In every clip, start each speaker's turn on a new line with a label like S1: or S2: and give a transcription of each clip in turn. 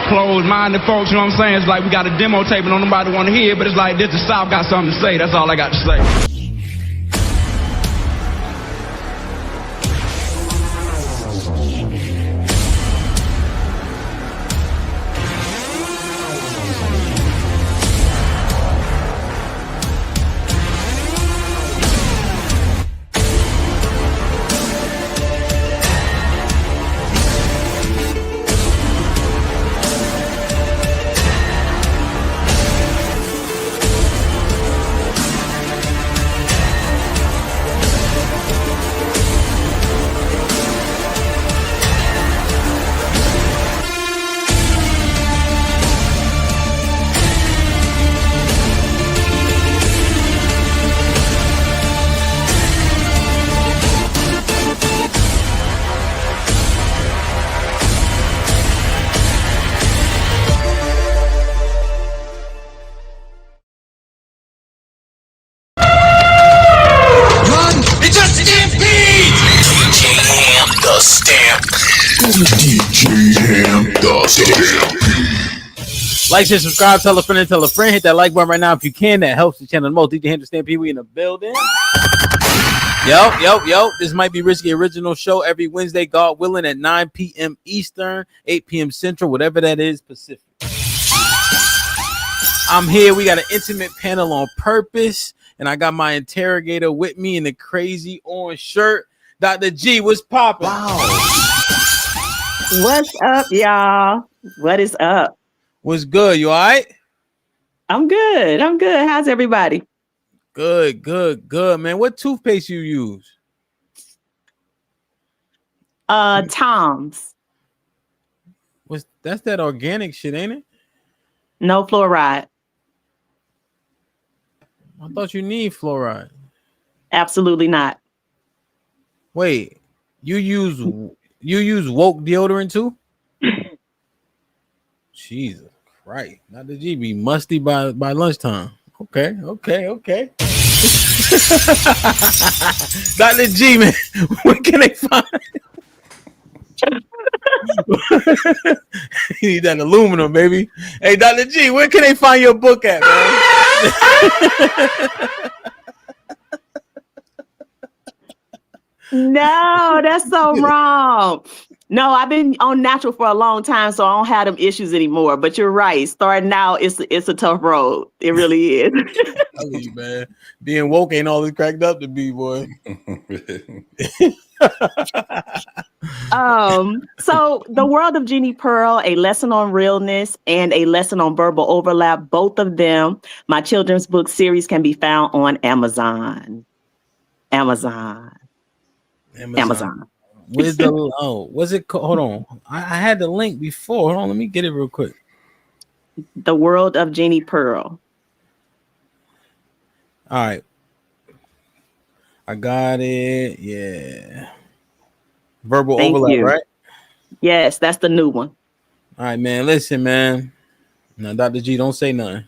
S1: closed-minded folks, you know what I'm saying? It's like we got a demo tape and don't nobody want to hear it, but it's like this, the South got something to say. That's all I got to say.
S2: Like, share, subscribe, tell a friend, and tell a friend. Hit that like button right now if you can. That helps the channel the most. DJ Ham, the Stampede, we in the building. Yo. This might be Risky Original show every Wednesday, God willing, at 9 p.m. Eastern, 8 p.m. Central, whatever that is, Pacific. I'm here. We got an intimate panel on purpose, and I got my interrogator with me in the crazy orange shirt. Dr. G, what's popping?
S3: Wow. What's up, y'all? What is up?
S2: What's good? You all right?
S3: I'm good. How's everybody?
S2: Good, man. What toothpaste you use?
S3: Tom's.
S2: That's that organic shit, ain't it?
S3: No fluoride.
S2: I thought you need fluoride.
S3: Absolutely not.
S2: Wait, you use woke deodorant too? Jesus Christ. Not the G be musty by lunchtime. Okay. Dr. G, man, where can they find you need that aluminum, baby. Hey, Dr. G, where can they find your book at, man?
S3: No, that's so wrong. No, I've been on natural for a long time, so I don't have them issues anymore. But you're right. Starting out, it's a tough road. It really is.
S2: Tell you, man. Being woke ain't all it's cracked up to be, boy.
S3: So The World of Jeannie Pearl, a lesson on realness and a lesson on verbal overlap, both of them, my children's book series, can be found on Amazon.
S2: Where's the what's it called? Hold on. I had the link before. Hold on, let me get it real quick.
S3: The World of Jeannie Pearl.
S2: All right. I got it. Yeah. Verbal overlap, right?
S3: Yes, that's the new one.
S2: All right, man. Listen, man. Now, Dr. G, don't say nothing.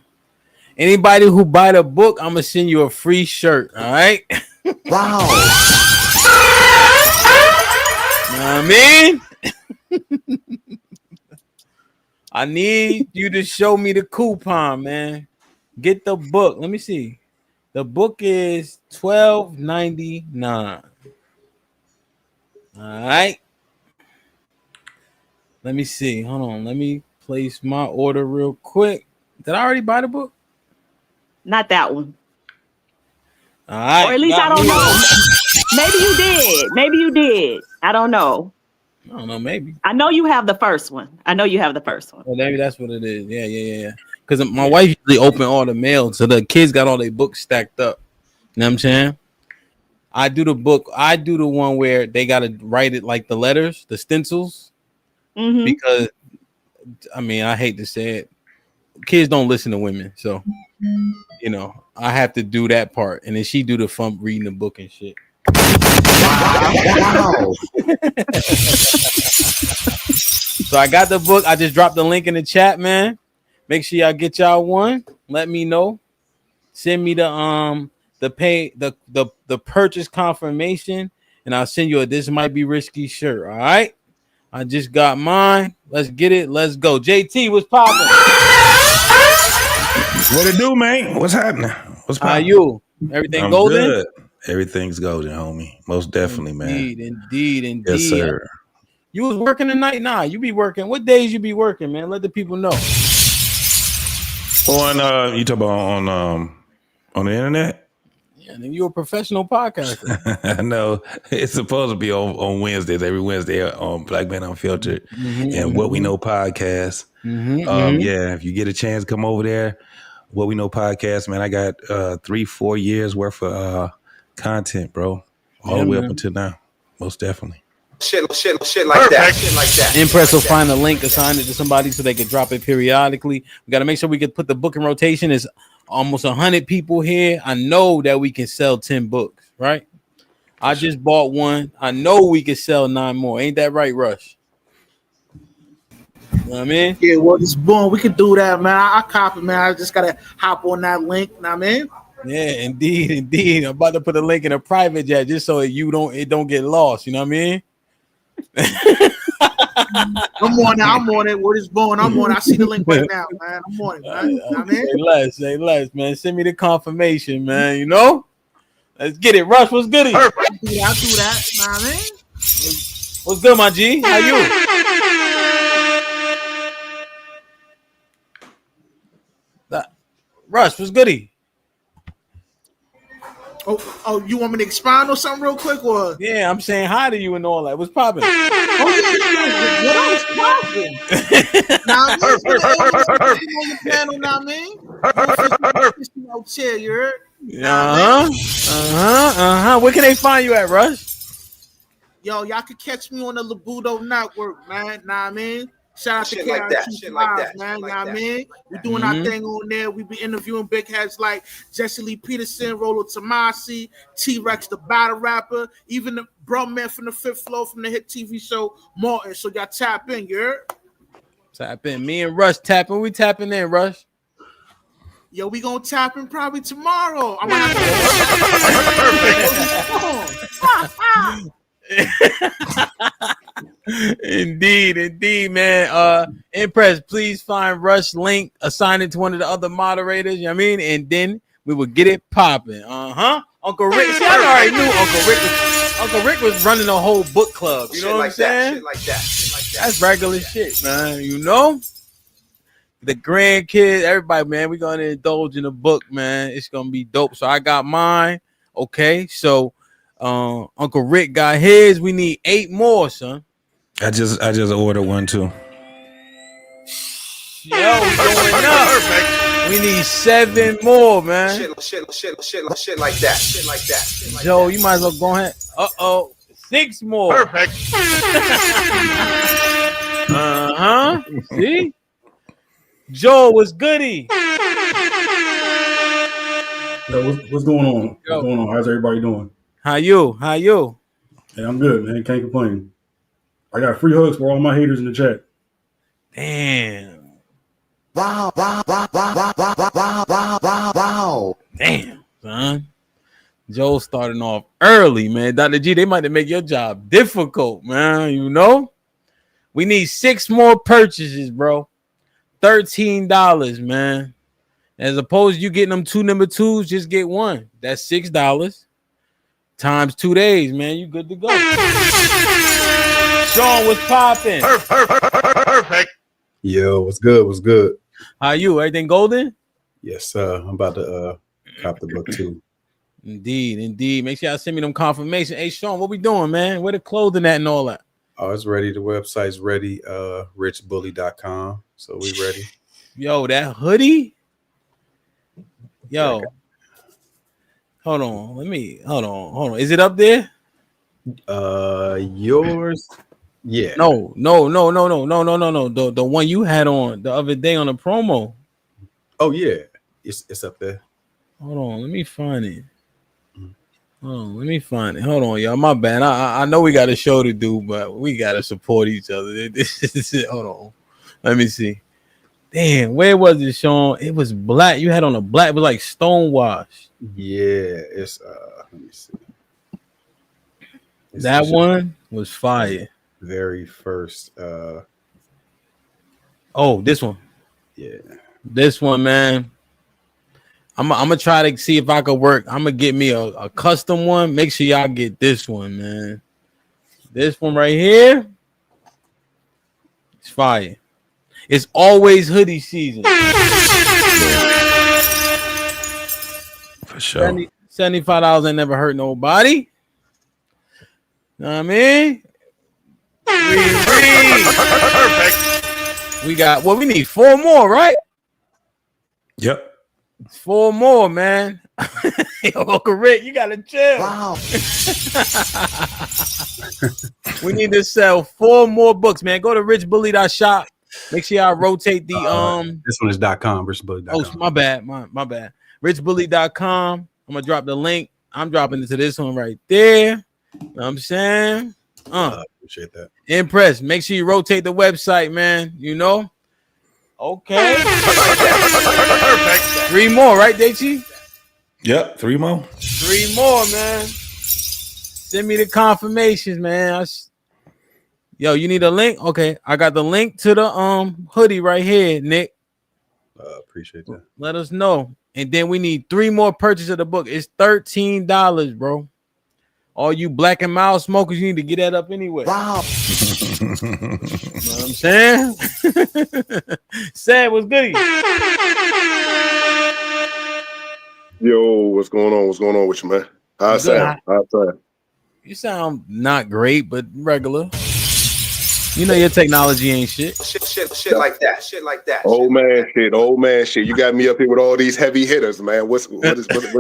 S2: Anybody who buy the book, I'm gonna send you a free shirt. All right.
S3: Wow.
S2: You know what I mean? I need you to show me the coupon, man. Get the book. Let me see. The book is $12.99. All right. Let me see. Hold on. Let me place my order real quick. Did I already buy the book?
S3: Not that one.
S2: All right.
S3: Or at least I don't know. Maybe you did. I don't know.
S2: I don't know. Maybe.
S3: I know you have the first one.
S2: Well, maybe that's what it is. Yeah. Because my wife usually open all the mail, so the kids got all their books stacked up. You know what I'm saying? I do the book. I do the one where they got to write it like the letters, the stencils. Mm-hmm. Because, I mean, I hate to say it. Kids don't listen to women. So, you know, I have to do that part. And then she do the fun reading the book and shit. Wow. So I got the book. I just dropped the link in the chat, man. Make sure y'all get y'all one. Let me know. Send me the purchase confirmation, and I'll send you a This Might Be Risky shirt. All right. I just got mine. Let's get it. Let's go. JT, what's popping?
S4: What it do, man? What's happening? What's
S2: How
S4: popping?
S2: you? Everything
S4: I'm
S2: golden?
S4: good. Everything's golden, homie. Most definitely, man.
S2: Indeed.
S4: Yes, sir.
S2: You was working tonight? Nah, you be working. What days you be working, man? Let the people know.
S4: You talk about on the internet?
S2: Yeah, and you a professional podcaster.
S4: No, it's supposed to be on Wednesdays, every Wednesday on Black Men Unfiltered and What We Know podcast. Yeah, if you get a chance, come over there. What We Know podcast, man. I got 3-4 years worth of content, bro. All the way up until now. Most definitely.
S1: Shit like that.
S2: Impress will find a link, assign it to somebody so they can drop it periodically. We got to make sure we can put the book in rotation. There's almost 100 people here. I know that we can sell 10 books, right? I just bought one. I know we can sell 9 more. Ain't that right, Rush? You know what I mean?
S5: Yeah, well, it's boom. We can do that, man. I copy, man. I just gotta hop on that link. You know what I mean?
S2: Yeah, indeed. I'm about to put a link in a private chat just so it don't get lost. You know what I mean?
S5: I'm on it. What is born? I'm on it. I see the link right now, man. I'm on it, man. You know what I mean?
S2: Say less, man. Send me the confirmation, man. You know? Let's get it. Rush, what's good?
S5: I'll do that. You know what I mean?
S2: What's good, my G? How you? Rush, what's goody?
S5: Oh, you want me to expound on something real quick, or?
S2: Yeah, I'm saying hi to you and all that. What's popping?
S5: What else popping? Nah, on the panel, nah, man. Chair, you heard?
S2: Where can they find you at, Rush?
S5: Yo, y'all can catch me on the Labudo Network, man. Nah, I mean. Shout out to
S1: Shit like that,
S5: man. Know what I mean? We doing our thing on there. We be interviewing big heads like Jesse Lee Peterson, Rolo Tomasi, T-Rex, the battle rapper, even the bro man from the Fifth Floor from the hit TV show Martin. So y'all tap in, you heard?
S2: Tap in. Me and Rush tapping. We tapping in, Rush.
S5: Yo, we gonna tap in probably tomorrow. I'm gonna have to
S2: Indeed, man. Impress, please find Rush link, assign it to one of the other moderators, you know what I mean? And then we will get it popping. Uncle Rick. See, I already knew Uncle Rick was running a whole book club. You know what I'm saying?
S1: Shit like that.
S2: That's regular shit, man. You know? The grandkids, everybody, man, we're gonna indulge in the book, man. It's gonna be dope. So I got mine. Okay, so Uncle Rick got his. We need 8 more, son.
S4: I just ordered one too.
S2: Yo, we going up. We need 7 more, man.
S1: Shit like that.
S2: Joe, you might as well go ahead. 6 more.
S6: Perfect.
S2: See? Joe, what's goody?
S7: Yo, what's going on? What's going on? How's everybody doing?
S2: How you?
S7: Hey, I'm good, man. Can't complain. I got free hugs for all my haters in the chat.
S2: Damn.
S8: Wow.
S2: Damn, son. Joe starting off early, man. Dr. G, they might have make your job difficult, man. You know? We need 6 more purchases, bro. $13, man. As opposed to you getting them 2 number 2s, just get 1. That's $6 times 2 days, man. You good to go. Sean, what's popping?
S6: Perfect.
S9: Yo, what's good? What's good?
S2: How you? Everything golden?
S9: Yes, I'm about to cop the book too.
S2: Indeed. Make sure y'all send me them confirmation. Hey, Sean, what we doing, man? Where the clothing at and all that?
S9: Oh, it's ready. The website's ready. Richbully.com. So we ready.
S2: Yo, that hoodie? Yo. Hold on. Is it up there?
S9: Yours? Yeah.
S2: No. The one you had on the other day on the promo.
S9: Oh yeah. It's up there.
S2: Hold on, let me find it. Hold on, y'all. My bad. I know we got a show to do, but we gotta support each other. This is it. Hold on. Let me see. Damn, where was it, Sean? It was black. You had on a black, it was like stonewash.
S9: Yeah, it's let me see.
S2: That one was fire.
S9: Very first
S2: Oh, this one.
S9: Yeah.
S2: This one, man. I'm gonna try to see if I could work. I'm gonna get me a custom one. Make sure y'all get this one, man. This one right here. It's fire. It's always hoodie season.
S4: For sure.
S2: $75 ain't never hurt nobody. Know what I mean?
S6: Perfect.
S2: We got we need 4 more, right?
S4: Yep.
S2: 4 more, man. Yo, Uncle Rick, you gotta chill.
S8: Wow.
S2: We need to sell 4 more books, man. Go to richbully.shop. Make sure y'all rotate the
S9: This one is .com, richbully.com.
S2: Oh, my bad. My bad. richbully.com. I'm gonna drop the link. I'm dropping it to this one right there. Know what I'm saying?
S9: Appreciate that.
S2: Impress. Make sure you rotate the website, man. You know? Okay.
S6: Perfect.
S2: 3 more, right, Daichi?
S4: Yep. 3 more.
S2: 3 more, man. Send me the confirmations, man. Yo, you need a link? Okay, I got the link to the hoodie right here, Nick.
S9: Appreciate that.
S2: Let us know. And then we need 3 more purchases of the book. It's $13, bro. All you black and mild smokers, you need to get that up anyway.
S8: Wow.
S2: You know what I'm saying? Sad was good.
S10: Yo, what's going on? What's going on with you, man? How it sound? How it sound?
S2: You sound not great, but regular. You know your technology ain't shit.
S8: Shit like that. Shit like that.
S10: Old man shit. You got me up here with all these heavy hitters, man. What it is?
S6: Perfect.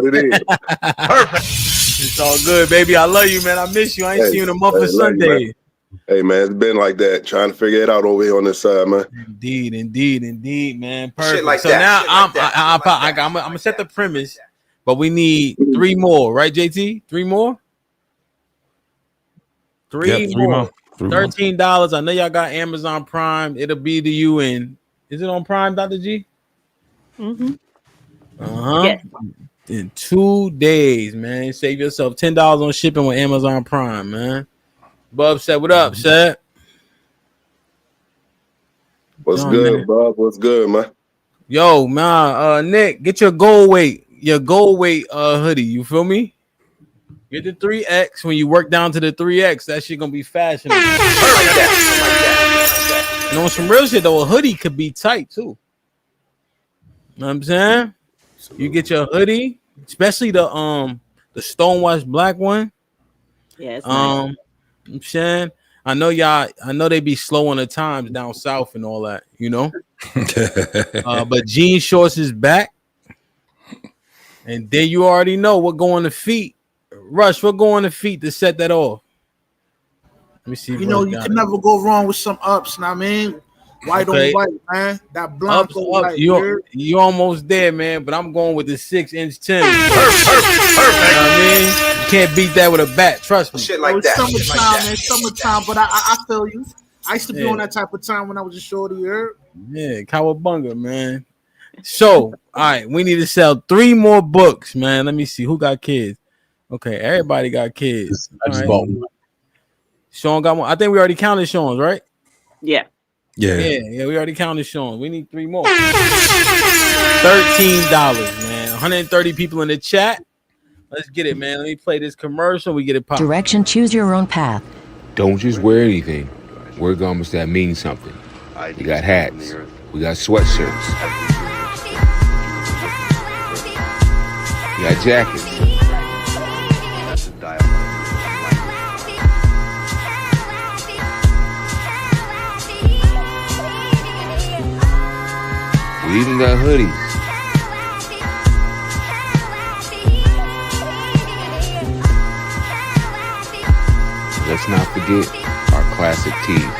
S2: It's all good, baby. I love you, man. I miss you. I ain't seen you in a month of Sunday.
S10: Hey, man, it's been like that. Trying to figure it out over here on this side, man.
S2: Indeed, man. Perfect.
S8: Shit like
S2: so
S8: that.
S2: now
S8: I'm
S2: I'm gonna set the premise, but we need 3 more, right, JT? 3 more. 3 more. $13. I know y'all got Amazon Prime. It'll be to you in. Is it on Prime, Dr. G?
S3: Mm-hmm.
S2: Yes. In 2 days, man. Save yourself $10 on shipping with Amazon Prime, man. Bub said, "What up, Seth?"
S10: What's good, Bob? What's good, man?
S2: Yo, man, Nick, get your gold weight hoodie. You feel me? Get the 3X. When you work down to the 3X, that shit gonna be fashionable. You know, some real shit though. A hoodie could be tight too. Know what I'm saying? Absolutely. You get your hoodie, especially the stonewashed black one.
S3: Yes.
S2: I'm saying, I know they be slow on the times down south and all that, you know. But jean shorts is back, and then you already know what go on the feet. Rush, what go on the feet to set that off? Let me see.
S5: You know, you can never go wrong with some ups. Know what I mean, white on white, man. That Blanco white.
S2: You almost there, man. But I'm going with the 6-inch Tim.
S6: Perfect.
S2: You know what I mean? You can't beat that with a bat. Trust me.
S8: Shit like that.
S5: Summertime, man. Summertime. But I feel you. I used to be on that type of time when I was a shorty.
S2: Yeah, Cowabunga, man. So, all right, we need to sell 3 more books, man. Let me see who got kids. Okay, everybody got kids.
S9: I just bought one.
S2: Sean got one. I think we already counted Sean's, right?
S3: Yeah.
S2: Yeah, we already counted Sean. We need 3 more. $13, man. 130 people in the chat. Let's get it, man. Let me play this commercial. We get it popped.
S11: Direction, choose your own path.
S12: Don't just wear anything. Wear garments that mean something. We got hats. We got sweatshirts. We got jackets. We even got hoodies. Let's not forget our classic tees.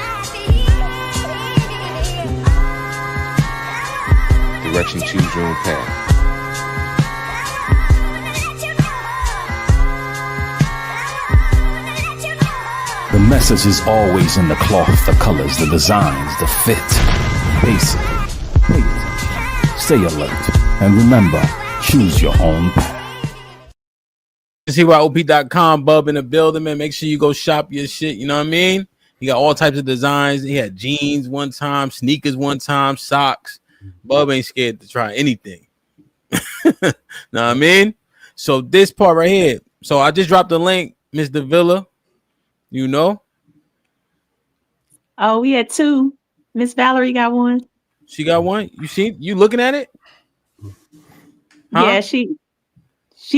S12: Direction, choose your own path.
S13: The message is always in the cloth, the colors, the designs, the fit. Basically, pay attention, stay alert, and remember, choose your own path.
S2: CYOP.com, Bub in the building, man. Make sure you go shop your shit. You know what I mean? He got all types of designs. He had jeans one time, sneakers one time, socks. Bub ain't scared to try anything. Know what I mean? So this part right here. So I just dropped the link, Miss Davila. You know?
S3: Oh, we had two. Miss Valerie got one.
S2: She got one. You see? You looking at it? Huh?
S3: Yeah, she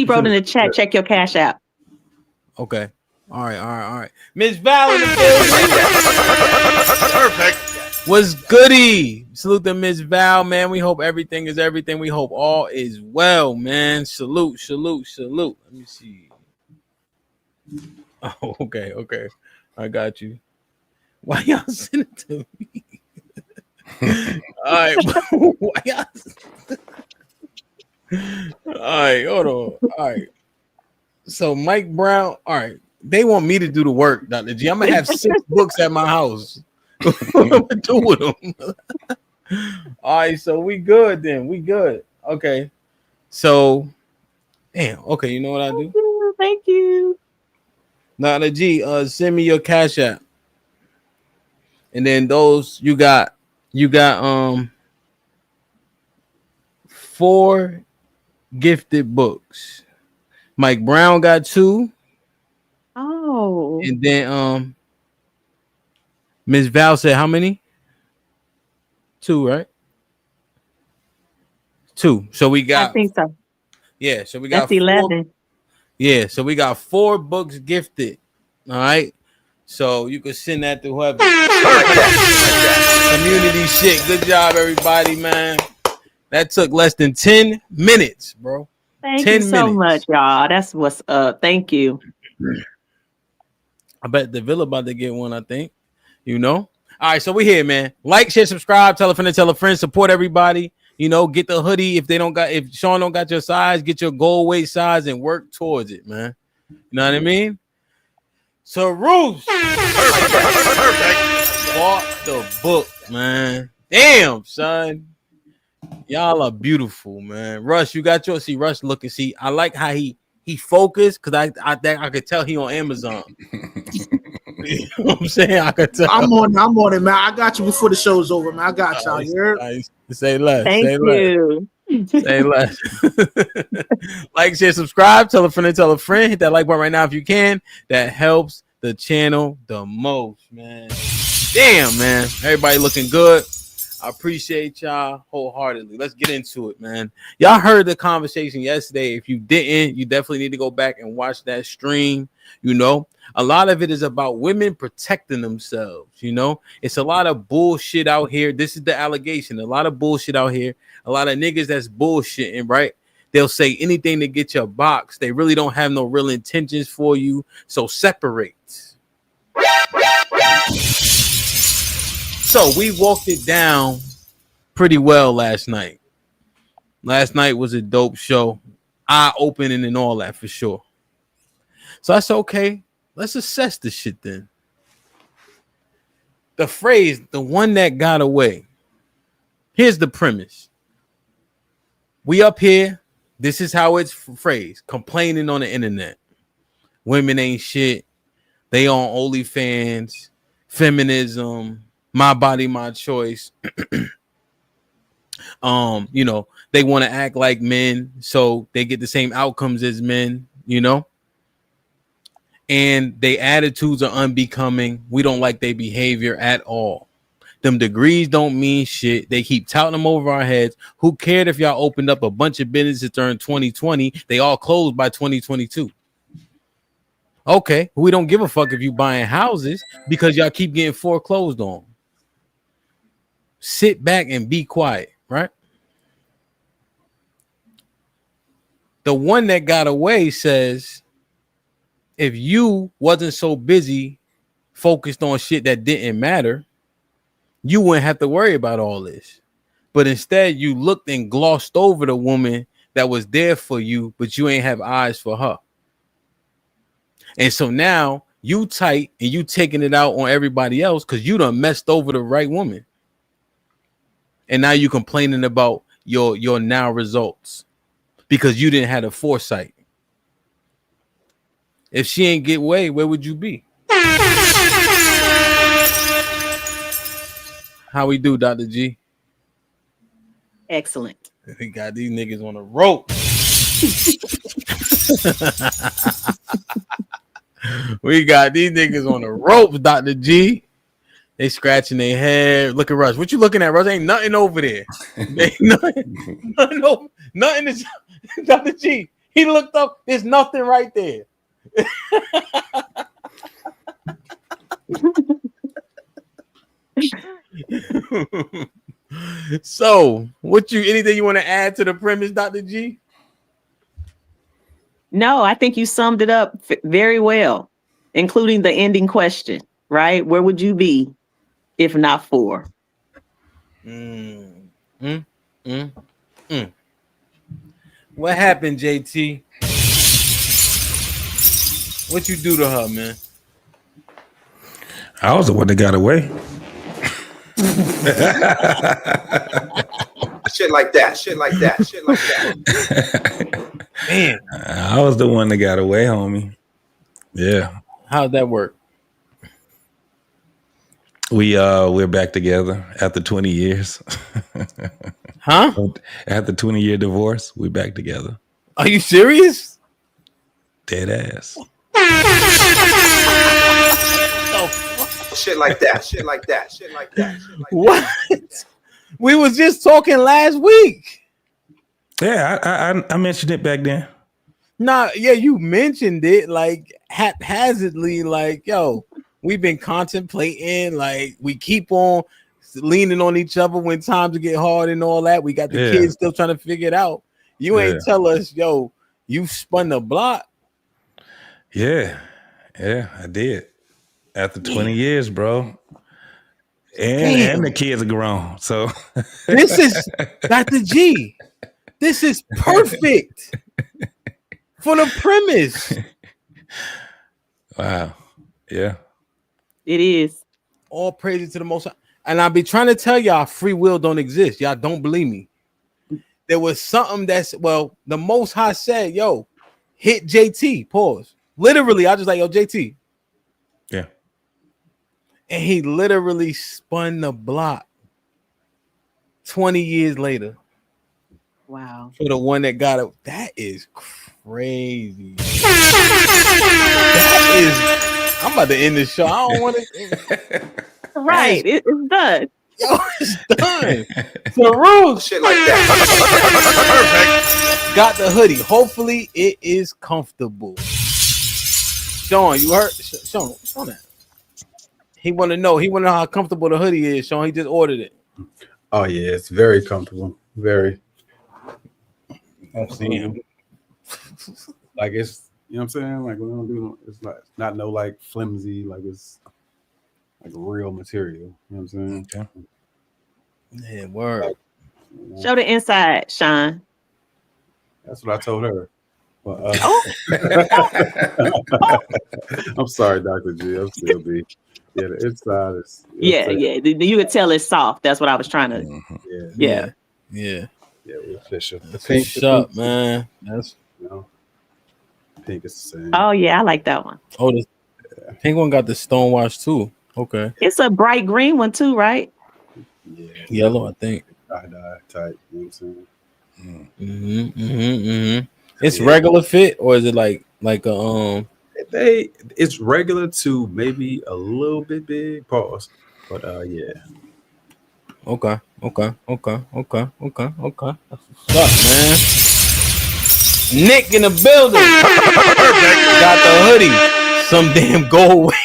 S3: wrote in the chat, check your cash app.
S2: Okay. All right. Miss Val in the building.
S6: Perfect.
S2: What's goody? Salute to Miss Val, man. We hope everything is everything. We hope all is well, man. Salute. Let me see. Oh, okay. I got you. Why y'all send it to me? All right. Why y'all? All right, hold on. All right. So Mike Brown, all right. They want me to do the work, Dr. G. I'm gonna have 6 books at my house. What I'm gonna do with them? All right, so we good then. We good. Okay. So, damn. Okay, you know what I do?
S3: Thank you.
S2: Dr. G, send me your cash app, and then those you got 4 gifted books. Mike Brown got 2.
S3: Oh.
S2: And then Miss Val said how many? 2, right? 2. So we got
S3: I think so.
S2: Yeah, so we got
S3: That's 11.
S2: Yeah, so we got 4 books gifted. All right. So you can send that to whoever. Community shit. Good job, everybody, man. That took less than 10 minutes, bro.
S3: Thank you so much, y'all. That's what's up. Thank you.
S2: I bet the Villa about to get one, I think. You know? All right, so we here, man. Like, share, subscribe, tell a friend, support everybody. You know, get the hoodie if Sean don't got your size, get your goal weight size and work towards it, man. You know what I mean? So Roos bought the book, man. Damn, son. Y'all are beautiful, man. Rush, you got your Rush looking. I like how he focused because I could tell he on Amazon. You know what I'm saying? I could tell.
S5: I'm on it, man. I got you before the show's over, man. I got y'all.
S2: Nice. Say less.
S3: Thank you.
S2: Say less. Like, share, subscribe, tell a friend. Hit that like button right now if you can. That helps the channel the most, man. Damn, man. Everybody looking good. I appreciate y'all wholeheartedly. Let's get into it, man. Y'all heard the conversation yesterday. If you didn't, you definitely need to go back and watch that stream. You know, a lot of it is about women protecting themselves. You know, it's a lot of bullshit out here. This is the allegation. A lot of bullshit out here. A lot of niggas that's bullshitting, right? They'll say anything to get your box. They really don't have no real intentions for you. So separate. So we walked it down pretty well last night. Last night was a dope show. Eye-opening and all that for sure. So I said, okay, let's assess this shit then. The phrase, the one that got away. Here's the premise. We up here. This is how it's phrased. Complaining on the internet. Women ain't shit. They on OnlyFans. Feminism. My body, my choice. You know, they want to act like men, so they get the same outcomes as men, you know. And their attitudes are unbecoming. We don't like their behavior at all. Them degrees don't mean shit. They keep touting them over our heads. Who cared if y'all opened up a bunch of businesses during 2020? They all closed by 2022. Okay, we don't give a fuck if you buying houses because y'all keep getting foreclosed on. Sit back and be quiet, right? The one that got away says, if you wasn't so busy focused on shit that didn't matter, you wouldn't have to worry about all this. But instead, you looked and glossed over the woman that was there for you, but you ain't have eyes for her. And so now you tight and you taking it out on everybody else because you done messed over the right woman. And now you complaining about your now results because you didn't have the foresight. If she ain't get way, where would you be? How we do, Dr. G?
S3: Excellent.
S2: We got these niggas on the rope. We got these niggas on the ropes, Dr. G. They scratching their head. Look at Russ. What you looking at, Russ? Ain't nothing over there. Ain't nothing is Dr. G. He looked up. There's nothing right there. So, anything you want to add to the premise, Dr. G?
S3: No, I think you summed it up very well, including the ending question, right? Where would you be if not for?
S2: What happened, JT? What you do to her, man?
S4: I was the one that got away.
S8: Shit like that. Shit like that. Shit like that.
S2: Man,
S4: I was the one that got away, homie. Yeah.
S2: How'd that work?
S4: We're back together after 20 years.
S2: Huh?
S4: After 20-year divorce, we're back together.
S2: Are you serious?
S4: Dead ass.
S8: Shit like that. Shit like that. Shit like that. Shit like
S2: What?
S8: that.
S2: We was just talking last week.
S4: Yeah, I mentioned it back then.
S2: Nah, yeah, you mentioned it like haphazardly, like, yo, we've been contemplating, like, we keep on leaning on each other when times get hard and all that. We got the kids still trying to figure it out. You ain't tell us, yo, you spun the block.
S4: Yeah, I did. After 20 years, bro. And the kids are grown. So
S2: this is Dr. G. This is perfect for the premise.
S4: Wow. Yeah.
S3: It is.
S2: All praises to the Most High. And I'll be trying to tell y'all free will don't exist. Y'all don't believe me. There was something the Most High said, yo, hit JT, pause. Literally, I just like, yo, JT.
S4: Yeah.
S2: And he literally spun the block 20 years later.
S3: Wow.
S2: For the one that got it. That is crazy. I'm about to end this show. I don't want to.
S3: Right. It's done.
S2: Yo, it's done. Farouk.
S8: Shit like that.
S2: Got the hoodie. Hopefully it is comfortable. Sean, you heard? Sean that. He want to know how comfortable the hoodie is, Sean. He just ordered it.
S9: Oh yeah, it's very comfortable. Very.
S2: I'm seeing.
S9: Like it's, you know what I'm saying? Like we don't do it's like not no like flimsy, like it's like real material. You know what I'm saying?
S2: Okay. Yeah, word.
S9: Like,
S3: Show the inside, Sean.
S9: That's what I told her. But, I'm sorry, Dr. G. I'm still B. Yeah, the inside is.
S3: Yeah. You could tell it's soft. That's what I was trying to. Yeah.
S2: Yeah,
S9: we're official. The
S2: pink up, man. That's
S9: pink is the same.
S3: Oh yeah, I like that one.
S2: Oh, the pink one got the stonewash too. Okay.
S3: It's a bright green one too, right?
S9: Yeah.
S2: Yellow, I think.
S9: Tie-dye type. You know what I'm saying?
S2: It's regular fit, or is it like a
S9: It's regular to maybe a little bit big. Pause. But yeah.
S2: Okay. That's what's up, man. Nick in the building. Got the hoodie. Some damn go away.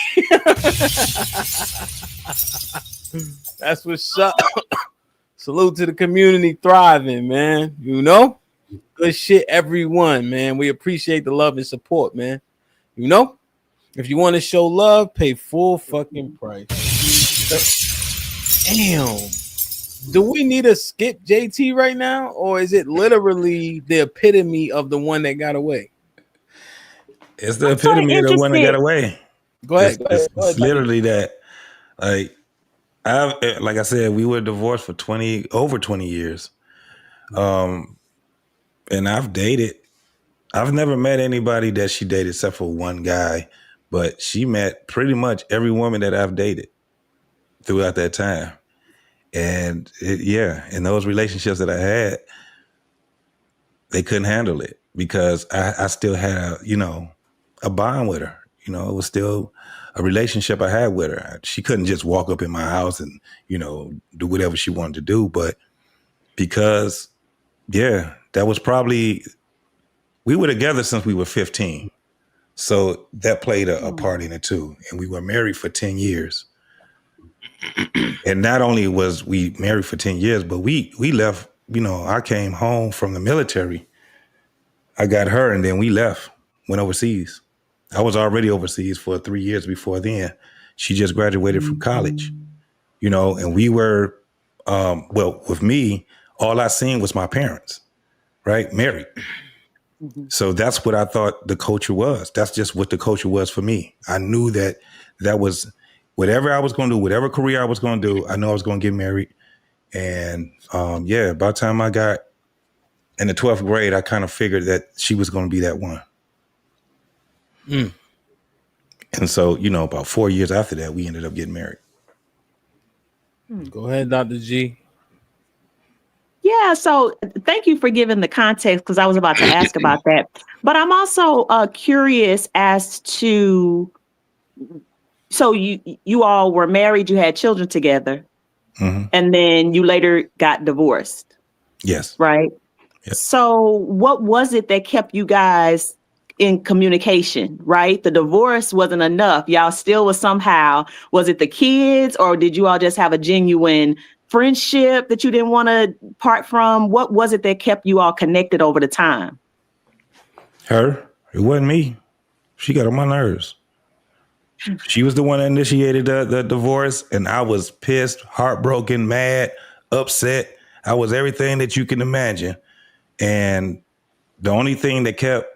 S2: That's what's up. Salute to the community thriving, man. You know? Good shit, everyone, man. We appreciate the love and support, man. You know? If you want to show love, pay full fucking price. Damn. Do we need to skip JT right now? Or is it literally the epitome of the one that got away?
S4: It's the epitome of the one that got away.
S2: Go ahead.
S4: It's literally that. Like I said, we were divorced for over 20 years. And I've dated. I've never met anybody that she dated except for one guy, but she met pretty much every woman that I've dated throughout that time. And and those relationships that I had, they couldn't handle it because I still had a bond with her. It was still a relationship I had with her. She couldn't just walk up in my house and, do whatever she wanted to do. But because, that was probably, we were together since we were 15. So that played a part in it too. And we were married for 10 years. And not only was we married for 10 years, but we left, I came home from the military. I got her and then we left, went overseas. I was already overseas for 3 years before then. She just graduated from college, and we were, with me, all I seen was my parents, right? Married. So that's what I thought the culture was. That's just what the culture was for me. I knew that was whatever I was going to do, whatever career I was going to do, I know I was going to get married. And by the time I got in the 12th grade, I kind of figured that she was going to be that one. And so, about 4 years after that, we ended up getting married.
S2: Go ahead, Dr. G.
S3: Yeah, so thank you for giving the context because I was about to ask about that. But I'm also curious as to, so you all were married, you had children together, and then you later got divorced.
S4: Yes.
S3: Right?
S4: Yes.
S3: So what was it that kept you guys in communication, right? The divorce wasn't enough. Y'all still was somehow, was it the kids or did you all just have a genuine friendship that you didn't want to part from? What was it that kept you all connected over the time?
S4: Her. It wasn't me. She got on my nerves. She was the one that initiated the divorce, and I was pissed, heartbroken, mad, upset. I was everything that you can imagine. And the only thing that kept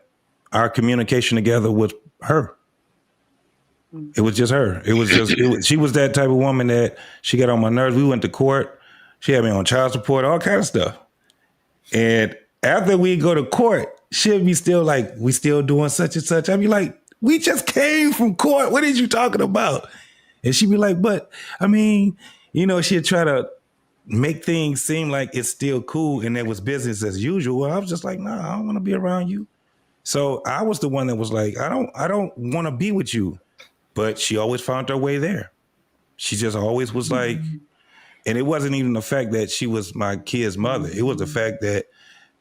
S4: our communication together was her. It was just her. It was just, she was that type of woman that she got on my nerves. We went to court. She had me on child support, all kind of stuff. And after we go to court, she'd be still like, we still doing such and such. I'd be like, we just came from court. What are you talking about? And she'd be like, but I mean, she'd try to make things seem like it's still cool and it was business as usual. I was just like, nah, I don't want to be around you. So I was the one that was like, I don't want to be with you. But she always found her way there. She just always was like, and it wasn't even the fact that she was my kid's mother. It was the fact that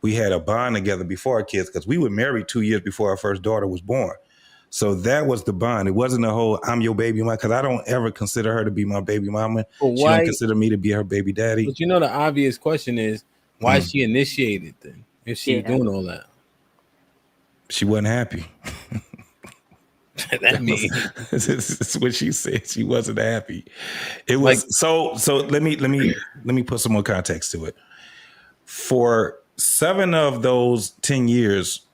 S4: we had a bond together before our kids, because we were married 2 years before our first daughter was born. So that was the bond. It wasn't a whole, I'm your baby mama, because I don't ever consider her to be my baby mama. She don't consider me to be her baby daddy.
S2: But the obvious question is, why she initiated then, if she was doing all that?
S4: She wasn't happy.
S2: That means
S4: that's what she said. She wasn't happy. It was like, so let me put some more context to it. For 7 of those 10 years,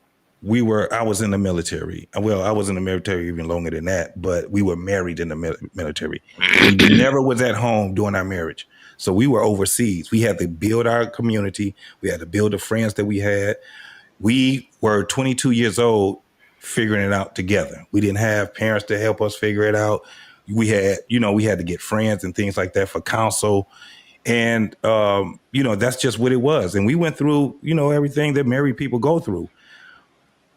S4: I was in the military. Well, I was in the military even longer than that, but we were married in the military. We never was at home during our marriage. So we were overseas. We had to build our community. We had to build the friends that we had. We were 22 years old figuring it out together. We didn't have parents to help us figure it out. We had, we had to get friends and things like that for counsel. And, that's just what it was. And we went through, everything that married people go through.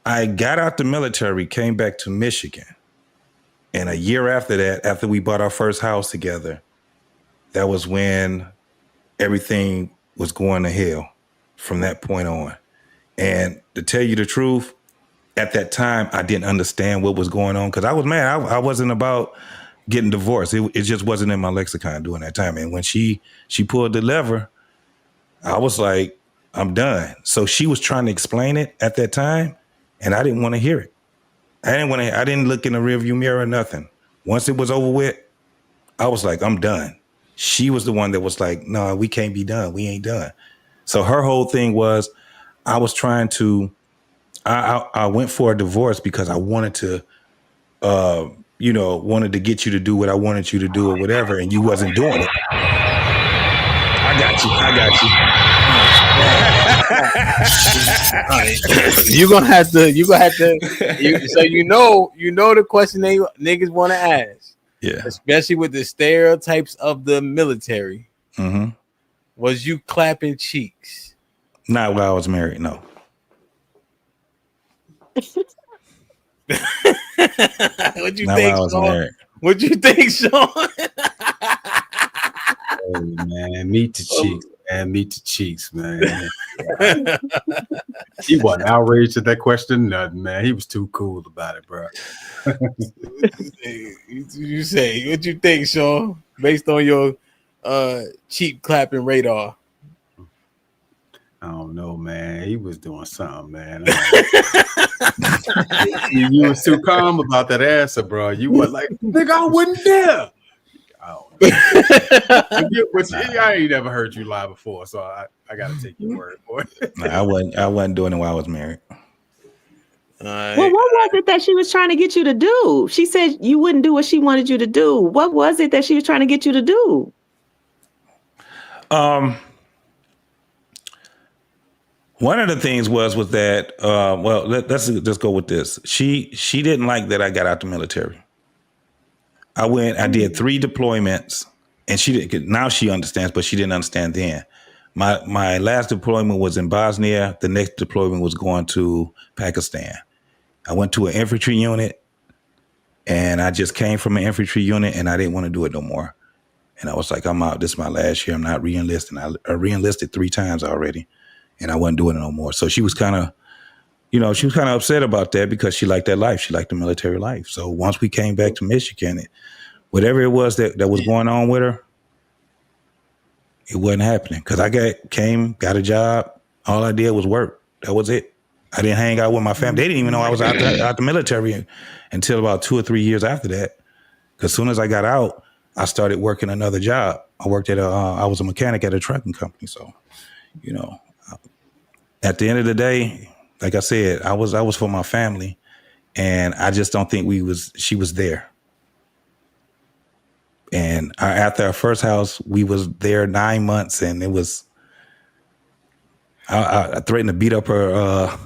S4: I got out the military, came back to Michigan. And a year after that, after we bought our first house together, that was when everything was going to hell from that point on. And to tell you the truth, at that time, I didn't understand what was going on because I was mad. I wasn't about getting divorced. It just wasn't in my lexicon during that time. And when she pulled the lever, I was like, I'm done. So she was trying to explain it at that time, and I didn't want to hear it. I didn't look in the rearview mirror or nothing. Once it was over with, I was like, I'm done. She was the one that was like, no, we can't be done. We ain't done. So her whole thing was, I was trying to, I went for a divorce because I wanted to, wanted to get you to do what I wanted you to do or whatever, and you wasn't doing it. I got
S2: you. You're gonna have to. So the question niggas want to ask.
S4: Yeah.
S2: Especially with the stereotypes of the military.
S4: Mm-hmm.
S2: Was you clapping cheeks?
S4: Not while I was married, no.
S2: What'd you
S4: Not
S2: think,
S4: while I was
S2: Sean?
S4: married.
S2: What'd you think, Sean?
S9: Hey, man, meat to cheeks, man, meat to cheeks, man. He wasn't outraged at that question, nothing, man. He was too cool about it, bro.
S2: You say, what you think, Sean? Based on your cheap clapping radar.
S9: I don't know, man. He was doing something, man. You was too calm about that answer, bro. You were like, nigga, I wasn't there. I ain't never heard you lie before, so I gotta take your word for it.
S4: No, I wasn't doing it while I was married.
S3: Well, what was it that she was trying to get you to do? She said you wouldn't do what she wanted you to do. What was it that she was trying to get you to do?
S4: One of the things was that let's just go with this. She didn't like that I got out the military. I did 3 deployments, and now she understands, but she didn't understand then. My last deployment was in Bosnia. The next deployment was going to Pakistan. I went to an infantry unit, and I just came from an infantry unit, and I didn't want to do it no more. And I was like, I'm out. This is my last year. I'm not re-enlisting. I re-enlisted 3 times already, and I wasn't doing it no more. So she was kind of, upset about that because she liked that life. She liked the military life. So once we came back to Michigan, whatever it was that was going on with her, it wasn't happening. Because I got a job. All I did was work. That was it. I didn't hang out with my family. They didn't even know I was out the military until about 2 or 3 years after that. Because as soon as I got out, I started working another job. I worked at I was a mechanic at a trucking company. So, at the end of the day, like I said, I was for my family, and I just don't think she was there. And after our first house, we was there 9 months, and it was, I threatened to beat up her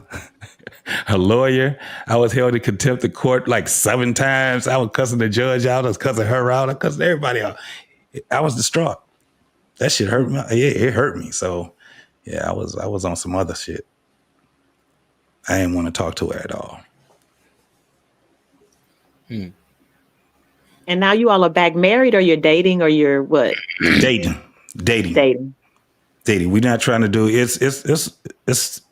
S4: lawyer. I was held in contempt of court like 7 times. I was cussing the judge out. I was cussing her out. I was cussing everybody out. I was distraught. That shit hurt me. Yeah, it hurt me. So, yeah, I was on some other shit. I didn't want to talk to her at all.
S3: And now you all are back married, or you're dating, or you're what?
S4: Dating. We're not trying to do it's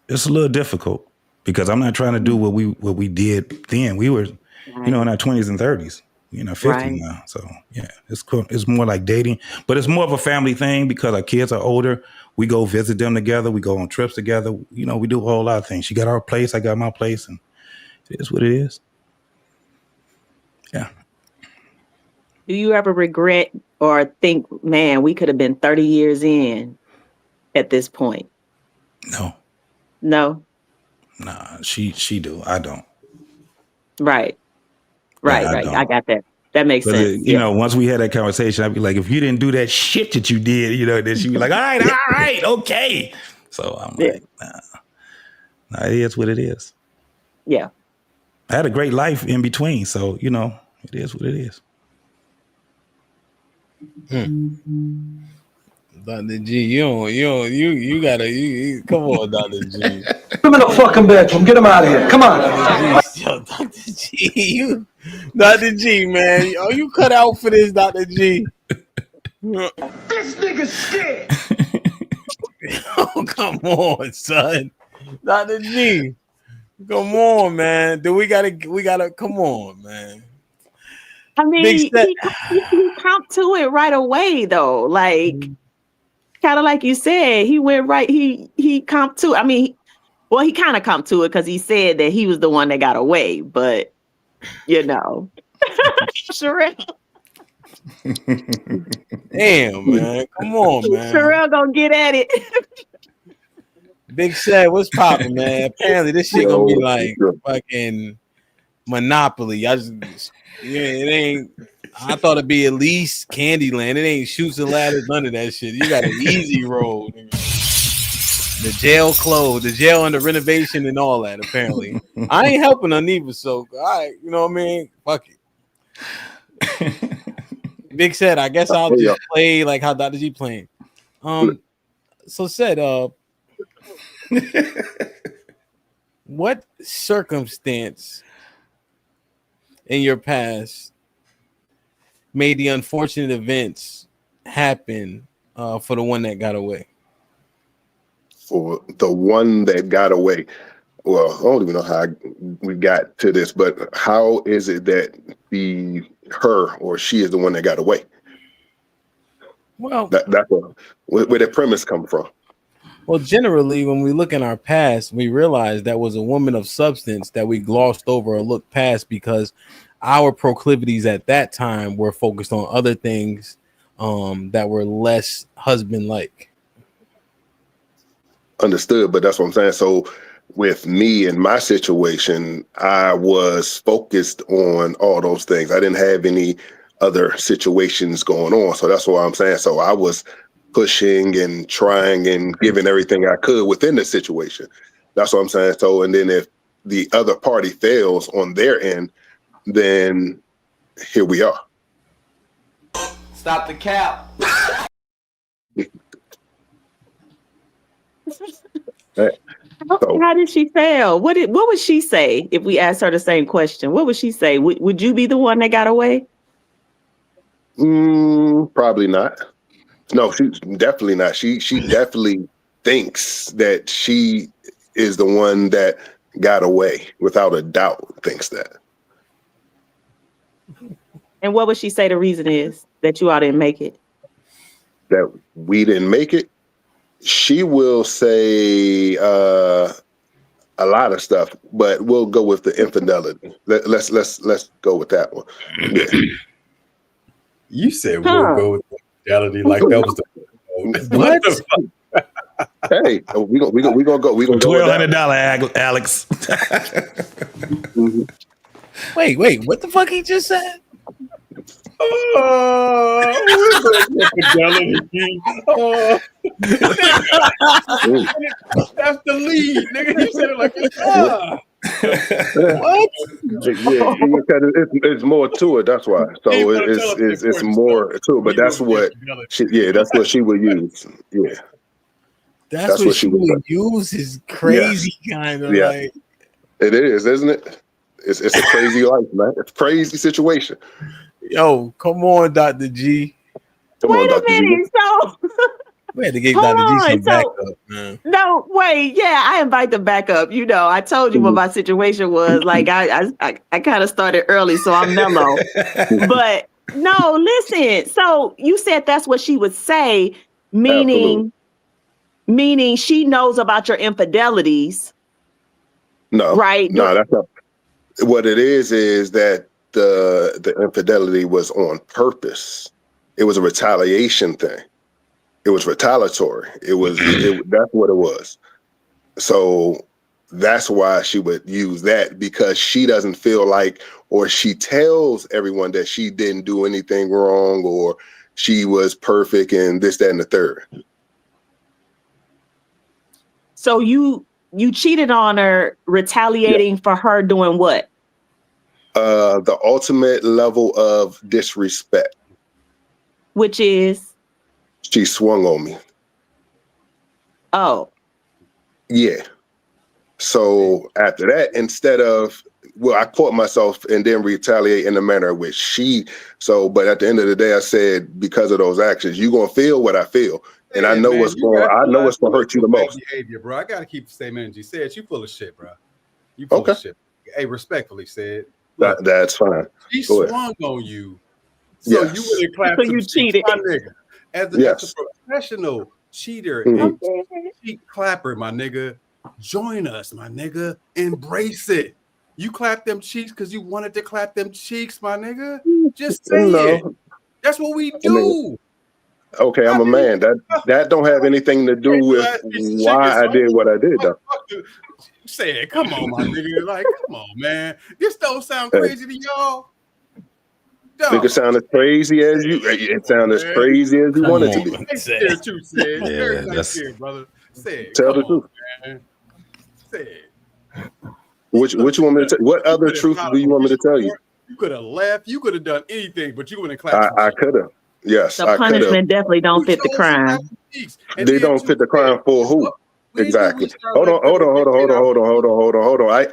S4: a little difficult because I'm not trying to do what we did then. We were, in our 20s and 30s. 50 now. So yeah, it's cool. It's more like dating, but it's more of a family thing because our kids are older. We go visit them together. We go on trips together. We do a whole lot of things. She got her place. I got my place, and it is what it is. Yeah.
S3: Do you ever regret or think, man, we could have been 30 years in at this point?
S4: No.
S3: No.
S4: Nah, she do. I don't.
S3: Right. I got that. That makes sense.
S4: Once we had that conversation, I'd be like, if you didn't do that shit that you did, then she'd be like, all right, okay. So I'm like, nah, it is what it is.
S3: Yeah.
S4: I had a great life in between, so it is what it is.
S2: Dr. G, you gotta come on, Dr. G.
S11: Put him in the fucking bedroom. Get him out of here. Come on.
S2: Dr. G, man. You cut out for this, Dr. G.
S11: This nigga's scared.
S2: Oh, come on, son. Dr. G. Come on, man. We gotta come on, man.
S3: I mean, he comped to it right away, though. Like, kind of like you said, he went right. He comped to. I mean, he kind of comped to it because he said that he was the one that got away. But Sherelle.
S2: Damn, man. Come on, man.
S3: Sherelle gonna get at it.
S2: Big Sad, what's popping, man? Apparently, this shit gonna be like fucking Monopoly. It ain't. I thought it'd be at least Candyland. It ain't Chutes and Ladders, none of that shit. You got an easy road. The jail closed, the jail under renovation and all that. Apparently, I ain't helping her neither. So, all right, you know what I mean? Fuck it. Big Sad, I guess I'll just play like how Dr. G playing. So said, what circumstance in your past made the unfortunate events happen for the one that got away?
S10: For the one that got away. Well, I don't even know how we got to this, but how is it that her or she is the one that got away?
S2: Well,
S10: that's where the premise come from.
S2: Well, generally, when we look in our past, we realize that was a woman of substance that we glossed over or looked past because our proclivities at that time were focused on other things that were less husband-like.
S10: Understood, but that's what I'm saying. So with me and my situation, I was focused on all those things. I didn't have any other situations going on. So that's what I'm saying. So I was pushing and trying and giving everything I could within the situation. That's what I'm saying. So, and then if the other party fails on their end, then here we are.
S14: Stop the cap.
S3: How did she fail? What would she say if we asked her the same question? What would she say? Would you be the one that got away?
S10: Probably not. No, she's definitely not. She definitely thinks that she is the one that got away. Without a doubt, thinks that.
S3: And what would she say the reason is that you all didn't make it?
S10: That we didn't make it? She will say a lot of stuff, but we'll go with the infidelity. Let's go with that one. Yeah.
S9: You said we'll go with the infidelity like that was the
S2: what?
S10: Hey, we gonna go. We gonna go
S4: $1,200, Alex.
S2: Wait, what the fuck he just said?
S9: That's the lead, nigga. You said it like it's
S10: what? It's more to it. That's why. So it's more to it. But that's what that's what she would use. Yeah.
S2: That's what she would use. Is crazy kind of like.
S10: It is, isn't it? It's a crazy life, man. It's a crazy situation.
S2: Yo, come on, Dr. G.
S3: Wait a minute. So
S2: we had to get Dr. G some backup, man.
S3: No, wait. Yeah, I invite them back up. You know, I told you what my situation was. Like, I kind of started early, so I'm mellow. But no, listen. So you said that's what she would say, meaning she knows about your infidelities.
S10: No,
S3: right?
S10: No, that's not. What it is that the infidelity was on purpose. It was a retaliation thing. It was retaliatory. That's what it was. So that's why she would use that, because she doesn't feel like, or she tells everyone that she didn't do anything wrong or she was perfect and this, that, and the third.
S3: So you cheated on her, retaliating for her doing what?
S10: The ultimate level of disrespect.
S3: Which is?
S10: She swung on me.
S3: Oh.
S10: Yeah. So after that, instead of, I caught myself and then retaliate in the manner in which but at the end of the day, I said, because of those actions, you're going to feel what I feel. And I know what's going to hurt you the most.
S9: Behavior, bro. I got to keep the same energy. Said, you full of shit, bro. You full of shit. Hey, respectfully said.
S10: That's fine.
S9: She swung on you. So you would have clapped.
S3: So you cheated.
S9: My nigga. As a professional cheater and cheat clapper, my nigga, join us, my nigga. Embrace it. You clap them cheeks because you wanted to clap them cheeks, my nigga. Just say it. That's what we do.
S10: Okay, I'm a man. That don't have anything to do with why I did what I did, though.
S9: Say it. Come on, my nigga. Like, come on, man. This don't sound crazy to y'all.
S10: It could sound as crazy as you. It sound as crazy as you want it to be.
S9: That's here, brother. Say it.
S10: Tell the truth.
S9: Man. Say it.
S10: Which you want me to tell? What other truth do you want me to tell you?
S9: You could have left. You could have done anything, but you wouldn't clap.
S10: I could have. Yes,
S3: The
S10: I could have.
S3: punishment definitely don't fit the crime.
S10: They don't fit the crime for who? Exactly. Hold on.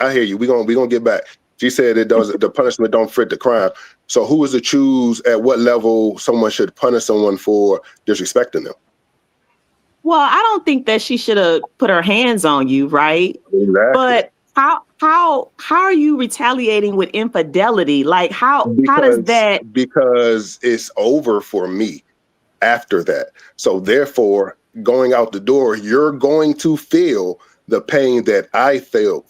S10: I hear you. We're gonna get back. She said it does the punishment don't fit the crime. So who is to choose at what level someone should punish someone for disrespecting them?
S3: Well, I don't think that she should have put her hands on you, right?
S10: Exactly.
S3: But how are you retaliating with infidelity? Like how does that?
S10: Because it's over for me after that. So therefore, going out the door, you're going to feel the pain that I felt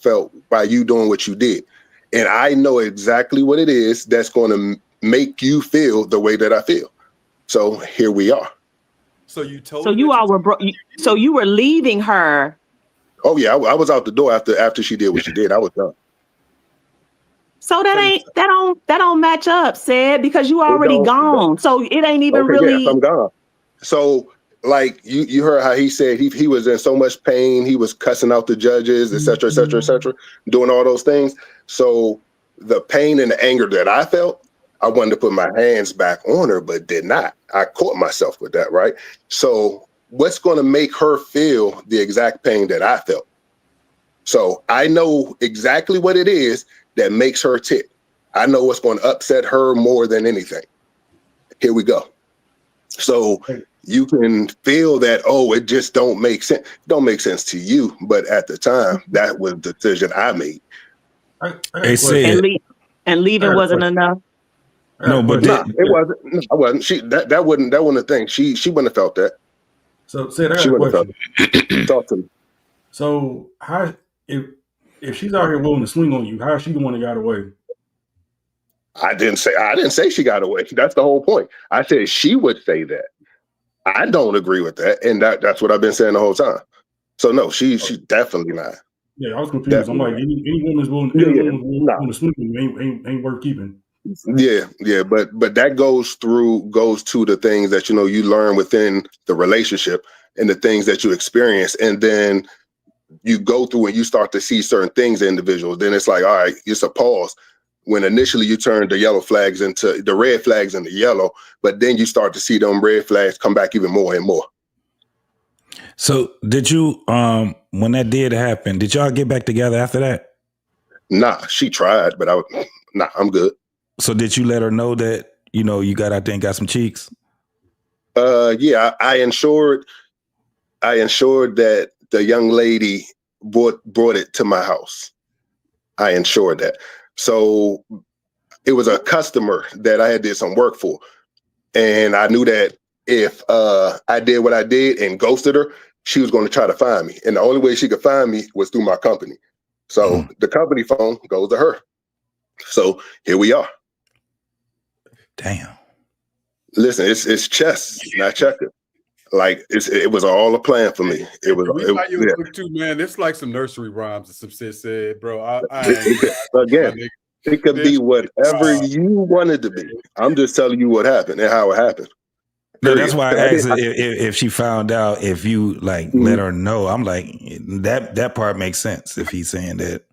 S10: by you doing what you did. And I know exactly what it is that's going to make you feel the way that I feel. So here we are.
S9: So you told.
S3: So you all were so you were leaving her.
S10: Oh yeah, I was out the door after she did what she did. I was done.
S3: So that don't match up, said, because you already gone. So it ain't even really.
S10: Yes, I'm gone. So like you heard how he said he was in so much pain. He was cussing out the judges, et cetera, et cetera, et cetera, doing all those things. So the pain and the anger that I felt, I wanted to put my hands back on her, but did not. I caught myself with that, right? So what's going to make her feel the exact pain that I felt? So I know exactly what it is that makes her tick. I know what's going to upset her more than anything. Here we go. So you can feel that, oh, it just don't make sense. It don't make sense to you. But at the time, that was the decision I made.
S3: And leaving wasn't enough.
S4: No, but
S10: it wasn't. No, I wasn't. She that wouldn't a thing. She wouldn't have felt that.
S7: So said I
S10: She
S7: got a
S10: wouldn't have
S7: question.
S10: felt it. Talk to me.
S7: So how if she's out here willing to swing on you, how is she the one that got away?
S10: I didn't say she got away. That's the whole point. I said she would say that. I don't agree with that, and that's what I've been saying the whole time. So no, she's definitely not.
S7: Yeah, I was confused.
S10: Definitely.
S7: I'm like, any woman's willing to swing on you ain't worth keeping.
S10: Yeah, but that goes to the things that you learn within the relationship and the things that you experience, and then you go through and you start to see certain things in individuals. Then it's like, all right, it's a pause. When initially you turn the yellow flags into the red flags into yellow, but then you start to see them red flags come back even more and more.
S4: So did you, when that did happen, did y'all get back together after that?
S10: Nah, she tried, but I'm good.
S4: So did you let her know that, you got out there and got some cheeks?
S10: Yeah, I ensured that the young lady brought it to my house. I ensured that. So it was a customer that I had did some work for. And I knew that if I did what I did and ghosted her, she was going to try to find me. And the only way she could find me was through my company. So the company phone goes to her. So here we are.
S4: Damn.
S10: Listen, it's chess, not checkers. Like it was all a plan for me. It was
S9: too, man. It's like some nursery rhymes that some shit said, bro.
S10: Again, it could be whatever you wanted to be. I'm just telling you what happened and how it happened.
S4: No, that's why I asked if she found out, if you let her know. I'm like, that part makes sense if he's saying that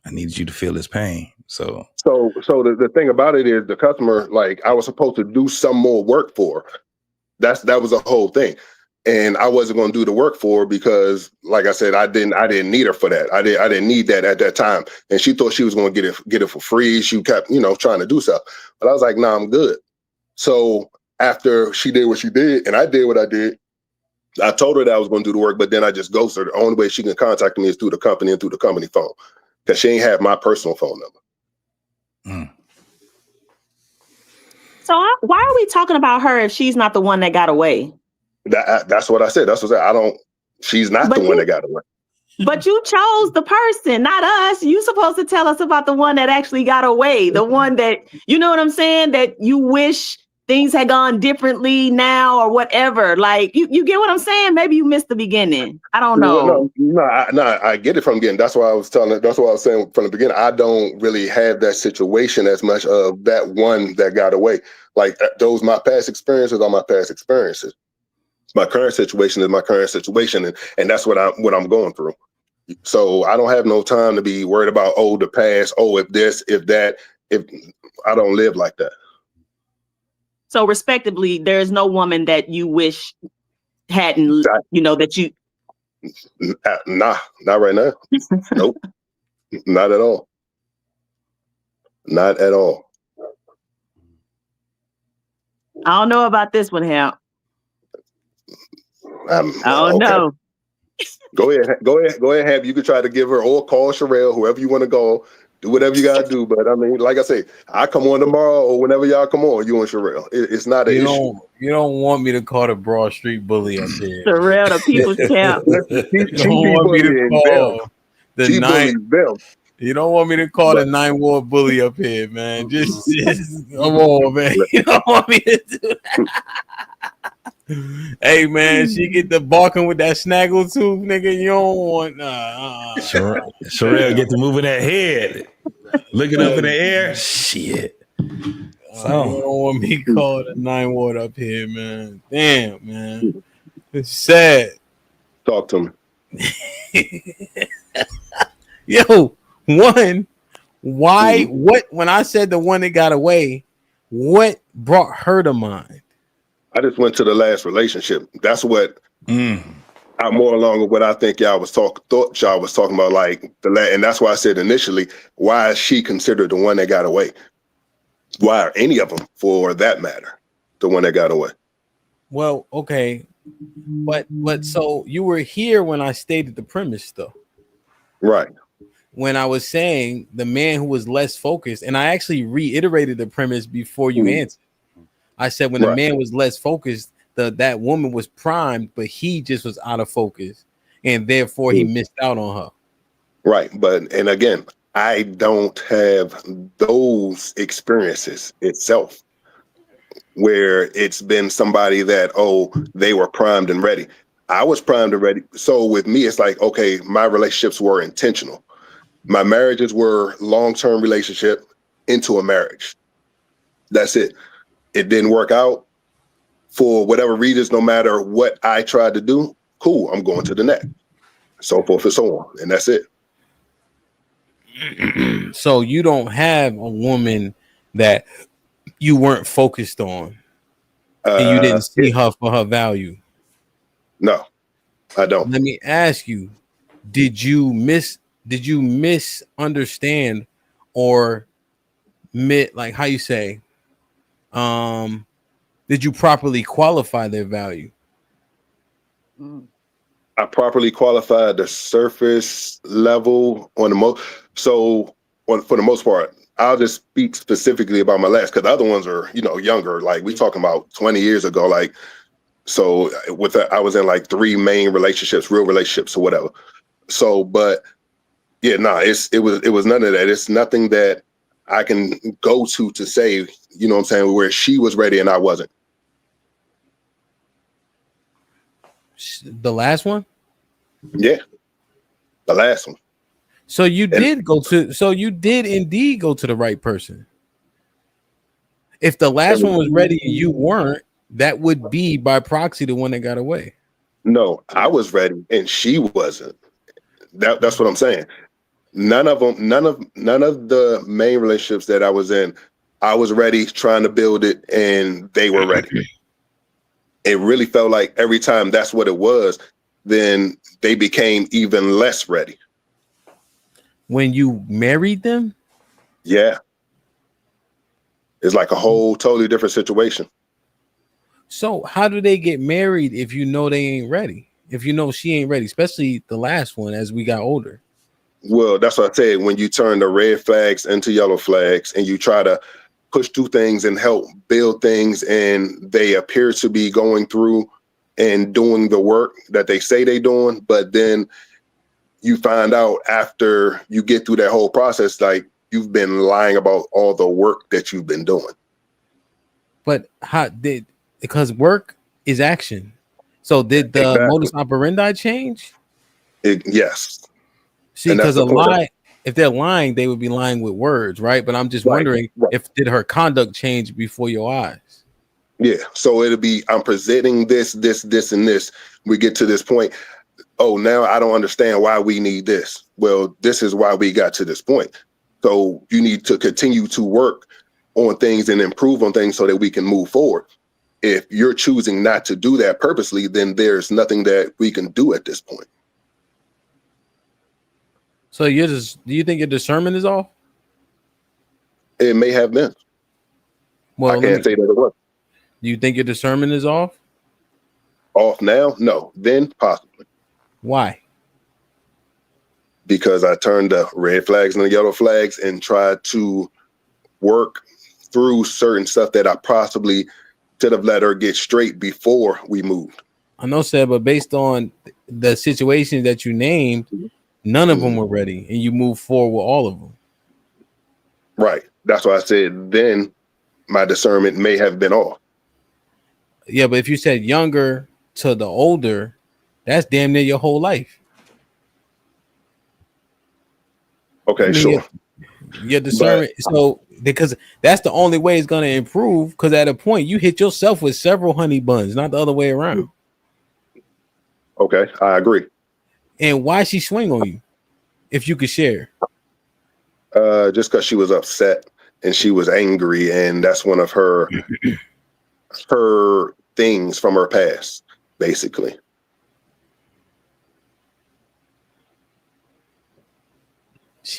S4: I need you to feel his pain. So
S10: the thing about it is the customer, I was supposed to do some more work for her. That was the whole thing. And I wasn't going to do the work for her because, like I said, I didn't need her for that. I didn't need that at that time. And she thought she was going to get it for free. She kept, trying to do stuff. But I was like, nah, I'm good. So after she did what she did and I did what I did, I told her that I was going to do the work, but then I just ghosted her. The only way she can contact me is through the company and through the company phone because she ain't have my personal phone number.
S3: So why are we talking about her if she's not the one that got away?
S10: That's what I said. That's what I said. She's not the one that got away.
S3: But you chose the person, not us. You supposed to tell us about the one that actually got away. The one that, you know what I'm saying? That you wish things had gone differently now or whatever. Like, you get what I'm saying? Maybe you missed the beginning. I don't know.
S10: No, I get it from beginning. That's why I was saying from the beginning, I don't really have that situation as much of that one that got away. Like my past experiences are my past experiences. My current situation is my current situation. And that's what I'm going through. So I don't have no time to be worried about, the past, if this, if that, if I don't live like that.
S3: So respectively, there's no woman that you wish hadn't, that you.
S10: Nah, not right now. Nope, not at all. Not at all.
S3: I don't know about this one, Hamp. I don't know.
S10: Go ahead, Hamp. You could try to give her or call Sherelle, whoever you want to go. Do whatever you gotta do. But I mean, like I say, I come on tomorrow or whenever y'all come on, you and Sherelle. It's not an issue.
S2: You don't want me to call the Broad Street bully up there.
S3: Sherelle, the people's champ.
S2: You don't want me to call the nine. You don't want me to call the 9 Ward bully up here, man. Just come on, man. You don't want me to do that. Hey, man, she get the barking with that snaggle tooth, nigga. You don't want
S4: Sherelle get to moving that head, looking up in the air. Shit.
S2: You don't want me to call the 9 Ward up here, man. Damn, man. It's sad.
S10: Talk to
S2: me. Yo. One, why? What? When I said the one that got away, what brought her to mind?
S10: I just went to the last relationship. That's what I'm more along with what I think y'all was thought y'all was talking about, like and that's why I said initially, why is she considered the one that got away? Why are any of them, for that matter, the one that got away?
S2: Well, okay, but so you were here when I stated the premise, though,
S10: right?
S2: When I was saying the man who was less focused, and I actually reiterated the premise before you answered. I said when the man was less focused, that woman was primed, but he just was out of focus, and therefore he missed out on her.
S10: Right, and again, I don't have those experiences itself, where it's been somebody that they were primed and ready. I was primed and ready. So with me, it's like, okay, my relationships were intentional. My marriages were long-term relationship into a marriage. That's it. It didn't work out for whatever reasons, no matter what I tried to do. Cool, I'm going to the next. So forth and so on. And that's it.
S2: So you don't have a woman that you weren't focused on and you didn't see her for her value?
S10: No, I don't.
S2: Let me ask you, did you misunderstand or like how you say, did you properly qualify their value?
S10: I properly qualified the surface level on the most. So for the most part, I'll just speak specifically about my last, because the other ones are, younger. Like we talking about 20 years ago. Like, so with that, I was in like 3 main relationships, real relationships or whatever. So, but yeah, it was none of that. It's nothing that I can go to say, you know what I'm saying, where she was ready and I wasn't.
S2: The last one?
S10: Yeah. The last one.
S2: So you did indeed go to the right person. If the last one was ready and you weren't, that would be by proxy the one that got away.
S10: No, I was ready and she wasn't. That's what I'm saying. None of the main relationships that I was in, I was ready, trying to build it, and they were ready. It really felt like every time that's what it was, then they became even less ready.
S2: When you married them?
S10: Yeah. It's like a whole totally different situation.
S2: So how do they get married if you know they ain't ready? If you know she ain't ready, especially the last one as we got older?
S10: Well, that's what I said. When you turn the red flags into yellow flags and you try to push through things and help build things, and they appear to be going through and doing the work that they say they're doing, but then you find out after you get through that whole process, like you've been lying about all the work that you've been doing.
S2: But because work is action. So did the modus operandi change?
S10: Yes.
S2: See, because if they're lying, they would be lying with words, right? But I'm just wondering if did her conduct change before your eyes?
S10: Yeah. So it'll be, I'm presenting this, and this. We get to this point. Oh, now I don't understand why we need this. Well, this is why we got to this point. So you need to continue to work on things and improve on things so that we can move forward. If you're choosing not to do that purposely, then there's nothing that we can do at this point.
S2: So do you think your discernment is off?
S10: It may have been.
S2: Well,
S10: I can't say that it was.
S2: Do you think your discernment is off?
S10: Off now? No. Then possibly.
S2: Why?
S10: Because I turned the red flags and the yellow flags and tried to work through certain stuff that I possibly should have let her get straight before we moved.
S2: I know, sir, but based on the situations that you named, none of them were ready, and you moved forward with all of them.
S10: Right. That's why I said then my discernment may have been off.
S2: Yeah, but if you said younger to the older, that's damn near your whole life.
S10: Okay, sure.
S2: Your discernment, so because that's the only way it's going to improve. Because at a point, you hit yourself with several honey buns, not the other way around.
S10: Okay, I agree.
S2: And why she swing on you? If you could share.
S10: Just because she was upset and she was angry, and that's one of her things from her past, basically.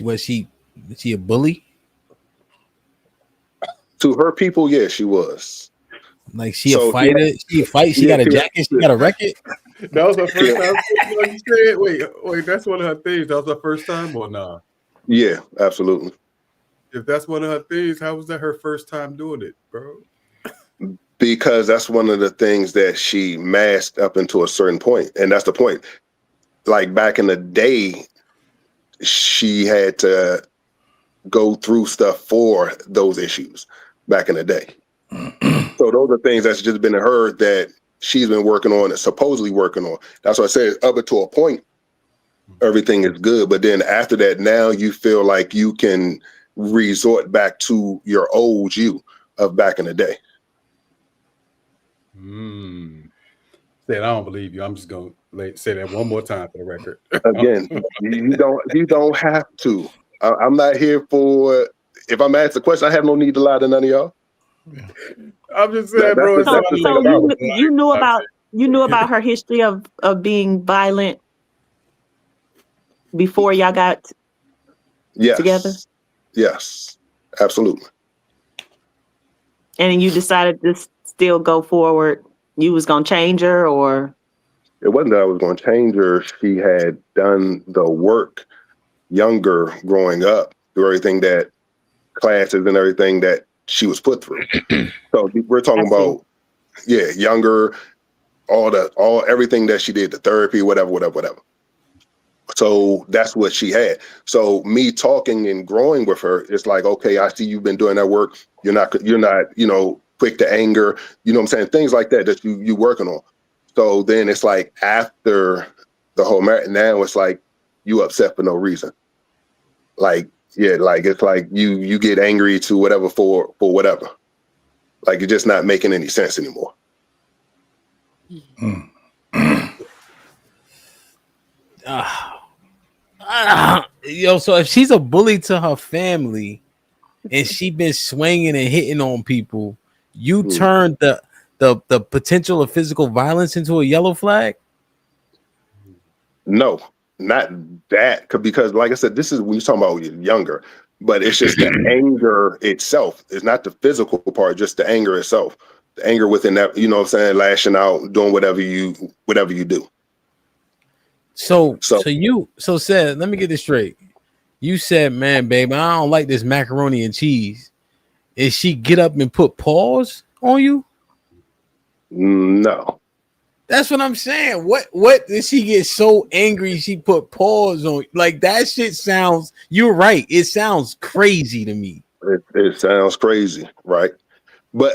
S2: Was she a bully?
S10: To her people, yeah, she was.
S2: Like she a fighter? She a fight? She got a jacket? She got a record?
S9: That was her first time. You said, wait, that's one of her things. That was her first time or not?
S10: Yeah, absolutely.
S9: If that's one of her things, how was that her first time doing it, bro?
S10: Because that's one of the things that she masked up into a certain point. And that's the point. Like back in the day, she had to go through stuff for those issues back in the day. So those are things that's just been in her that she's been working on and supposedly working on. That's what I said, up to a point, everything is good. But then after that, now you feel like you can resort back to your old you of back in the day.
S9: Said, I don't believe you. I'm just going to say that one more time for the record.
S10: Again, you don't have to. I'm not here for, if I'm asked a question, I have no need to lie to none of y'all.
S9: I'm just saying, bro.
S3: So you knew about her history of being violent before y'all got together?
S10: Yes, absolutely.
S3: And you decided to still go forward. You was gonna change her, or
S10: it wasn't that I was going to change her. She had done the work younger growing up through everything that classes and everything that she was put through. So we're talking about, younger, everything that she did, the therapy, whatever. So that's what she had. So me talking and growing with her, it's like, okay, I see you've been doing that work. You're not, quick to anger, you know what I'm saying? Things like that you working on. So then it's like after the whole marriage, now it's like you upset for no reason. Like, it's like you get angry to whatever for whatever. Like you're just not making any sense anymore.
S2: So if she's a bully to her family and she been swinging and hitting on people, you turned the potential of physical violence into a yellow flag?
S10: No, not that. Because like I said, this is when you're talking about younger, but it's just the anger itself. It's not the physical part, just the anger itself. The anger within that, you know what I'm saying, lashing out, doing whatever you do. So said, let me get this straight. You said, man, babe, I don't like this macaroni and cheese. Is she get up and put paws on you? No.
S2: That's what I'm saying. What did she get so angry she put paws on? Like that shit sounds, you're right. It sounds crazy to me.
S10: It sounds crazy, right? But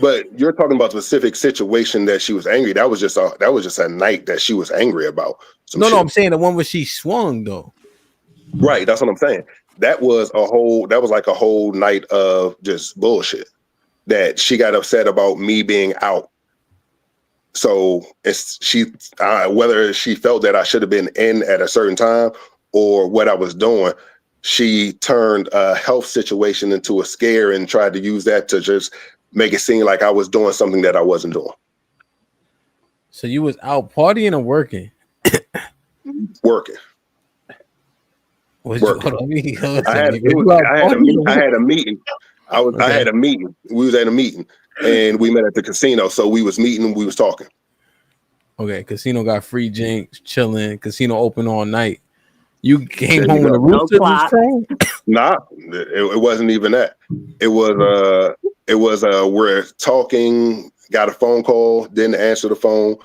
S10: but you're talking about the specific situation that she was angry. That was just a night that she was angry about.
S2: No, I'm saying the one where she swung though.
S10: Right, that's what I'm saying. That was like a whole night of just bullshit that she got upset about me being out. So whether she felt that I should have been in at a certain time or what I was doing, she turned a health situation into a scare and tried to use that to just make it seem like I was doing something that I wasn't doing.
S2: So you was out partying or working?
S10: Working. Working. I had a meeting. I had a meeting. We was at a meeting and we met at the casino. So we was meeting and we was talking.
S2: Okay, casino got free drinks, chilling. Casino open all night. You came home when the rooster was strong?
S10: Nah, it wasn't even that. It was we're talking, got a phone call, didn't answer the phone,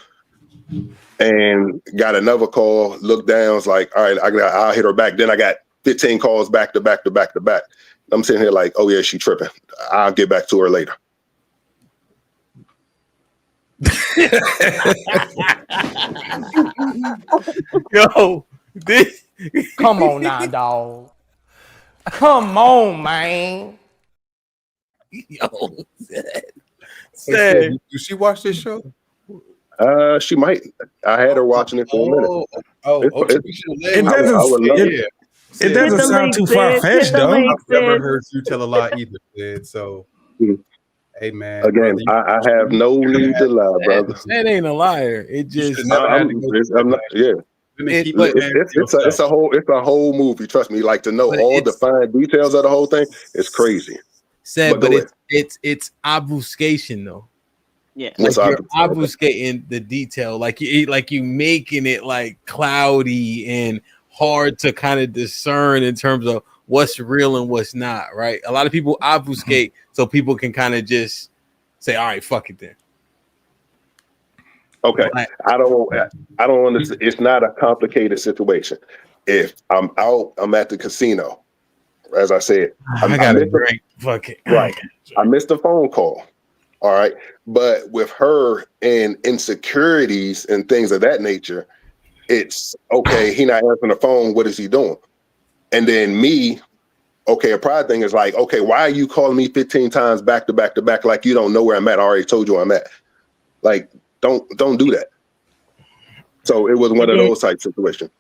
S10: and got another call, looked down, was like, all right, I'll hit her back. Then I got 15 calls back to back to back to back. I'm sitting here like, oh yeah, she tripping. I'll get back to her later.
S2: Yo,
S14: come on now, dog. Come on, man.
S2: Yo,
S9: Did she watch this show?
S10: She might. I had her watching it for a minute.
S4: It doesn't sound too far fetched, though.
S9: I've never heard you tell a lie either, Sid. So, hey, man.
S10: Again, I have no need to lie, brother.
S2: That ain't a liar. It just
S10: it's a whole movie. Trust me. Like, to know all the fine details of the whole thing is crazy.
S2: But it's obfuscation though.
S3: Yeah,
S2: like you're obfuscating the detail, like you making it like cloudy and hard to kind of discern in terms of what's real and what's not. Right? A lot of people obfuscate so people can kind of just say, "All right, fuck it then."
S10: Okay, I don't understand. It's not a complicated situation. If I'm out, I'm at the casino. As I said,
S2: I got a drink. Fuck it.
S10: Right. I missed a phone call. All right. But with her and insecurities and things of that nature, it's okay. He not answering the phone. What is he doing? And then me, okay, a pride thing is like, okay, why are you calling me 15 times back to back to back? Like you don't know where I'm at. I already told you where I'm at. Like, don't do that. So it was one of those type situations.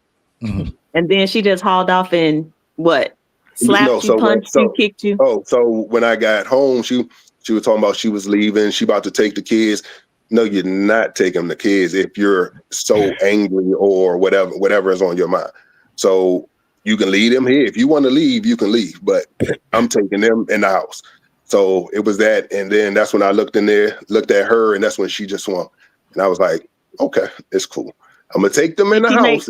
S3: Mm-hmm. And then she just hauled off and what? Slapped you, punched you, kicked you.
S10: Oh, so when I got home, she was talking about she was leaving. She about to take the kids. No, you're not taking the kids if you're so angry or whatever is on your mind. So you can leave them here. If you want to leave, you can leave. But I'm taking them in the house. So it was that. And then that's when I looked in there, looked at her, and that's when she just swung. And I was like, okay, it's cool. I'm going to take them in the house.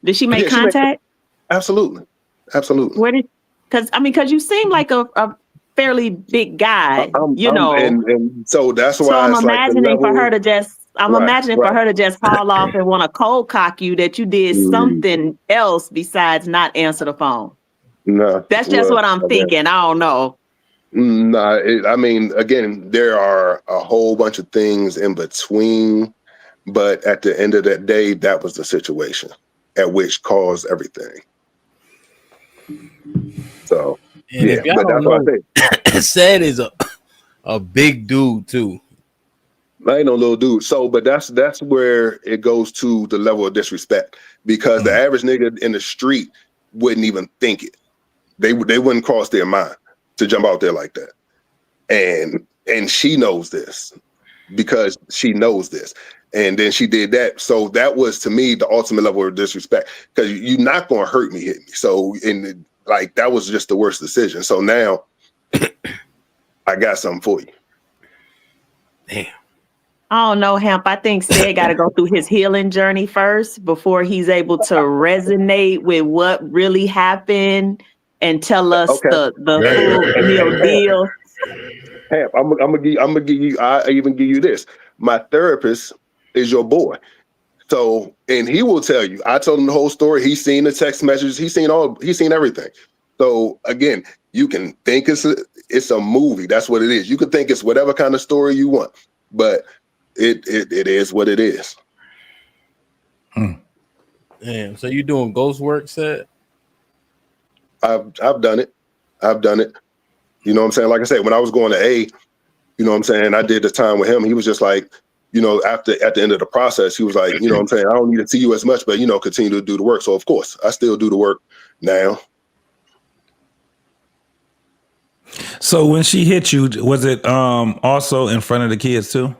S3: Did she make contact?
S10: Absolutely. Absolutely.
S3: Where did? Because you seem like a fairly big guy,
S10: and so that's why.
S3: So I'm imagining for her to just. Imagining for her to just fall off and want to cold cock you that you did something else besides not answer the phone.
S10: No,
S3: that's just what I'm thinking. I don't know.
S10: No, again, there are a whole bunch of things in between, but at the end of that day, that was the situation at which caused everything. So
S2: and
S10: yeah, but that's what I say.
S2: Said is a big dude too.
S10: I ain't no little dude. So, but that's where it goes to the level of disrespect, because the average nigga in the street wouldn't even think it. They wouldn't cross their mind to jump out there like that. And she knows this because she knows this. And then she did that. So that was, to me, the ultimate level of disrespect, because you're not going to hurt me, hit me. So that was just the worst decision. So now I got something for you.
S2: Damn.
S3: I don't know, Hamp. I think Sid got to go through his healing journey first before he's able to resonate with what really happened and tell us the full real deal.
S10: Hamp, I'm gonna give you. I even give you this. My therapist is your boy, so and he will tell you. I told him the whole story. He's seen the text messages. He's seen everything. So again, you can think it's a movie. That's what it is. You can think it's whatever kind of story you want, but it is what it is.
S2: Damn. So you doing ghost work, Sid?
S10: I've done it. You know what I'm saying? Like I said, when I was going to A, you know what I'm saying? I did the time with him. He was just like, at the end of the process, he was like, you know what I'm saying? I don't need to see you as much, but, continue to do the work. So, of course, I still do the work now.
S4: So when she hit you, was it also in front of the kids too?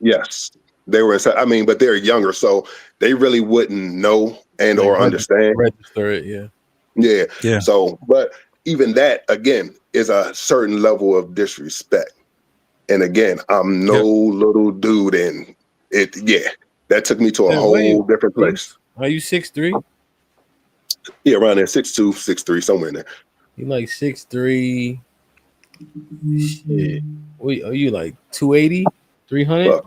S10: Yes, they were. I mean, but they're younger, so they really wouldn't know and or understand.
S2: Register it, yeah.
S10: Yeah. So, but even that again is a certain level of disrespect. And again, I'm no little dude, and it. Yeah, that took me to a whole different place.
S2: Are you 6'3"?
S10: Yeah, around there, 6'2", 6'3", somewhere in there.
S2: You like 6'3". Shit. Wait, are you like 280, 300?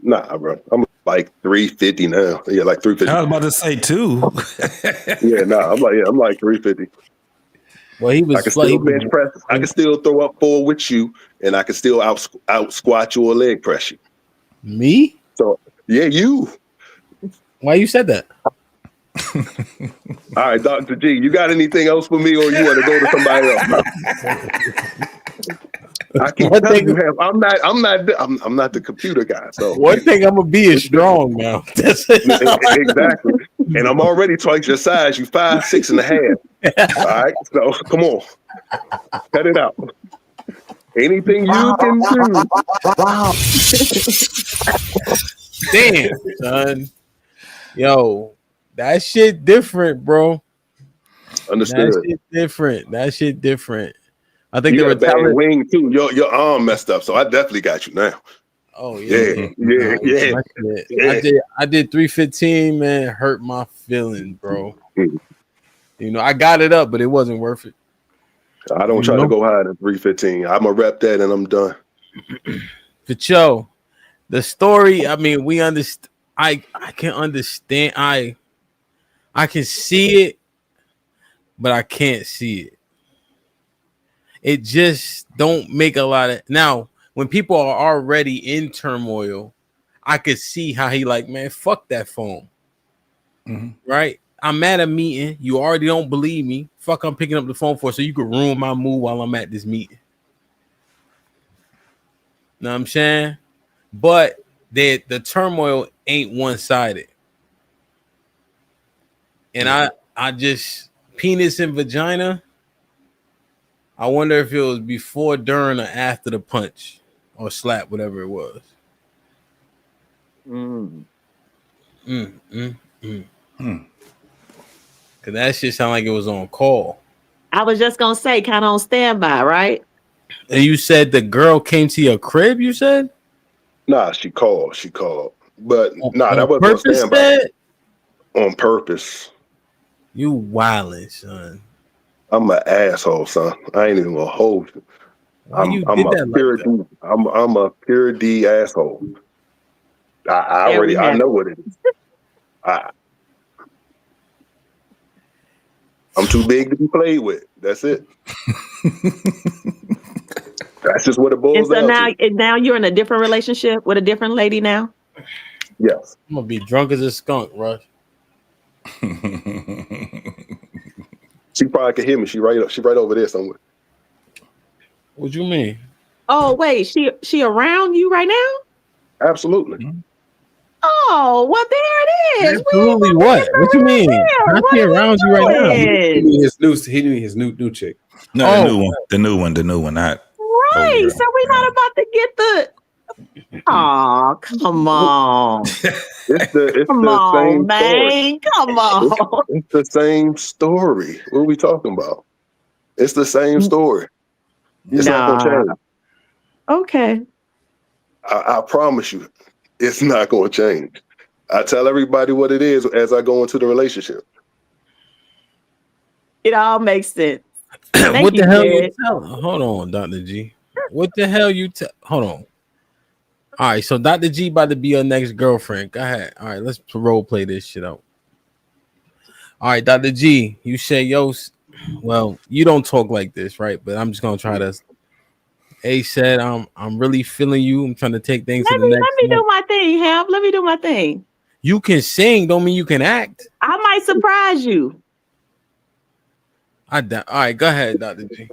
S10: Nah, bro. I'm like 350 now. Yeah, like 350.
S4: I was about to say 2.
S10: Yeah, nah. I'm like 350.
S2: Well, he was.
S10: I can still bench press. I can still throw up 4 with you, and I can still out squat you or leg press you.
S2: Me?
S10: So yeah, you.
S2: Why you said that?
S10: All right, Dr. G, you got anything else for me, or you want to go to somebody else? I keep telling you, I'm not the computer guy. So
S2: one thing I'm gonna be is strong now.
S10: Exactly, and I'm already twice your size. You 5'6" and a half. All right, so come on, cut it out. Anything you can do.
S2: Wow. Damn, son. Yo, that shit different, bro.
S10: Understood.
S2: That shit different. I think
S10: you
S2: they were
S10: got a bad wing too. Your arm messed up, so I definitely got you now.
S2: Oh yeah. I did 315, man. Hurt my feelings, bro. You know, I got it up, but it wasn't worth it.
S10: I don't try to go higher than 315. I'm gonna rep that and I'm done.
S2: But yo, the story, I mean, we understand. I can understand. I can see it, but I can't see it. It just don't make a lot of now. When people are already in turmoil, I could see how he like, man, fuck that phone. Right? I'm at a meeting. You already don't believe me. Fuck, I'm picking up the phone for so you could ruin my mood while I'm at this meeting. Know what I'm saying? But the turmoil ain't one-sided. And I just penis and vagina. I wonder if it was before, during, or after the punch or slap, whatever it was. Cause that shit sound like it was on call.
S3: I was just gonna say, kind of on standby, right?
S2: And you said the girl came to your crib. You said?
S10: Nah, she called. But
S2: on
S10: that wasn't
S2: purpose,
S10: on standby. On purpose.
S2: You wildin', son.
S10: I'm an asshole, son. I ain't even gonna hold you. I'm a pure D asshole. I know what it is. I'm too big to be played with. That's it. That's just what it boils down to.
S3: Now you're in a different relationship with a different lady now?
S10: Yes.
S2: I'm gonna be drunk as a skunk, Rush.
S10: She probably can hear me. She right over there somewhere.
S2: What you mean?
S3: Oh, wait, she around you right now?
S10: Absolutely.
S3: Oh, well, there it is.
S2: Absolutely. What you mean? Not she around you right now.
S9: He knew his new chick.
S4: No, the new one. Not
S3: right. So we're not about to get the. Oh, come on.
S10: Come
S3: on, man. Come on.
S10: It's the same story. What are we talking about? It's the same story. It's not gonna change.
S3: Okay.
S10: I promise you, it's not gonna change. I tell everybody what it is as I go into the relationship.
S3: It all makes sense.
S2: What the hell you tell? Hold on, Dr. G. What the hell you tell? Hold on. All right, so Dr. G about to be your next girlfriend. Go ahead. All right, let's role play this shit out. All right, Dr. G, you say, yo, well, you don't talk like this, right? But I'm just gonna try to. A said, I'm really feeling you. I'm trying to take things to the next.
S3: Let me do my thing, Hamp. Let me do my thing.
S2: You can sing, don't mean you can act.
S3: I might surprise you.
S2: All right, go ahead, Dr. G.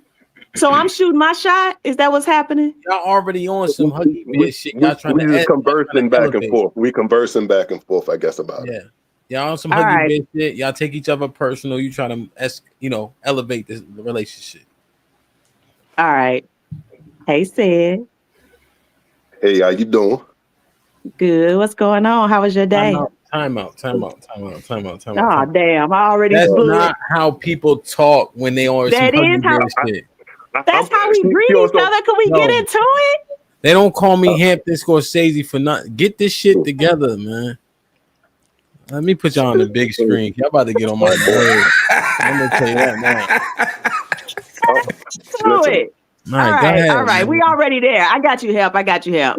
S3: So I'm shooting my shot. Is that what's happening?
S2: Y'all already on some huggy bitch shit. Y'all trying
S10: we
S2: to
S10: just conversing back and forth. We conversing back and forth, I guess, about it.
S2: Y'all on some huggy bitch shit. Y'all take each other personal. You trying to, elevate the relationship.
S3: All right. Hey, Sid.
S10: Hey, how you doing?
S3: Good. What's going on? How was your day?
S2: Time out.
S3: Oh, damn. I already
S2: That's
S3: blew
S2: not
S3: it.
S2: how people talk when they are some
S3: That
S2: huggy
S3: is how.
S2: bear shit.
S3: That's how we greet each other. Can we get into it?
S2: They don't call me Hampton Scorsese for nothing. Get this shit together, man. Let me put y'all on the big screen. Y'all about to get on my nerves. I'm gonna tell you that now.
S3: Do it.
S2: All right, go ahead.
S3: All right.
S2: Man.
S3: We already there. I got you help.
S10: Yeah,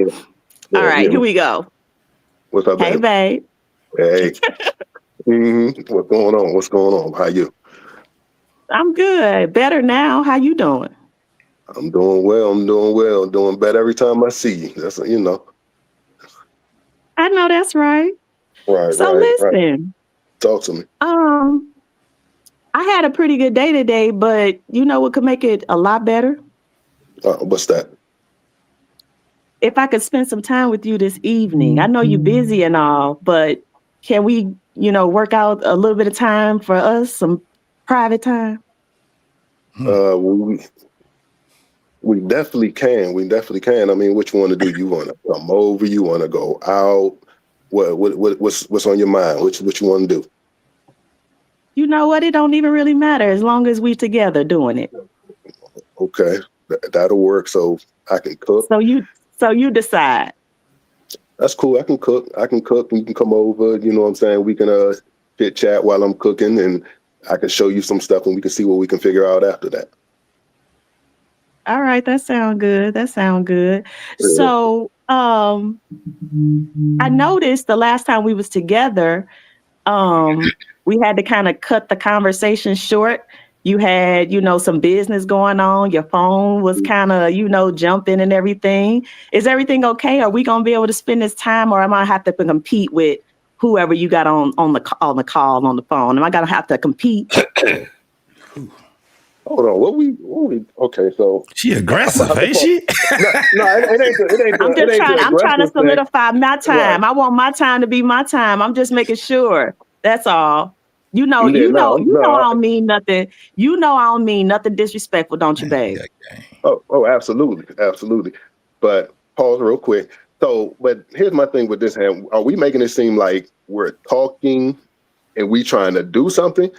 S3: All right.
S10: yeah.
S3: Here we go.
S10: What's up,
S3: Hey, babe.
S10: Hey. What's going on? What's going on? How you?
S3: I'm good. Better now. How you doing?
S10: I'm doing well. Doing better every time I see you. That's
S3: I know that's right.
S10: Right.
S3: So listen.
S10: Talk to me.
S3: I had a pretty good day today, but you know what could make it a lot better?
S10: What's that?
S3: If I could spend some time with you this evening. I know you're busy and all, but can we, work out a little bit of time for us, some private time?
S10: We definitely can. I mean, what you want to do? You want to come over? You want to go out? What's on your mind? What you want to do?
S3: You know what? It don't even really matter as long as we together doing it.
S10: Okay, that'll work. So I can cook.
S3: So you decide.
S10: That's cool. I can cook. And you can come over. You know what I'm saying? We can chit chat while I'm cooking, and I can show you some stuff, and we can see what we can figure out after that.
S3: All right, that sounds good. Yeah. So, I noticed the last time we was together, we had to kind of cut the conversation short. You had, some business going on. Your phone was kind of, jumping and everything. Is everything okay? Are we gonna be able to spend this time, or am I have to compete with whoever you got on the call on the phone? Am I gonna have to compete?
S10: Hold on, what we okay, so
S4: she aggressive, ain't she?
S10: No, it ain't.
S3: I'm trying to solidify my time.
S10: Right.
S3: I want my time to be my time. I'm just making sure. That's all. I don't mean nothing. I don't mean nothing disrespectful, don't you, babe?
S10: Oh, absolutely. But pause real quick. So, but here's my thing with this, Ham. Are we making it seem like we're talking and we trying to do something?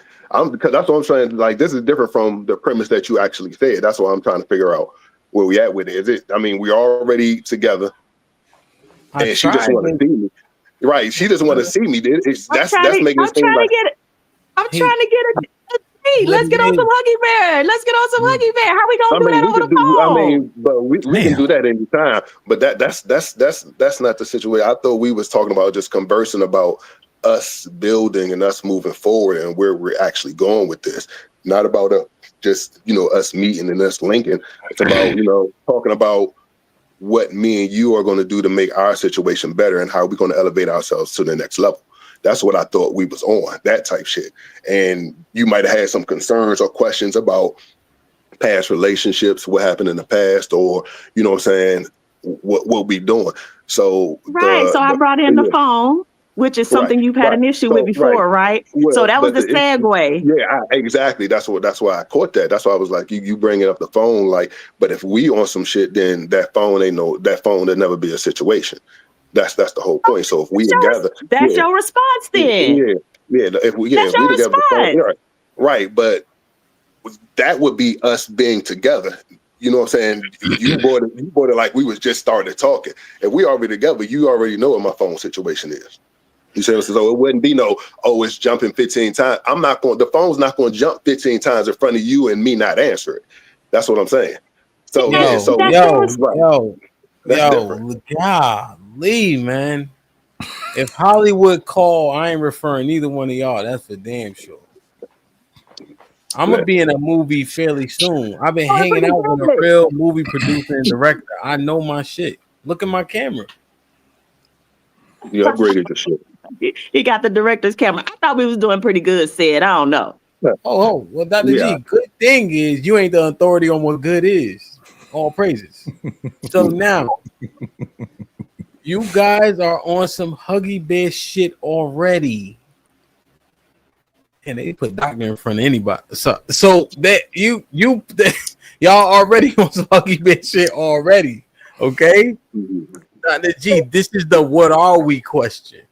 S10: Because that's what I'm saying. Like, this is different from the premise that you actually said. That's what I'm trying to figure out where we at with it. Is it? I mean, we're already together, and she just want to see me. Right? She just want to see me. That's making it seem like
S3: I'm trying to get a date. Let's get on some Huggy Bear. How we gonna do that over the phone?
S10: But we can do that anytime. But that's not the situation. I thought we was talking about just conversing about us building and us moving forward and where we're actually going with this. Not about just us meeting and us linking. It's about talking about what me and you are going to do to make our situation better and how we're going to elevate ourselves to the next level. That's what I thought we was on, that type shit. And you might have had some concerns or questions about past relationships, what happened in the past, or, what we doing. So
S3: so I brought in the phone, which is something you've had an issue with before, right?
S10: Well,
S3: so that was the segue.
S10: Exactly. That's why I caught that. That's why I was like, you bringing up the phone, like, but if we on some shit, then that phone there'll never be a situation. That's the whole point. So if we together,
S3: that's your response then.
S10: If we
S3: that's your
S10: together,
S3: response.
S10: Right. But that would be us being together. You know what I'm saying? You brought it like we was just started talking. If we already together, you already know what my phone situation is. You say so it wouldn't be it's jumping 15 times. The phone's not going to jump 15 times in front of you and me not answer it. That's what I'm saying. So
S2: golly, man. If Hollywood call, I ain't referring neither one of y'all. That's for damn sure. I'm gonna be in a movie fairly soon. I've been hanging out with a real movie producer and director. I know my shit. Look at my camera.
S10: You upgraded the shit.
S3: He got the director's camera. I thought we was doing pretty good, Sid. I don't know.
S2: Well, Dr. G, good thing is you ain't the authority on what good is. All praises. So now, you guys are on some Huggy Bear shit already. And they put doctor in front of anybody. So that y'all already on some fucking bitch shit already. Okay? Dr. G, this is the what are we question.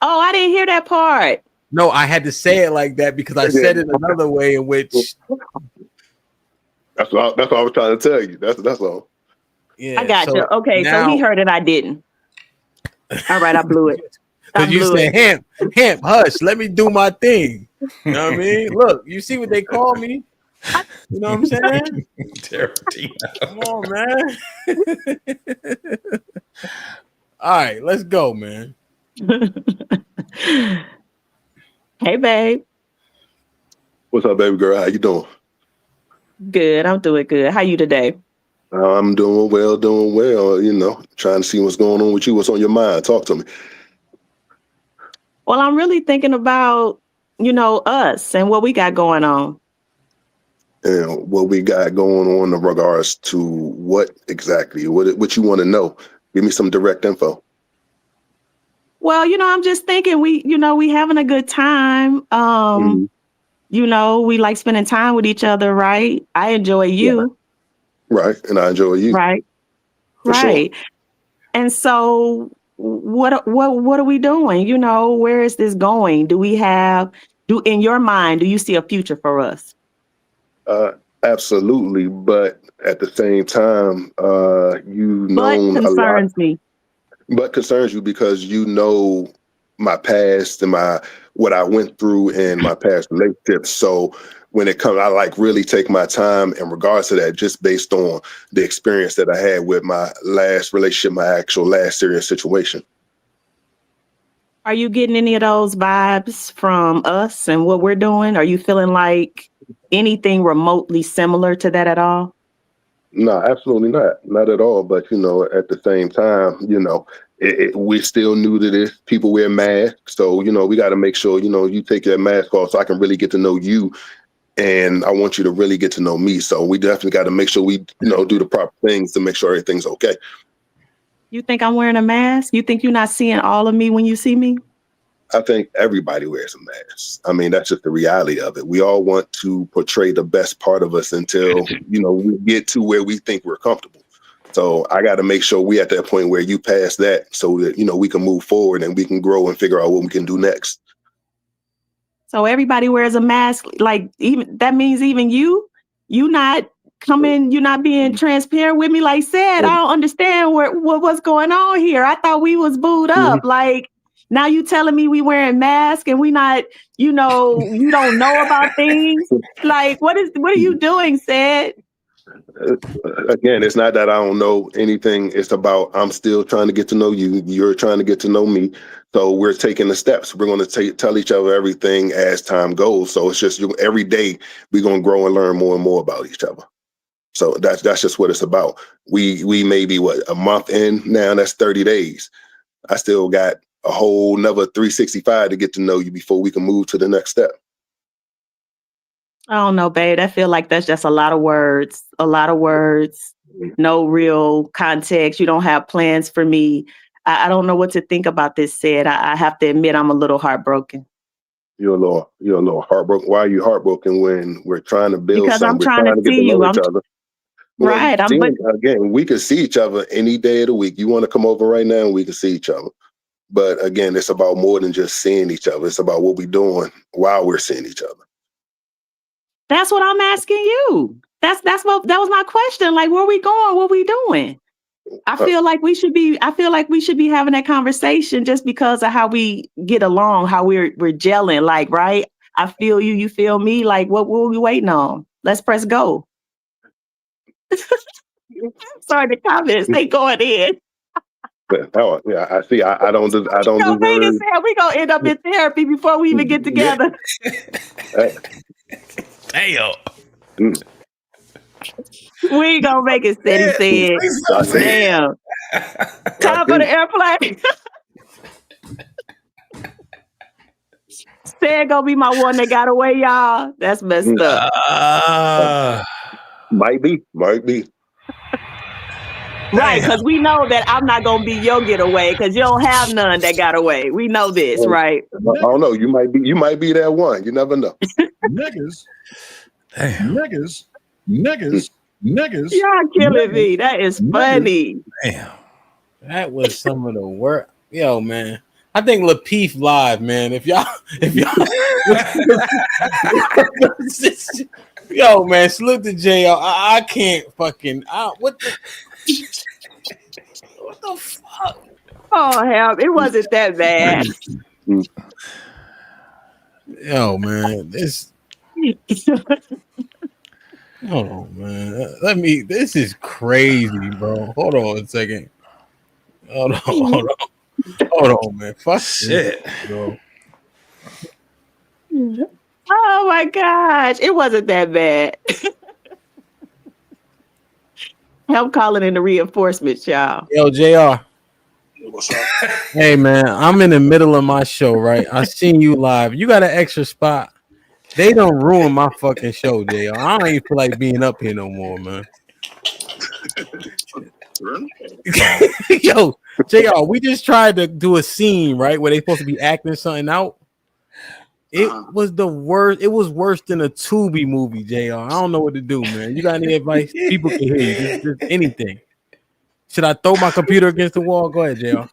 S3: Oh, I didn't hear that part.
S2: No, I had to say it like that because I said it another way in which
S10: that's what I was trying to tell you. That's all.
S3: Yeah, I got you. Okay, so he heard it, I didn't. All right, I blew it.
S2: Because you said, Hamp, hush, let me do my thing. You know what I mean? Look, you see what they call me? You know what I'm saying? Come on, man. All right, let's go, man.
S3: Hey, babe.
S10: What's up, baby girl? How you doing?
S3: Good. I'm doing good. How you today?
S10: I'm doing well. You know, trying to see what's going on with you. What's on your mind? Talk to me.
S3: Well, I'm really thinking about, us and what we got going on.
S10: And what we got going on in regards to what exactly? What you want to know? Give me some direct info.
S3: Well, I'm just thinking we having a good time. We like spending time with each other, right? I enjoy you.
S10: Right. And I enjoy you.
S3: Right.
S10: For
S3: right.
S10: Sure.
S3: And so what are we doing? Where is this going? In your mind, do you see a future for us?
S10: Absolutely. But at the same time, you've known a lot.
S3: Concerns me.
S10: But concerns you because you know my past and what I went through in my past relationships. So when it comes, I really take my time in regards to that, just based on the experience that I had with my last relationship, my actual last serious situation.
S3: Are you getting any of those vibes from us and what we're doing? Are you feeling like anything remotely similar to that at all?
S10: No, absolutely not. Not at all. But, at the same time, we're still new to this. People wear masks. So, we got to make sure, you take that mask off so I can really get to know you. And I want you to really get to know me. So we definitely got to make sure we, do the proper things to make sure everything's okay.
S3: You think I'm wearing a mask? You think you're not seeing all of me when you see me?
S10: I think everybody wears a mask. I mean, that's just the reality of it. We all want to portray the best part of us until, we get to where we think we're comfortable. So I got to make sure we at that point where you pass that so that, we can move forward and we can grow and figure out what we can do next.
S3: So everybody wears a mask. Like, even that means even you not coming, you're not being transparent with me. Like said, I don't understand what's going on here. I thought we was booed up. Like, now you telling me we wearing masks and we not, you don't know about things. Like, what are you doing, said?
S10: Again, it's not that I don't know anything. It's about I'm still trying to get to know you. You're trying to get to know me. So we're taking the steps. We're going to tell each other everything as time goes. So it's just every day we're going to grow and learn more and more about each other. So that's just what it's about. We may be a month in now. That's 30 days. I still got a whole another 365 to get to know you before we can move to the next step.
S3: I don't know, babe. I feel like that's just a lot of words, no real context. You don't have plans for me. I don't know what to think about this, said. I have to admit I'm a little heartbroken.
S10: You're a little heartbroken. Why are you heartbroken when we're trying to build
S3: because
S10: something?
S3: I'm trying to get to know
S10: each other. Well,
S3: right.
S10: Again, we can see each other any day of the week. You want to come over right now and we can see each other. But again, it's about more than just seeing each other. It's about what we're doing while we're seeing each other.
S3: That's what I'm asking you. That was my question. Like, where we going? What we doing? I feel like we should be having that conversation just because of how we get along, how we're gelling. Like, right? I feel you, you feel me. Like, what are we waiting on? Let's press go. Sorry, the comments they going in.
S10: Oh yeah, I see. I don't deserve.
S3: We're gonna end up in therapy before we even get together.
S4: Damn.
S3: We ain't gonna make it, said he said. Damn. Time for the airplane. Said gonna be my one that got away, y'all. That's messed up.
S10: Might be.
S3: Right, because we know that I'm not gonna be your getaway because you don't have none that got away. We know this, right?
S10: I don't know. You might be that one. You never know.
S15: Niggas. Niggas.
S3: Y'all killing me. That is funny.
S2: Damn. That was some of the work. Yo, man. I think Lapeef live, man. If y'all yo, man, salute to JR. I can't fucking what the fuck?
S3: Oh hell, it wasn't that bad.
S2: Yo, man, this hold on, man. This is crazy, bro. Hold on a second. Hold on, man. Fuck shit, bro.
S3: Oh my gosh, it wasn't that bad. I'm calling in the reinforcements, y'all.
S2: Yo, JR. What's up? Hey, man, I'm in the middle of my show, right? I seen you live. You got an extra spot. They don't ruin my fucking show, JR. I don't even feel like being up here no more, man. Yo, JR, we just tried to do a scene, right? Where they supposed to be acting something out. It was the worst. It was worse than a Tubi movie, JR. I don't know what to do, man. You got any advice? People can hear you. Just anything. Should I throw my computer against the wall? Go ahead, JR.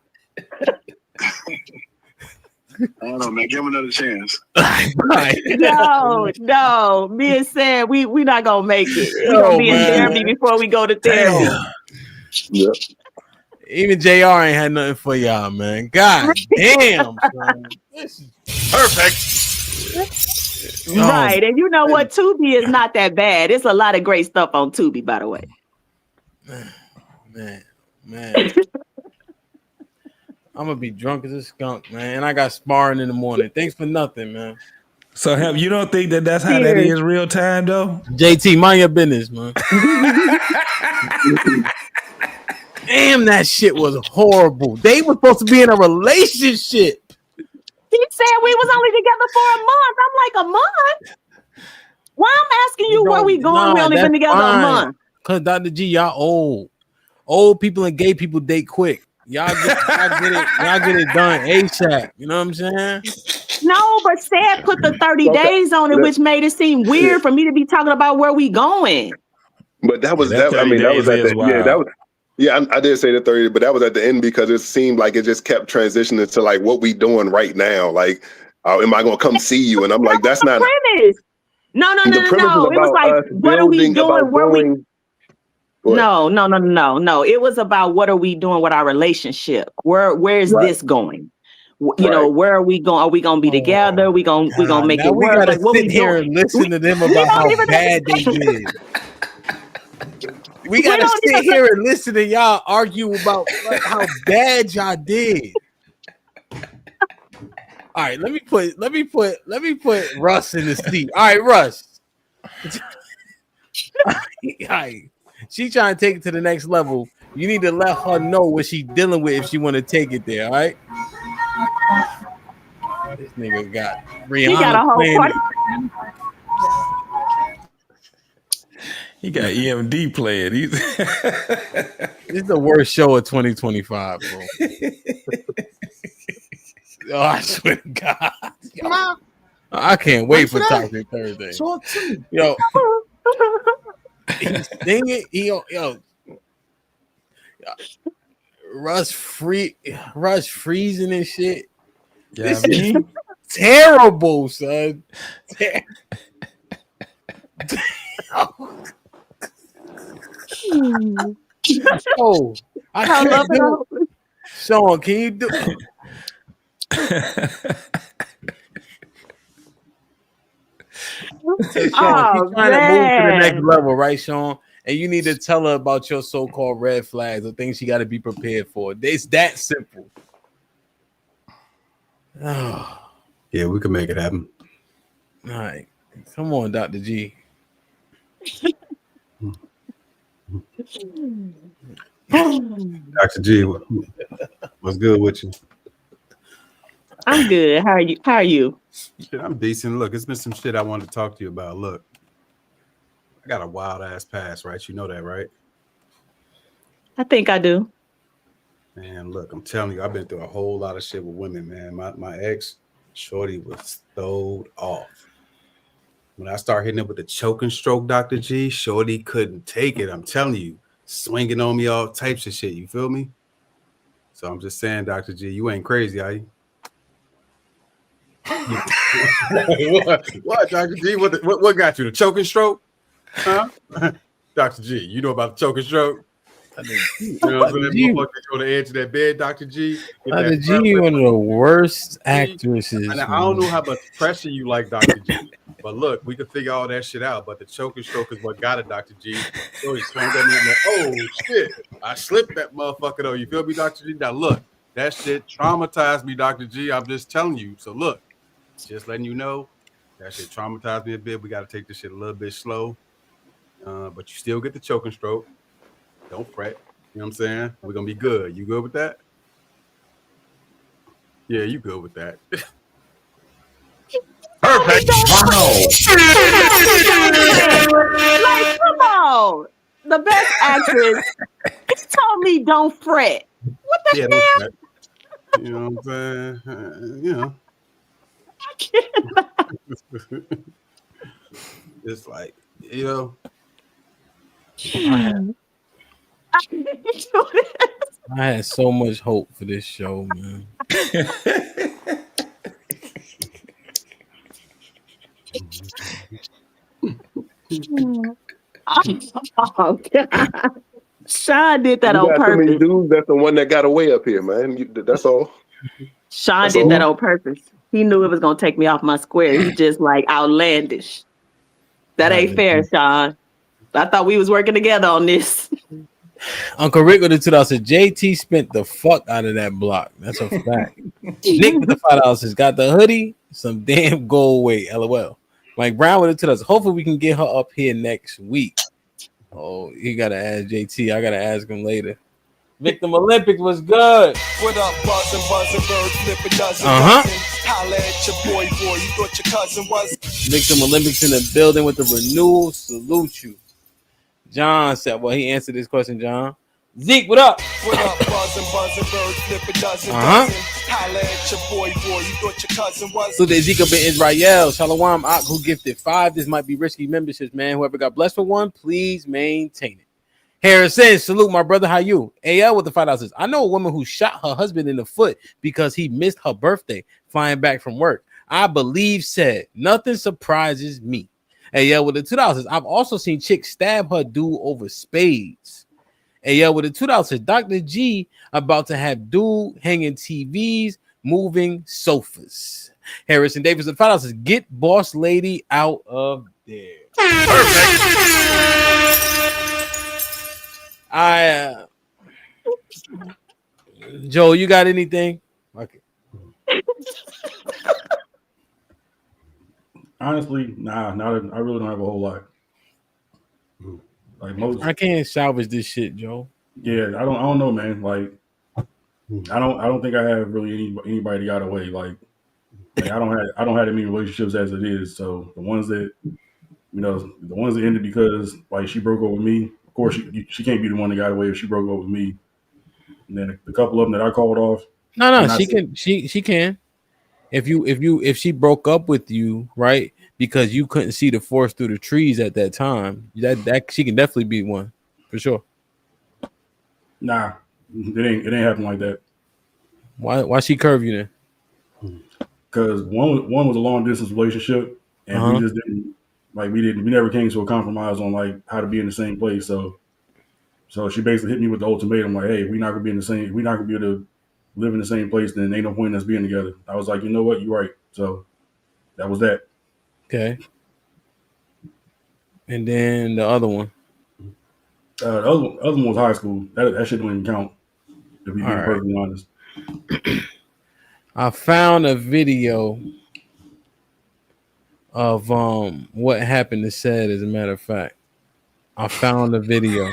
S16: I don't know, man. Give him another chance.
S3: No. Me and Sam, we not gonna make it. We're gonna be in therapy before we go to therapy.
S10: Yeah.
S2: Even JR ain't had nothing for y'all, man. God damn, son. This is
S6: perfect.
S3: Right, and you know what? Tubi is not that bad. It's a lot of great stuff on Tubi, by the way.
S2: Man. I'm gonna be drunk as a skunk, man. And I got sparring in the morning. Thanks for nothing, man.
S4: So, Hemp, you don't think that's how that is real time, though?
S2: JT, mind your business, man. Damn, that shit was horrible. They were supposed to be in a relationship.
S3: He said we was only together for a month. I'm like, a month? Why I'm asking you where we going? We only been together a month.
S2: Cause Dr. G, y'all old. Old people and gay people date quick. Y'all get it done ASAP. You know what I'm saying?
S3: No, but Sad put the 30 days on it, which made it seem weird for me to be talking about where we going.
S10: But that was that. I mean, that was at the that was. Yeah, I did say the 30, but that was at the end because it seemed like it just kept transitioning to like what we doing right now. Like, am I gonna come see you? And I'm like, that's not
S3: premise. No. It was like, what are we doing? Where we? No. It was about what are we doing with our relationship? Where's this going? You know, where are we going? Are we gonna be together? We gonna make it work?
S2: We gotta
S3: like, what
S2: sit
S3: we
S2: here
S3: doing?
S2: and listen to them about how bad they did. We gotta sit here and listen to y'all argue about how bad y'all did. All right, let me put Russ in the seat. All right, Russ. All right. She trying to take it to the next level. You need to let her know what she's dealing with if she want to take it there. All right. This nigga got Rihanna.
S3: He got a whole party.
S4: He got EMD playing.
S2: This is the worst show of 2025, bro. Oh, I swear to God. Yo, I can't wait for Toxic Thursday. Yo. He's singing. Yo. Russ freezing and shit.
S4: Yeah,
S2: this is terrible, son. Oh, I can't do it. Sean, can you do it? Hey, Sean, she's trying to move to the next level, right, Sean? And you need to tell her about your so-called red flags or things she got to be prepared for. It's that simple. Oh.
S9: Yeah, we can make it happen.
S2: All right. Come on, Dr. G.
S9: Dr. G, what's good with you?
S3: I'm good. How are you?
S9: Shit, I'm decent. Look, it's been some shit I wanted to talk to you about. Look, I got a wild ass past, right? You know that, right?
S3: I think I do.
S9: Man, look, I'm telling you, I've been through a whole lot of shit with women, man. My ex, shorty, was throwed off. When I started hitting it with the choking stroke, Dr. G, shorty couldn't take it. I'm telling you, swinging on me all types of shit. You feel me? So I'm just saying, Dr. G, you ain't crazy, are you? What, Dr. G? What got you? The choking stroke? Huh? Dr. G, you know about the choking stroke? You know what I'm saying? Motherfucker on the edge of that bed, Dr. G.
S2: Dr. G, one of the worst actresses.
S9: And I don't know how much pressure you like, Dr. G. But look, we can figure all that shit out. But the choking stroke is what got it, Dr. G. So he swung at me and like, oh shit, I slipped that motherfucker though. You feel me, Dr. G? Now look, that shit traumatized me, Dr. G. I'm just telling you. So look, just letting you know, that shit traumatized me a bit. We got to take this shit a little bit slow. But you still get the choking stroke. Don't fret. You know what I'm saying? We're gonna be good. You good with that? Yeah, you good with that.
S6: Perfect.
S3: Like, come on. The best actress told me don't fret. What the hell?
S9: Don't fret. You know what I'm saying? You know.
S3: I cannot.
S9: It's like, you know.
S2: I had so much hope for this show, man.
S3: Oh, God. Sean did that on
S10: got too many
S3: purpose.
S10: dudes. That's the one that got away up here, man. That's all.
S3: Sean did that on purpose. He knew it was gonna take me off my square. He just like outlandish. That ain't fair, Sean. I thought we was working together on this.
S2: Uncle Rick with the $2 said JT spent the fuck out of that block. That's a fact. Nick with the $5 says got the hoodie, some damn gold weight. LOL. Mike Brown with the $2. Hopefully we can get her up here next week. Oh, you gotta ask JT. I gotta ask him later. Victim Olympics was good.
S15: What up, buzzing, bird, flip a dozen. Holla at your boy, you thought your cousin was.
S2: Victim Olympics in the building with the renewal. Salute you. John said, well, he answered this question, John. Zeke, what up?
S15: What up, buzzing, bird, flip a dozen. Holla at your boy, you thought your cousin was.
S2: So the Zeke up in Israel. Shalom Ak, who gifted 5. This might be risky memberships, man. Whoever got blessed with one, please maintain it. Harrison, salute my brother. How you? AL with the $5. I know a woman who shot her husband in the foot because he missed her birthday flying back from work. I believe said nothing surprises me. AL with the $2. I've also seen chicks stab her dude over spades. AL with the $2 says Dr. G about to have dude hanging TVs, moving sofas. Harrison Davis with $5 says get boss lady out of there. Joe, you got anything? Okay.
S7: Honestly, nah, I really don't have a whole lot. Like most,
S2: I can't salvage this shit, Joe.
S7: Yeah, I don't know, man. Like, I don't think I have really anybody got away. Like I don't have that many relationships as it is. So the ones that ended because like she broke up with me. Of course, she can't be the one that got away if she broke up with me. And then a couple of them that I called off.
S2: No, she can. She can. If she broke up with you, right? Because you couldn't see the forest through the trees at that time, that she can definitely be one for sure.
S7: Nah, it ain't happen like that.
S2: Why she curve you then?
S7: Because one was a long distance relationship, and we just didn't we never came to a compromise on like how to be in the same place. So she basically hit me with the ultimatum like, hey, we're not gonna be able to live in the same place, then ain't no point in us being together. I was like, you know what, you're right. So that was that.
S2: Okay. And then the other one.
S7: The other one was high school. That shit don't even count. To be perfectly honest.
S2: I found a video of what happened to Said. As a matter of fact, I found a video.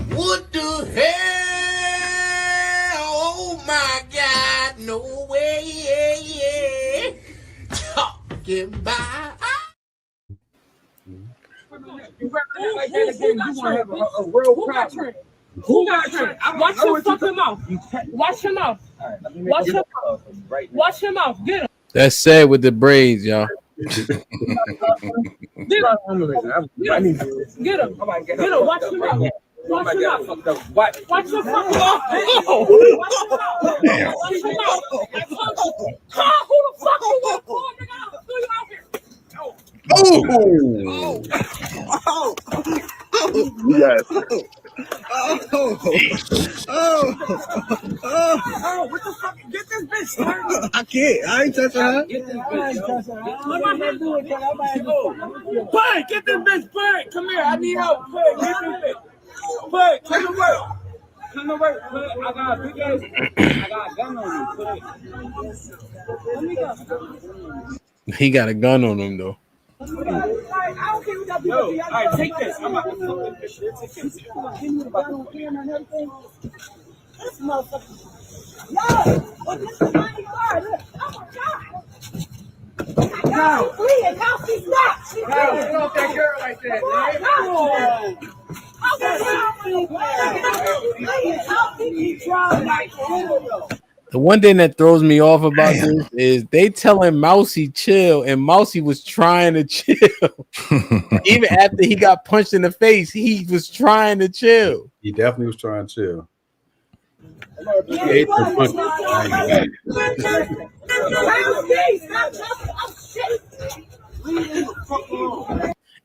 S11: What the hell? Oh my God! No way! Talking about.
S17: like that again, you want to have a real problem. Who got tricked? Watch your fucking mouth. Watch your mouth. Watch your mouth. Watch your mouth. Get him.
S2: That's sad with the braids, y'all.
S17: Get him. Get him. Get him. Watch your mouth. Watch your mouth. Watch your fucking mouth. Watch your mouth. Watch your mouth. Carl, who the fuck you want for, nigga? I'll pull you out here.
S10: Yes.
S17: What the fuck? Get this bitch.
S18: I can't. I ain't touching her.
S17: Get this bitch. Pay, get this bitch. Pay, come here. I need help. Pay, get this bitch. Pay, come to work. Come to work. Pay. I got a big ass. I got a gun on you. Pay. Let me go.
S2: He got a gun on him though.
S17: I don't care what y'all do. All right, take this. I'm about to fuck this shit. Take this. Give me the gun on camera and everything. This motherfucker. Yo, what this is money for? Look, oh my God. How fleeing? How she stopped? She fleeing. Get off that girl like that, man.
S2: The one thing that throws me off about this is they telling Mousie chill, and Mousie was trying to chill. Even after he got punched in the face, he was trying to chill.
S9: He definitely was trying to chill.
S2: He ate the punch.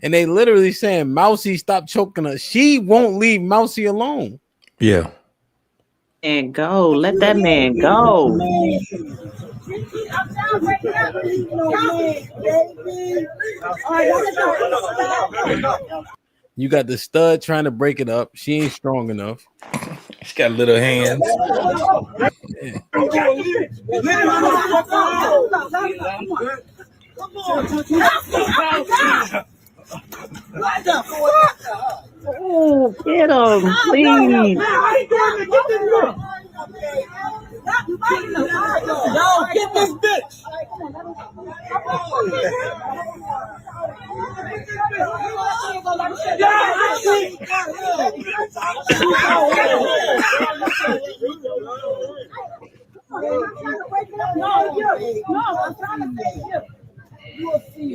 S2: And they literally saying, Mousie, stop choking her. She won't leave Mousie alone.
S4: Yeah.
S3: And go. Let that man go.
S2: You got the stud trying to break it up. She ain't strong enough.
S4: She got little hands.
S17: What the fuck?
S3: Oh, get him, please.
S17: Yo, get this bitch.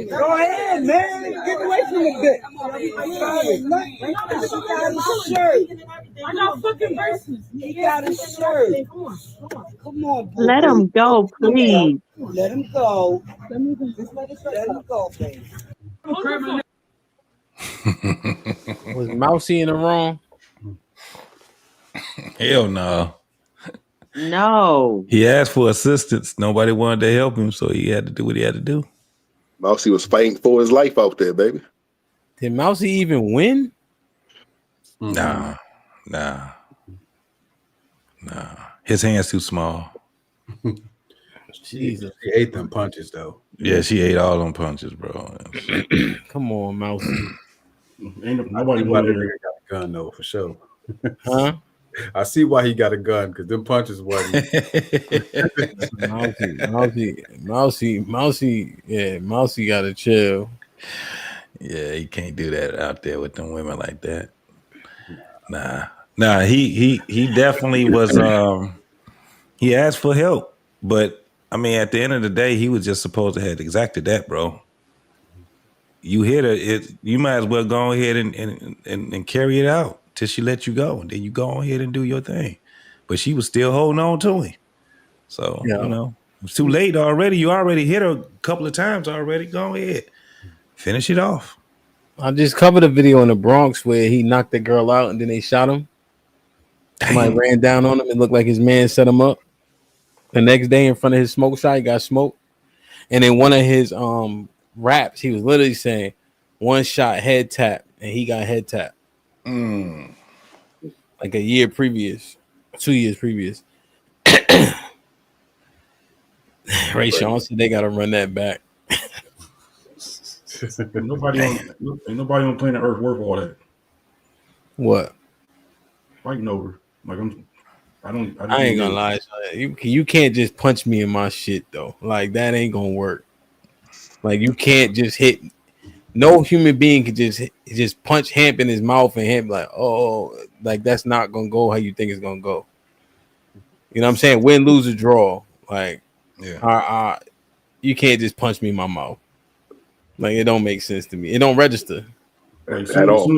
S17: Go ahead, man. Get away from the bitch. I got fucking verses. He got a shirt. Come on, bro.
S3: Let him go, please.
S17: Let him go. Let him go, baby.
S2: Was Mousie in the wrong?
S4: Hell no.
S3: No.
S4: He asked for assistance. Nobody wanted to help him, so he had to do what he had to do.
S10: Mousie was fighting for his life out there, baby.
S2: Did Mousie even win?
S4: Nah. His hand's too small.
S2: Jesus.
S9: She ate them punches, though.
S4: Yeah, she ate all them punches, bro.
S2: Come on, Mousie.
S7: Ain't nobody got
S9: a gun, though, for sure.
S2: Huh?
S9: I see why he got a gun, because them punches wasn't.
S2: Mousie. Yeah, Mousie got to chill.
S4: Yeah, he can't do that out there with them women like that. Nah. He definitely was. He asked for help, but I mean, at the end of the day, he was just supposed to have exacted that, bro. You hit her, you might as well go ahead and carry it out till she let you go, and then you go ahead and do your thing. But she was still holding on to him, so you know it's too late already. You already hit her a couple of times already. Go ahead, finish it off.
S2: I just covered a video in the Bronx where he knocked the girl out and then they shot him. Somebody ran down on him. It looked like his man set him up. The next day in front of his smoke shop, he got smoked. And in one of his raps, he was literally saying, "One shot head tap," and he got head tap. Like a year previous, 2 years previous. Ray Sean said they got to run that back.
S7: Ain't nobody on planet Earth worth all that.
S2: What?
S7: Fighting over. Like I
S2: ain't gonna lie. You can't just punch me in my shit though. Like that ain't gonna work. Like you can't just hit. No human being can just punch Hamp in his mouth and Hamp like, oh, like that's not gonna go how you think it's gonna go. You know what I'm saying? Win, lose, or draw. Like, you can't just punch me in my mouth. Like, it don't make sense to me. It don't register
S7: Like,
S10: at all.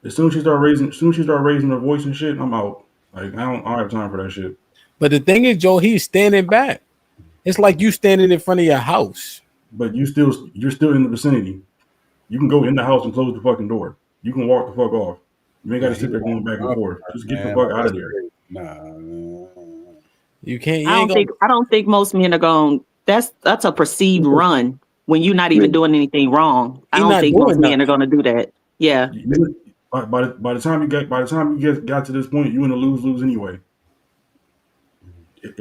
S7: As soon as she start raising her voice and shit, I'm out. Like, I don't have time for that shit.
S2: But the thing is, Joe, he's standing back. It's like you standing in front of your house.
S7: But you're still in the vicinity. You can go in the house and close the fucking door. You can walk the fuck off. You ain't got to sit there going back and forth. Just get the fuck out of there.
S2: You can't.
S3: I don't think most men are going. That's a perceived run when you're not even doing anything wrong. I don't think most men are going to do that. Yeah.
S7: By the time you got to this point, you in a lose anyway.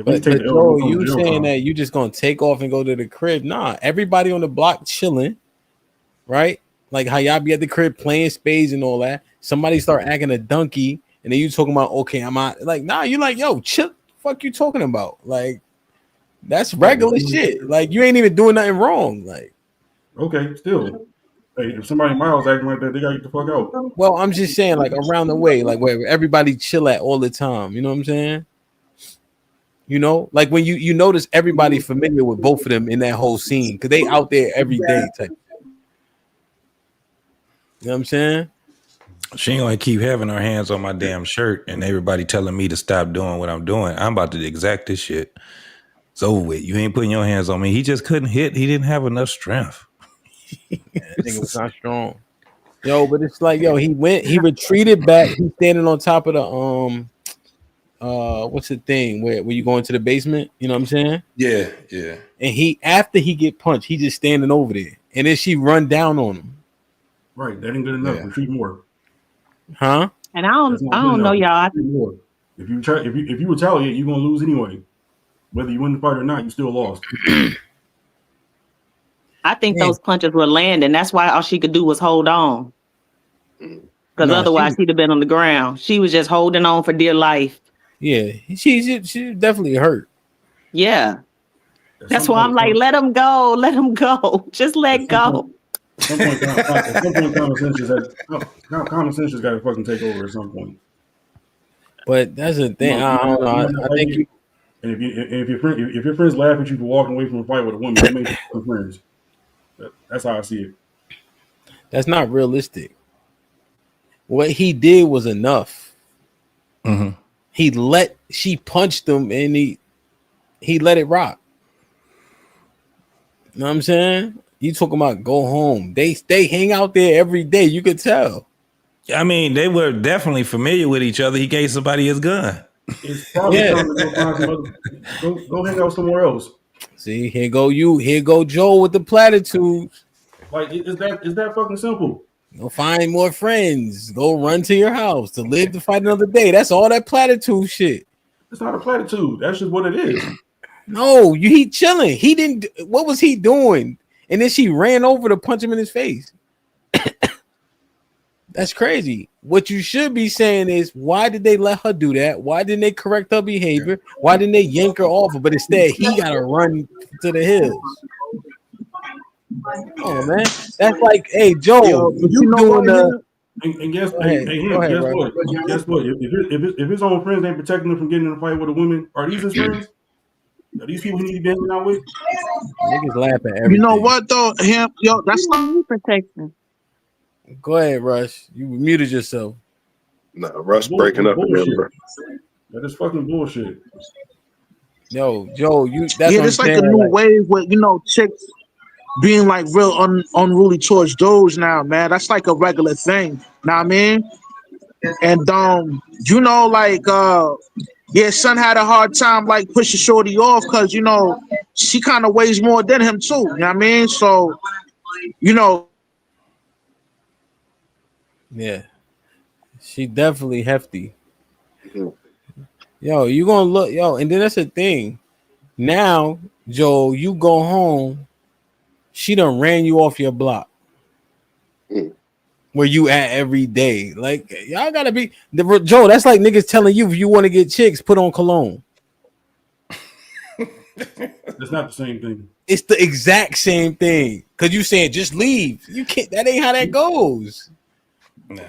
S2: But Joe, you saying that you just gonna take off and go to the crib? Nah, everybody on the block chilling, right? Like how y'all be at the crib playing spades and all that. Somebody start acting a donkey, and then you talking about, okay, I'm out. Like, nah, you like, yo, chill. Fuck you talking about? Like, that's regular shit. Like, you ain't even doing nothing wrong. Like,
S7: okay, still. Hey, if somebody in my house acting like that, they gotta get the fuck out.
S2: Well, I'm just saying, like around the way, like where everybody chill at all the time. You know what I'm saying? You know, like when you notice everybody familiar with both of them in that whole scene because they out there every day type. You know what I'm saying?
S4: She ain't gonna keep having her hands on my damn shirt and everybody telling me to stop doing what I'm doing. I'm about to exact this shit. It's over with. You ain't putting your hands on me. He just couldn't hit. He didn't have enough strength.
S2: I think it was not strong. Yo, but it's like, yo, he retreated back. He's standing on top of the what's the thing where you go into the basement, you know what I'm saying?
S4: Yeah.
S2: And after he get punched, he just standing over there. And then she run down on him.
S7: Right, that ain't good enough. Retreat more.
S2: Huh?
S3: And I don't know, y'all.
S7: If you retaliate, you're gonna lose anyway. Whether you win the fight or not, you still lost.
S3: I think those punches were landing. That's why all she could do was hold on. Because otherwise she'd have been on the ground. She was just holding on for dear life.
S2: Yeah, she definitely hurt.
S3: Yeah. That's why I'm like, let him go. Let him go. Just let go.
S7: At some point, common sense just got to fucking take over at some point.
S2: But that's the thing. I don't know. I think
S7: if your friends laugh at you for walking away from a fight with a woman, they make you friends. That's how I see it.
S2: That's not realistic. What he did was enough.
S4: Mm-hmm.
S2: She punched him and he let it rock. You know what I'm saying? You talking about go home. They hang out there every day. You could tell.
S4: I mean, they were definitely familiar with each other. He gave somebody his gun.
S7: It's probably time to go find some other, go hang out somewhere else.
S2: See, here go Joe with the platitudes.
S7: Like, is that fucking simple?
S2: Go find more friends. Go run to your house to live to fight another day. That's all that platitude shit.
S7: It's not a platitude. That's just what it is.
S2: No, he chilling. He didn't. What was he doing? And then she ran over to punch him in his face. That's crazy. What you should be saying is, why did they let her do that? Why didn't they correct her behavior? Why didn't they yank her off? But instead, he got to run to the hills. Oh man, that's like, hey Joe, you doing the?
S7: And guess what? Guess what? If his own friends ain't protecting him from getting in a fight with a woman, are these his friends? Are these people he need to be hanging out with?
S2: Niggas laugh at everything.
S5: You know what though, that's
S3: not protection.
S2: Go ahead, Rush. You muted yourself.
S10: No, Rush breaking up again, bro.
S7: That is fucking bullshit.
S2: Yo, Joe, that's
S5: it's like a new wave with chicks being like real unruly towards dudes now, man. That's like a regular thing. Know what I mean? And son had a hard time like pushing shorty off because she kind of weighs more than him too. You know what I mean? So
S2: yeah, she definitely hefty. Yo, you gonna look, and then that's the thing. Now, Joe, you go home. She done ran you off your block. Where you at every day. Like, y'all gotta be Joe, that's like niggas telling you if you want to get chicks, put on cologne.
S7: It's not the same thing.
S2: It's the exact same thing. Cause you saying just leave. You can't. That ain't how that goes.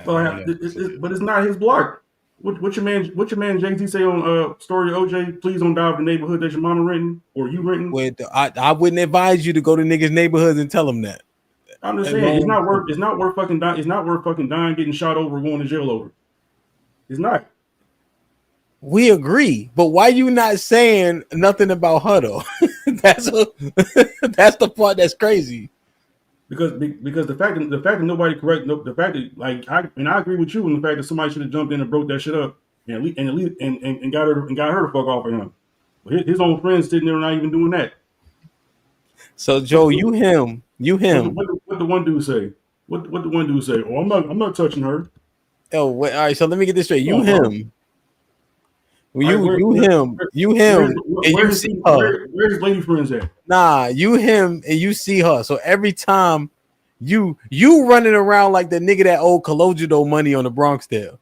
S7: But it's not his block. What your man Jay-Z say on Story OJ? Please don't die of the neighborhood that your mama renting or you renting.
S2: I wouldn't advise you to go to niggas' neighborhoods and tell them that.
S7: I'm just saying it's not worth fucking dying, getting shot over, or going to jail over. It's not.
S2: We agree, but why you not saying nothing about her though? That's the part that's crazy.
S7: Because the fact that nobody the fact that I agree with you on the fact that somebody should have jumped in and broke that shit up and got her to fuck off of him. But his own friends sitting there not even doing that.
S2: So Joe, you him.
S7: What the one dude say? What the one dude say? Oh, I'm not touching her.
S2: Oh, wait, all right. So let me get this straight. You him. You him, and you see her.
S7: Where's his lady friends at?
S2: Nah, you him, and you see her. So every time you running around like the nigga that owed Cologado money on the Bronx Tale.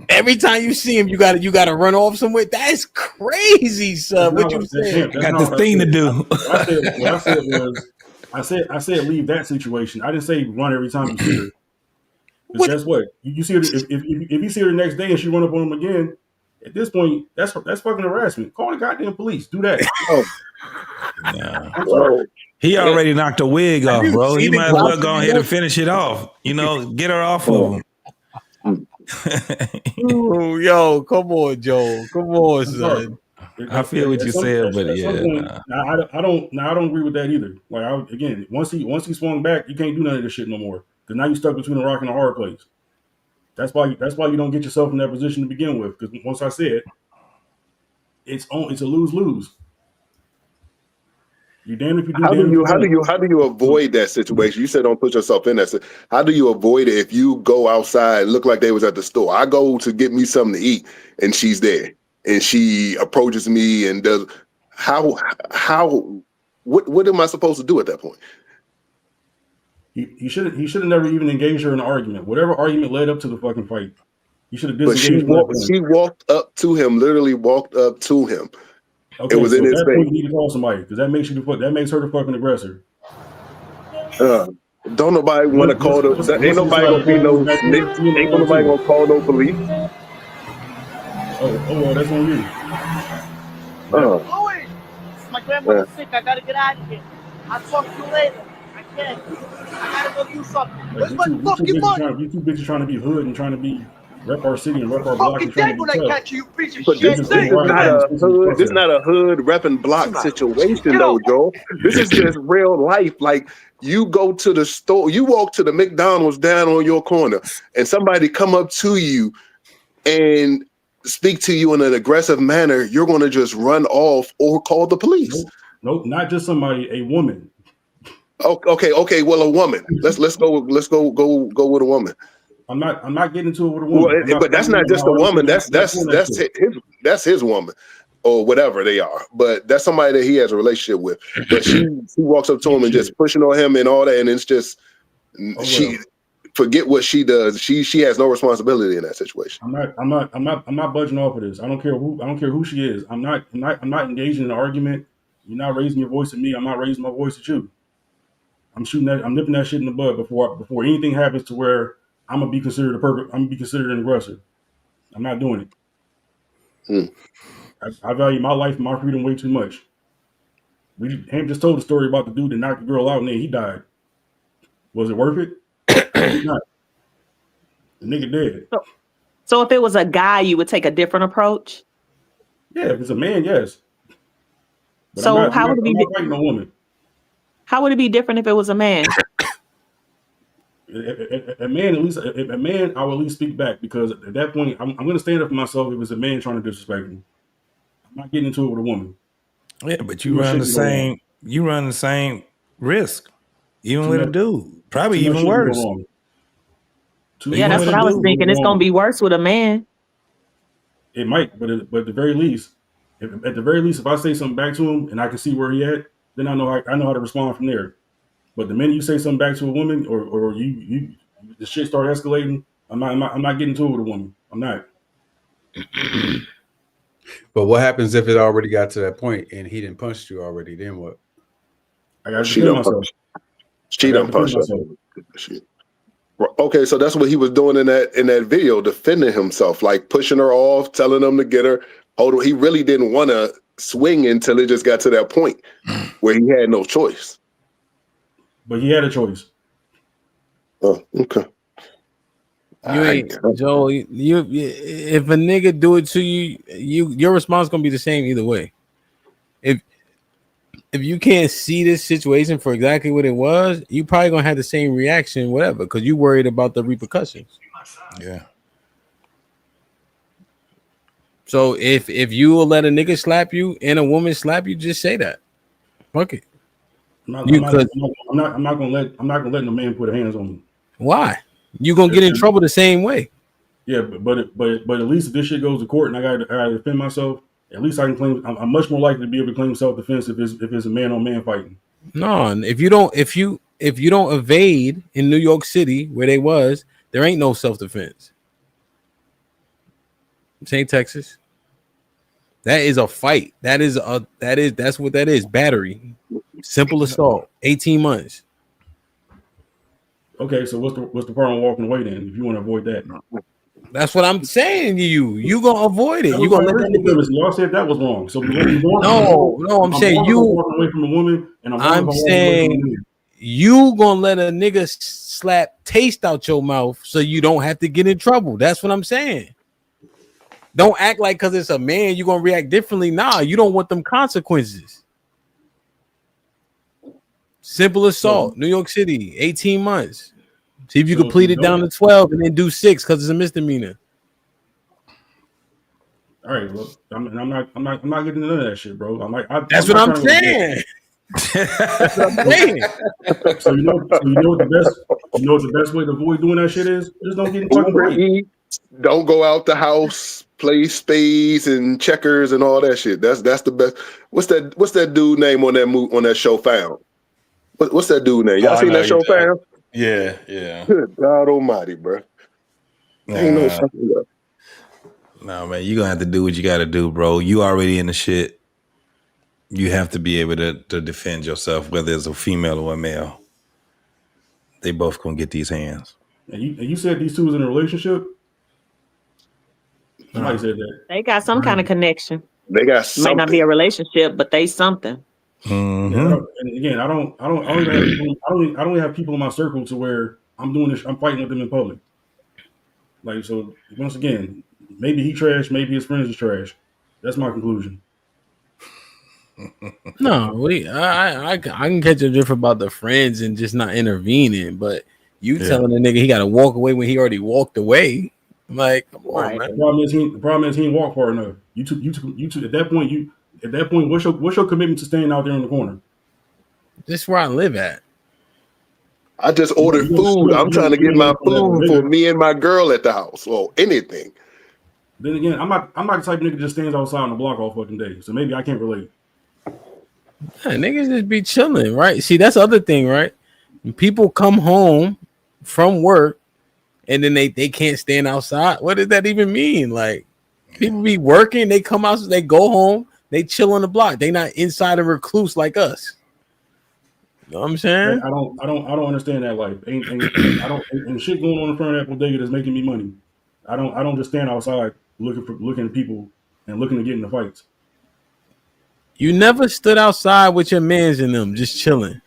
S2: Every time you see him, you gotta run off somewhere. That's crazy, son. What you saying?
S4: Got this thing to do.
S7: I said leave that situation. I didn't say run every time you see her. Guess what? You see her if you see her the next day and she run up on him again. At this point, that's fucking harassment. Call the goddamn police. Do that.
S4: Yeah. He already knocked a wig off, bro. He might as well go ahead and finish it off. Get her off of him.
S2: Ooh, yo, come on, Joe. Come on, son.
S4: I feel what you said, but yeah,
S7: I don't agree with that either. Like again, once he swung back, you can't do none of this shit no more. Because now you're stuck between a rock and a hard place. That's why you don't get yourself in that position to begin with. Because once I said it's a lose-lose. You damn if you do.
S10: How do you avoid that situation? You said don't put yourself in that. How do you avoid it if you go outside, look like they was at the store? I go to get me something to eat, and she's there, and she approaches me and does what am I supposed to do at that point?
S7: He should have never even engaged her in an argument. Whatever argument led up to the fucking fight, he should have disengaged.
S10: But she walked up to him, literally walked up to him.
S7: Okay,
S10: it was in his face.
S7: You need to call somebody because that makes her the fucking aggressor.
S10: Don't nobody want to call the. Ain't nobody gonna be no. Ain't nobody gonna call no police.
S7: Oh well, that's on you.
S17: Louis, my grandmother's sick. I gotta get out of here. I'll talk to you later. I can't. I gotta go do something. Where's my fucking money?
S7: You too busy trying to be hood and trying to be rep our city and rep our block.
S17: Fucking dead when I catch you, piece of
S10: But
S17: shit.
S10: this is not a hood. This is not a hood repping block situation, though, Joe. This is just real life. Like you go to the store, you walk to the McDonald's down on your corner, and somebody come up to you and speak to you in an aggressive manner. You're going to just run off or call the police.
S7: Nope, not just somebody. A woman.
S10: Okay. Well, a woman. Let's go with a woman.
S7: I'm not getting into it with a woman.
S10: Well, but that's not just a woman. That's his woman, or whatever they are. But that's somebody that he has a relationship with. But she walks up to him and just pushing on him and all that, and it's just she forget what she does. She has no responsibility in that situation.
S7: I'm not budging off of this. I don't care who she is. I'm not engaging in an argument. You're not raising your voice at me. I'm not raising my voice at you. I'm nipping that shit in the bud before anything happens to where I'm gonna be considered an aggressor. I'm not doing it. I value my life and my freedom way too much. Ham just told the story about the dude that knocked the girl out and then he died. Was it worth it? Not. The nigga dead.
S3: So if it was a guy, you would take a different approach?
S7: Yeah, if it's a man, yes. But
S3: so
S7: I'm
S3: how would it be?
S7: Fighting a woman.
S3: How would it be different if it was a man?
S7: A man, at least, a man, I will at least speak back because at that point, I'm going to stand up for myself if it's a man trying to disrespect me. I'm not getting into it with a woman.
S4: Yeah, but you run the same risk, even with a dude. Probably even worse.
S3: Yeah, that's what I was thinking. It's going to be worse with a man.
S7: It might, but at the very least, if I say something back to him and I can see where he at, then I know how to respond from there. But the minute you say something back to a woman, or you the shit start escalating, I'm not getting into it with a woman. I'm not.
S9: But what happens if it already got to that point and he didn't punch you already? Then what?
S7: I got to
S10: She
S7: defend
S10: done
S7: myself.
S10: punched. She done punched
S7: myself.
S10: Shit. Okay, so that's what he was doing in that video, defending himself, like pushing her off, telling them to get her. Hold on, he really didn't want to swing until it just got to that point where he had no choice.
S7: But he had a choice.
S10: Oh, okay.
S2: You ain't Joe. You if a nigga do it to you, your response gonna be the same either way. If you can't see this situation for exactly what it was, you probably gonna have the same reaction, whatever, because you worried about the repercussions.
S4: Yeah.
S2: So if you will let a nigga slap you and a woman slap you, just say that. Fuck it.
S7: I'm not gonna let no man put hands on me.
S2: Why? You gonna get in trouble the same way.
S7: Yeah, but at least if this shit goes to court and I gotta defend myself, at least I can claim. I'm much more likely to be able to claim self defense if it's a man on man fighting.
S2: No, if you don't evade in New York City where they was, there ain't no self defense. St. Texas. That is a fight. That's what that is. Battery. Simple assault. 18 months.
S7: Okay, so what's the problem walking away then? If you want to avoid that,
S2: that's what I'm saying to you. You gonna avoid it. You gonna let that nigga.
S7: Y'all said that was wrong. So
S2: no. I'm saying you
S7: walking away from the woman, and
S2: I'm saying you gonna let a nigga slap taste out your mouth so you don't have to get in trouble. That's what I'm saying. Don't act like because it's a man you're gonna react differently. Nah, you don't want them consequences. Simple assault, New York City, 18 months. See if you can plead it down to 12 and then do 6 because it's a misdemeanor.
S7: All right, well, I'm not getting none of that shit, bro.
S2: That's what I'm saying. That's what I'm saying.
S7: So you know what the best way to avoid doing that shit is? Just don't get in fucking fight.
S10: Don't go out the house, play spades and checkers and all that shit. That's the best. What's that dude name on that show Found? What's that dude name? Y'all seen that show Found?
S4: Yeah.
S10: Good God Almighty, bro. Ain't no fucking way.
S4: No, man, you gonna have to do what you gotta do, bro. You already in the shit. You have to be able to defend yourself, whether it's a female or a male. They both gonna get these hands.
S7: And you said these two was in a relationship? Somebody said that.
S3: They got some kind of connection.
S10: They got something.
S3: Might not be a relationship, but they something.
S4: Mm-hmm.
S7: Yeah, and again, I don't have people in my circle to where I'm doing this. I'm fighting with them in public. Like, so once again, maybe he trash, maybe his friends is trash. That's my conclusion.
S2: No, I can catch a drift about the friends and just not intervening, but you telling the nigga he got to walk away when he already walked away. Like, come on, man.
S7: The problem is he didn't walk far enough. You took at that point. What's your commitment to staying out there in the corner?
S2: This is where I live at.
S10: I just ordered food. I'm trying to get my food for me and my girl at the house or anything.
S7: Then again, I'm not the type of nigga that just stands outside on the block all fucking day. So maybe I can't relate.
S2: Yeah, niggas just be chilling, right? See, that's the other thing, right? When people come home from work and then they can't stand outside. What does that even mean? Like, people be working, they come out, they go home, they chill on the block. They not inside a recluse like us. You know what I'm saying?
S7: I don't understand that life. Ain't shit going on in front of that bodega that's making me money. I don't just stand outside looking at people and looking to get into fights.
S2: You never stood outside with your mans in them, just chilling.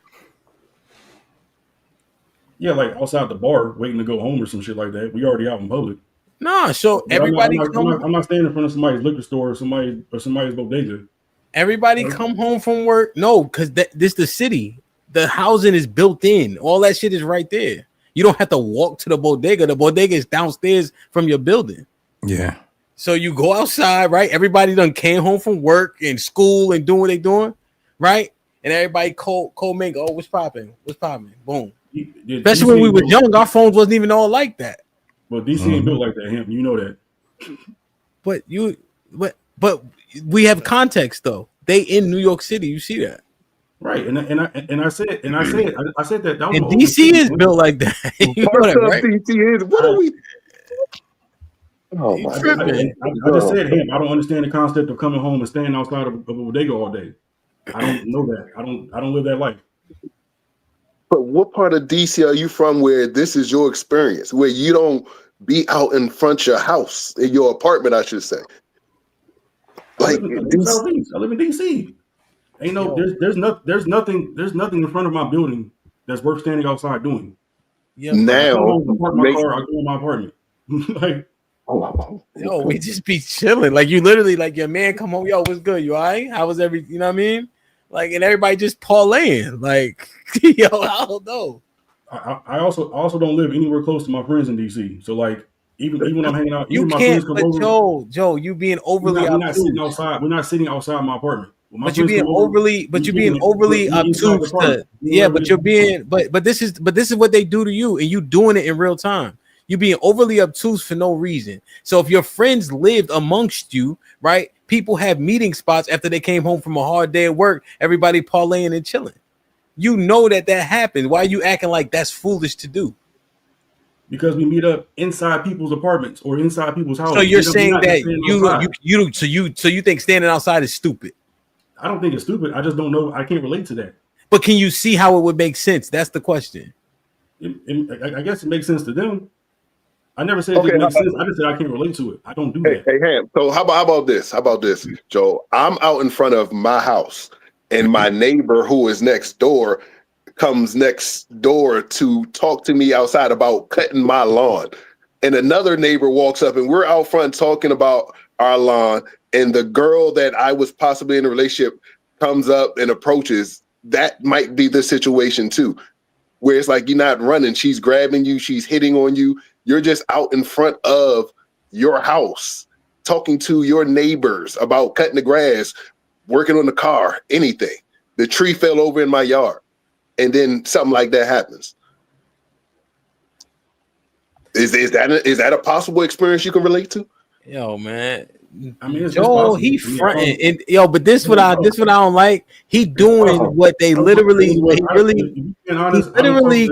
S7: Yeah, like outside the bar, waiting to go home or some shit like that. We already out in public.
S2: Nah, so
S7: But
S2: everybody
S7: I'm not standing in front of somebody's liquor store or somebody's bodega.
S2: Everybody come home from work. No, because this the city. The housing is built in. All that shit is right there. You don't have to walk to the bodega. The bodega is downstairs from your building.
S4: Yeah.
S2: So you go outside, right? Everybody done came home from work and school and doing what they doing, right? And everybody cold make, oh, what's popping? What's popping? Boom. Especially when we were young, our phones wasn't even all like that.
S7: Well, DC ain't built like that, HAMP. You know that.
S2: But we have context though. They in New York City. You see that.
S7: Right, and I said that was
S2: and DC is built like that. You know that, right?
S10: DC is. What are we? Oh my
S7: I
S10: God.
S7: just said him. I don't understand the concept of coming home and staying outside of a bodega all day. I don't know that. I don't live that life.
S10: But what part of DC are you from where this is your experience, where you don't be out in front of your house, in your apartment, I should say?
S7: I
S10: Like
S7: live in
S10: this
S7: Southeast. I live in DC. Ain't no there's nothing in front of my building that's worth standing outside doing.
S2: Yeah,
S7: Like I come
S10: now
S7: home, I park my car, I go in my apartment. Like
S2: yo, we just be chilling. Like you literally, like your man come home, yo, what's good? You all right? How was every? You know what I mean? Like, and everybody just parlaying. Like, yo, I don't know.
S7: I also don't live anywhere close to my friends in DC. So like even when I'm hanging out,
S2: You
S7: even my
S2: can't.
S7: friends come
S2: But
S7: over.
S2: Joe, you being overly
S7: We're not sitting
S2: obtuse.
S7: outside. We're not sitting outside my apartment. When my
S2: But you
S7: friends
S2: being
S7: come over,
S2: overly, but
S7: we
S2: you being
S7: kicking it.
S2: overly
S7: We inside the
S2: obtuse
S7: apartment.
S2: to,
S7: Doing
S2: yeah.
S7: whatever
S2: But you're
S7: we do.
S2: being, but this is what they do to you, and you doing it in real time. You being overly obtuse for no reason. So if your friends lived amongst you, right? People have meeting spots after they came home from a hard day at work. Everybody parlaying and chilling. You know that happens. Why are you acting like that's foolish to do?
S7: Because we meet up inside people's apartments or inside people's houses.
S2: So you're
S7: We're
S2: saying
S7: not just
S2: that
S7: standing
S2: you
S7: outside.
S2: so you think standing outside is stupid?
S7: I don't think it's stupid. I just don't know. I can't relate to that.
S2: But can you see how it would make sense? That's the question.
S7: I guess it makes sense to them. I never said it
S10: Okay,
S7: didn't make sense. I just said I can't relate to it. I don't do
S10: hey,
S7: that.
S10: hey, Ham. So how about this? How about this, Joe? I'm out in front of my house, and my neighbor who is next door comes next door to talk to me outside about cutting my lawn. And another neighbor walks up, and we're out front talking about our lawn. And the girl that I was possibly in a relationship comes up and approaches. That might be the situation too, where it's like you're not running. She's grabbing you. She's hitting on you. You're just out in front of your house talking to your neighbors about cutting the grass, working on the car, anything. The tree fell over in my yard. And then something like that happens. Is that a possible experience you can relate to?
S2: Yo, man.
S7: I mean,
S2: Joe, he fronting and yo, but this what I don't like. He doing what they literally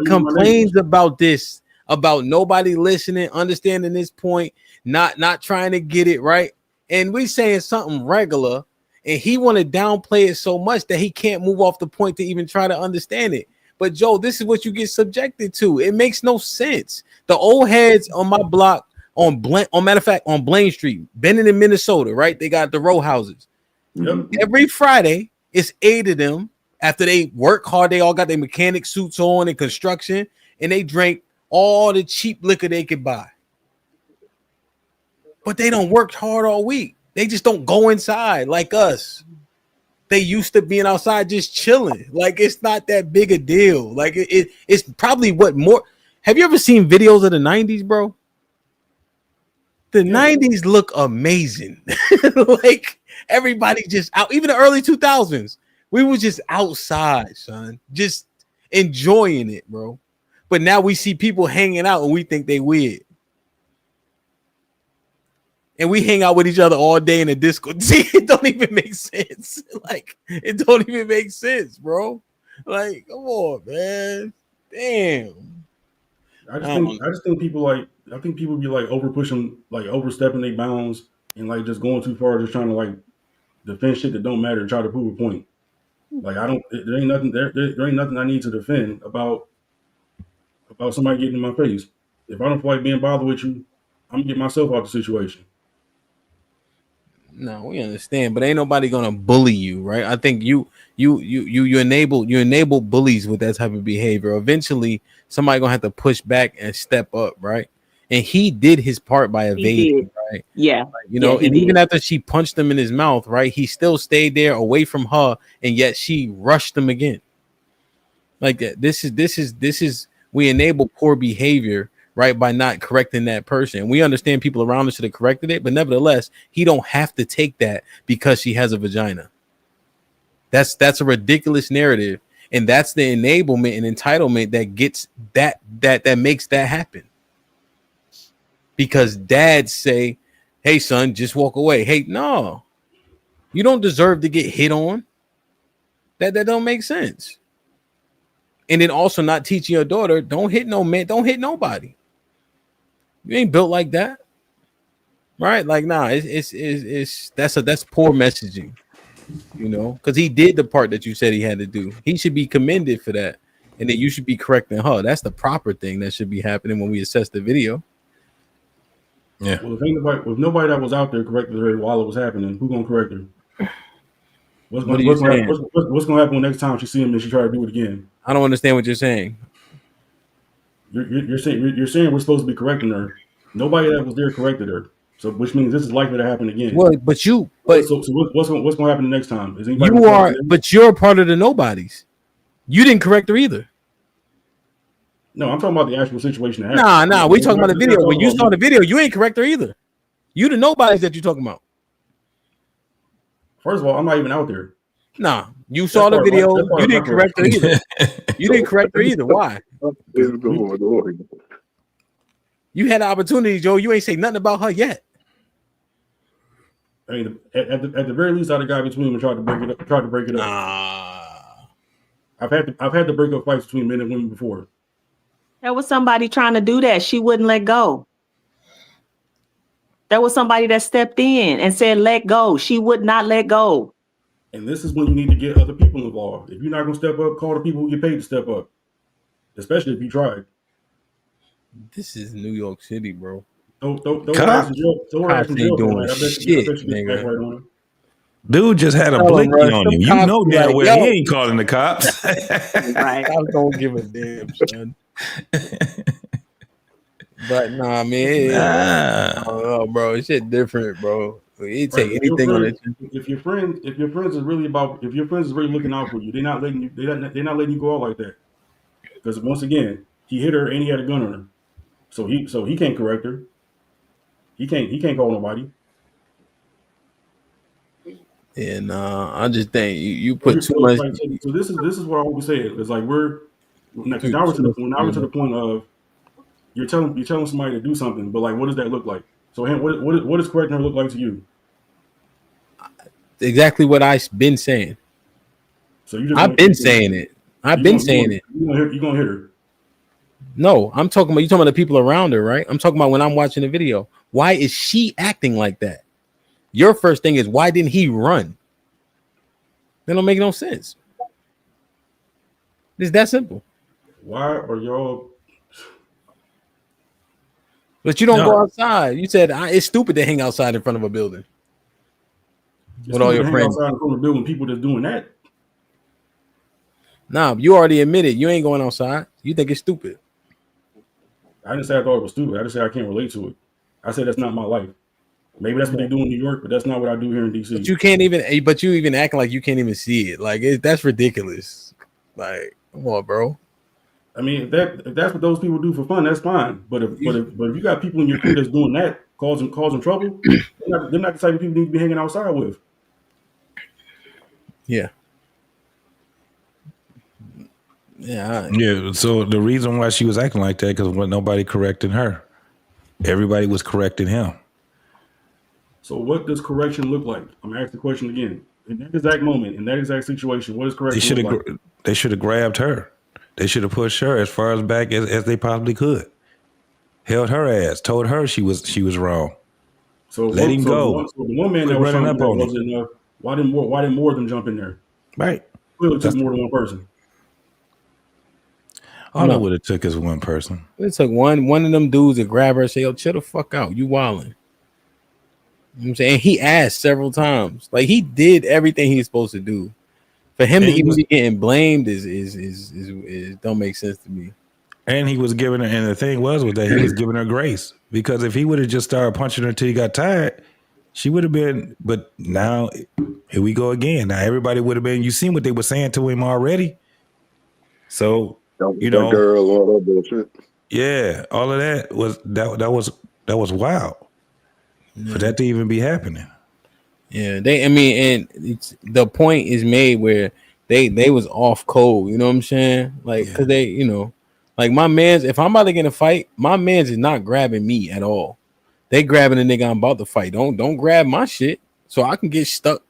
S2: complains about this, about nobody listening, understanding this point, not trying to get it right. And we saying something regular, and he want to downplay it so much that he can't move off the point to even try to understand it. But Joe, this is what you get subjected to. It makes no sense. The old heads on my block on Blaine Street, Bennett in Minnesota, right? They got the row houses.
S7: Yep.
S2: Every Friday, it's 8 of them. After they work hard, they all got their mechanic suits on and construction, and they drink all the cheap liquor they could buy. But they don't work hard all week. They just don't go inside like us. They used to being outside just chilling. Like it's not that big a deal. Like it's probably what more. Have you ever seen videos of the 90s, bro? The 90s look amazing. Like everybody just out, even the early 2000s. We were just outside, son, just enjoying it, bro. But now we see people hanging out and we think they weird. And we hang out with each other all day in a disco. See, it don't even make sense. Like, it don't even make sense, bro. Like, come on, man. Damn.
S7: I just think people be like over pushing, like overstepping their bounds and like just going too far, just trying to like defend shit that don't matter and try to prove a point. Like there ain't nothing I need to defend about somebody getting in my face. If I don't feel like being bothered with you, I'm gonna get myself out of the situation.
S2: No, we understand, but ain't nobody gonna bully you, right? I think you enable bullies with that type of behavior. Eventually, somebody gonna have to push back and step up, right? And he did his part by evading, right?
S3: Yeah,
S2: like, and even after she punched him in his mouth, right? He still stayed there away from her, and yet she rushed him again. Like that. This is we enable poor behavior, right, by not correcting that person. We understand people around us should have corrected it, but nevertheless, he don't have to take that because she has a vagina. That's a ridiculous narrative, and that's the enablement and entitlement that gets that makes that happen. Because dads say, "Hey, son, just walk away." Hey, no, you don't deserve to get hit on. That don't make sense. And then also not teaching your daughter, don't hit no man, don't hit nobody. You ain't built like that. right? Like, nah, that's poor messaging, you know, because he did the part that you said he had to do. He should be commended for that, and then you should be correcting her. That's the proper thing that should be happening when we assess the video.
S4: Yeah.
S7: Well, if nobody that was out there corrected her while it was happening, who gonna correct her? What's
S2: What are
S7: gonna,
S2: you
S7: what's gonna,
S2: saying?
S7: happen, what's gonna happen next time she see him and she try to do it again?
S2: I don't understand what you're saying.
S7: You're saying we're supposed to be correcting her. Nobody that was there corrected her. So which means this is likely to happen again.
S2: Well, but
S7: so what's going to happen next time? Is anybody
S2: you are, but you're a part of the nobodies. You didn't correct her either.
S7: No, I'm talking about the actual situation. That happened.
S2: Nah, we talking about the video. When you saw the video, you ain't correct her either. You the nobodies that you talking about.
S7: First of all, I'm not even out there.
S2: Nah, you saw the video. You didn't correct her either. You didn't correct her either. Why? You had the opportunity, Joe. You ain't say nothing about her yet.
S7: I mean, at the very least, I'd have got between them and tried to break it up. I've had to break up fights between men and women before.
S3: There was somebody trying to do that. She wouldn't let go. There was somebody that stepped in and said, let go. She would not let go.
S7: And this is when you need to get other people involved. If you're not going to step up, call the people who get paid to step up. Especially if you tried.
S2: This is New York City, bro.
S7: Don't ask in jail.
S2: Cops ain't doing shit, nigga.
S4: Dude just had a blicky on him. You know damn well he ain't calling the cops.
S3: Right.
S2: I don't give a damn, son. But nah, man. I don't know, bro. It's shit different, bro. You take anything on it.
S7: If your friends is really looking out for you, they're not letting you go out like that. Because once again, he hit her and he had a gun on her. So he can't correct her. He can't call nobody.
S2: And I just think you put too much.
S7: So this is what I always say. It's like now we're to the point of you're telling somebody to do something, but like, what does that look like? So what does correcting her look like to you?
S2: Exactly what I've been saying.
S7: So
S2: I've been saying it. I've been saying it.
S7: You're gonna hit her.
S2: No, I'm talking about you talking about the people around her, right? I'm talking about when I'm watching the video. Why is she acting like that? Your first thing is why didn't he run? That don't make no sense. It's that simple.
S7: Why are y'all?
S2: But you don't go outside. You said it's stupid to hang outside in front of a building with all your friends.
S7: Outside in front of a building, people that's doing that.
S2: Nah, you already admitted you ain't going outside. You think it's stupid.
S7: I didn't say I thought it was stupid. I just said I can't relate to it. I said that's not my life. Maybe that's what they do in New York, but that's not what I do here in DC.
S2: But you can't even. But you even acting like you can't even see it. Like that's ridiculous. Like, come on, bro.
S7: I mean, if that's what those people do for fun, that's fine. But if you got people in your crew that's doing that, causing trouble, they're not the type of people you need to be hanging outside with.
S2: Yeah.
S4: Yeah. So the reason why she was acting like that because nobody correcting her, everybody was correcting him.
S7: So what does correction look like? I'm gonna ask the question again. In that exact moment, in that exact situation, what does correction look like?
S4: They should have grabbed her. They should have pushed her as far as back as they possibly could. Held her ass, told her she was wrong.
S7: So
S4: let him go.
S7: So the one man that was running up on wasn't enough. Why didn't more of them jump in there?
S4: Right.
S7: Clearly took more than one person.
S4: All I would have took is one person.
S2: It took one of them dudes to grab her and say, "Yo, chill the fuck out. You wildin'." You know what I'm saying? He asked several times. Like he did everything he's supposed to do. For him to even be getting blamed is don't make sense to me.
S4: And he was giving her, and the thing was that he was giving her grace, because if he would have just started punching her until he got tired, she would have been. But now here we go again. Now everybody would have been. You seen what they were saying to him already. So you know,
S10: girl, all that bullshit.
S4: Yeah, all of that was wild for that to even be happening.
S2: Yeah, and the point is made where they was off code. You know what I'm saying? Like, because they, you know, like my man's. If I'm about to get in a fight, my man's is not grabbing me at all. They grabbing the nigga I'm about to fight. Don't grab my shit so I can get stuck.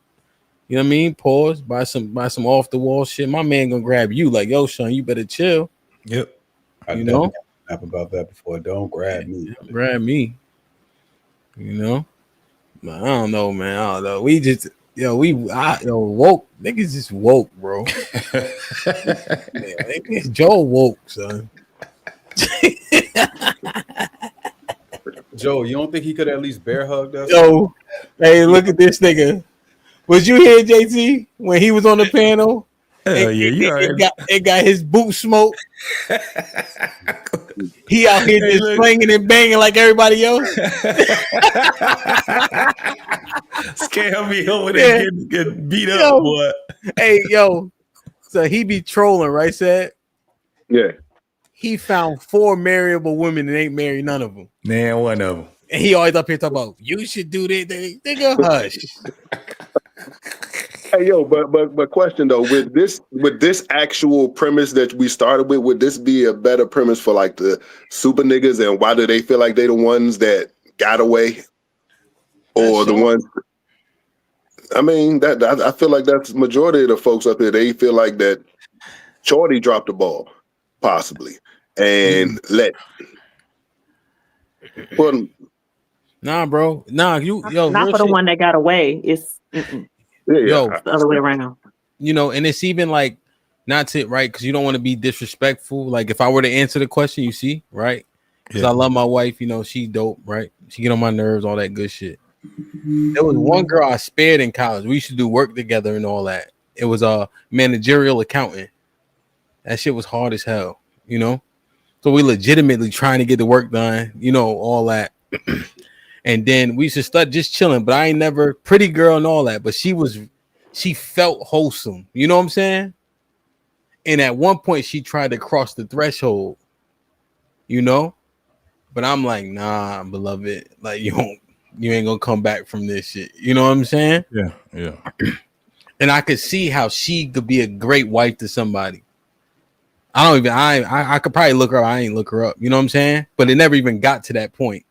S2: You know what I mean? Pause by some off the wall shit. My man gonna grab you like, yo, son, you better chill.
S4: Yep.
S9: I
S2: you know
S9: about that before. Don't grab me.
S2: Grab me. You know. I don't know, man. I don't know. We just woke niggas just woke, bro. Yeah, Joe woke, son.
S9: Joe, you don't think he could at least bear hug us?
S2: Yo, hey, look at this nigga. Was you here, JT, when he was on the panel?
S4: Hell yeah, you already
S2: it got his boot smoke. He out here just slinging and banging like everybody else.
S4: Scare me over there getting beat up, boy.
S2: Hey, yo. So he be trolling, right, Sad?
S10: Yeah.
S2: He found 4 marriable women and ain't married none of them.
S4: Man, one of them.
S2: And he always up here talking about, you should do this. Nigga, hush.
S10: Hey yo, but question though, with this actual premise that we started with, would this be a better premise for like the super niggas, and why do they feel like they the ones that got away, or the ones? I mean, that I feel like that's majority of the folks up here. They feel like that Shorty dropped the ball, possibly, and let. Well,
S2: nah, bro, nah,
S3: not for the one that got away. It's.
S2: Yo,
S3: it's the other way around.
S2: You know, and it's even like not to right because you don't want to be disrespectful. Like if I were to answer the question, you see, right? Because I love my wife, you know, she dope, right? She get on my nerves, all that good shit. There was one girl I spared in college. We used to do work together and all that. It was a managerial accountant. That shit was hard as hell, you know. So we legitimately trying to get the work done, you know, all that. And then we used to start just chilling, but I ain't never pretty girl and all that. But she felt wholesome. You know what I'm saying? And at one point she tried to cross the threshold, you know? But I'm like, nah, beloved, like you ain't gonna come back from this shit. You know what I'm saying?
S4: Yeah.
S2: And I could see how she could be a great wife to somebody. I could probably look her up. I ain't look her up. You know what I'm saying? But it never even got to that point.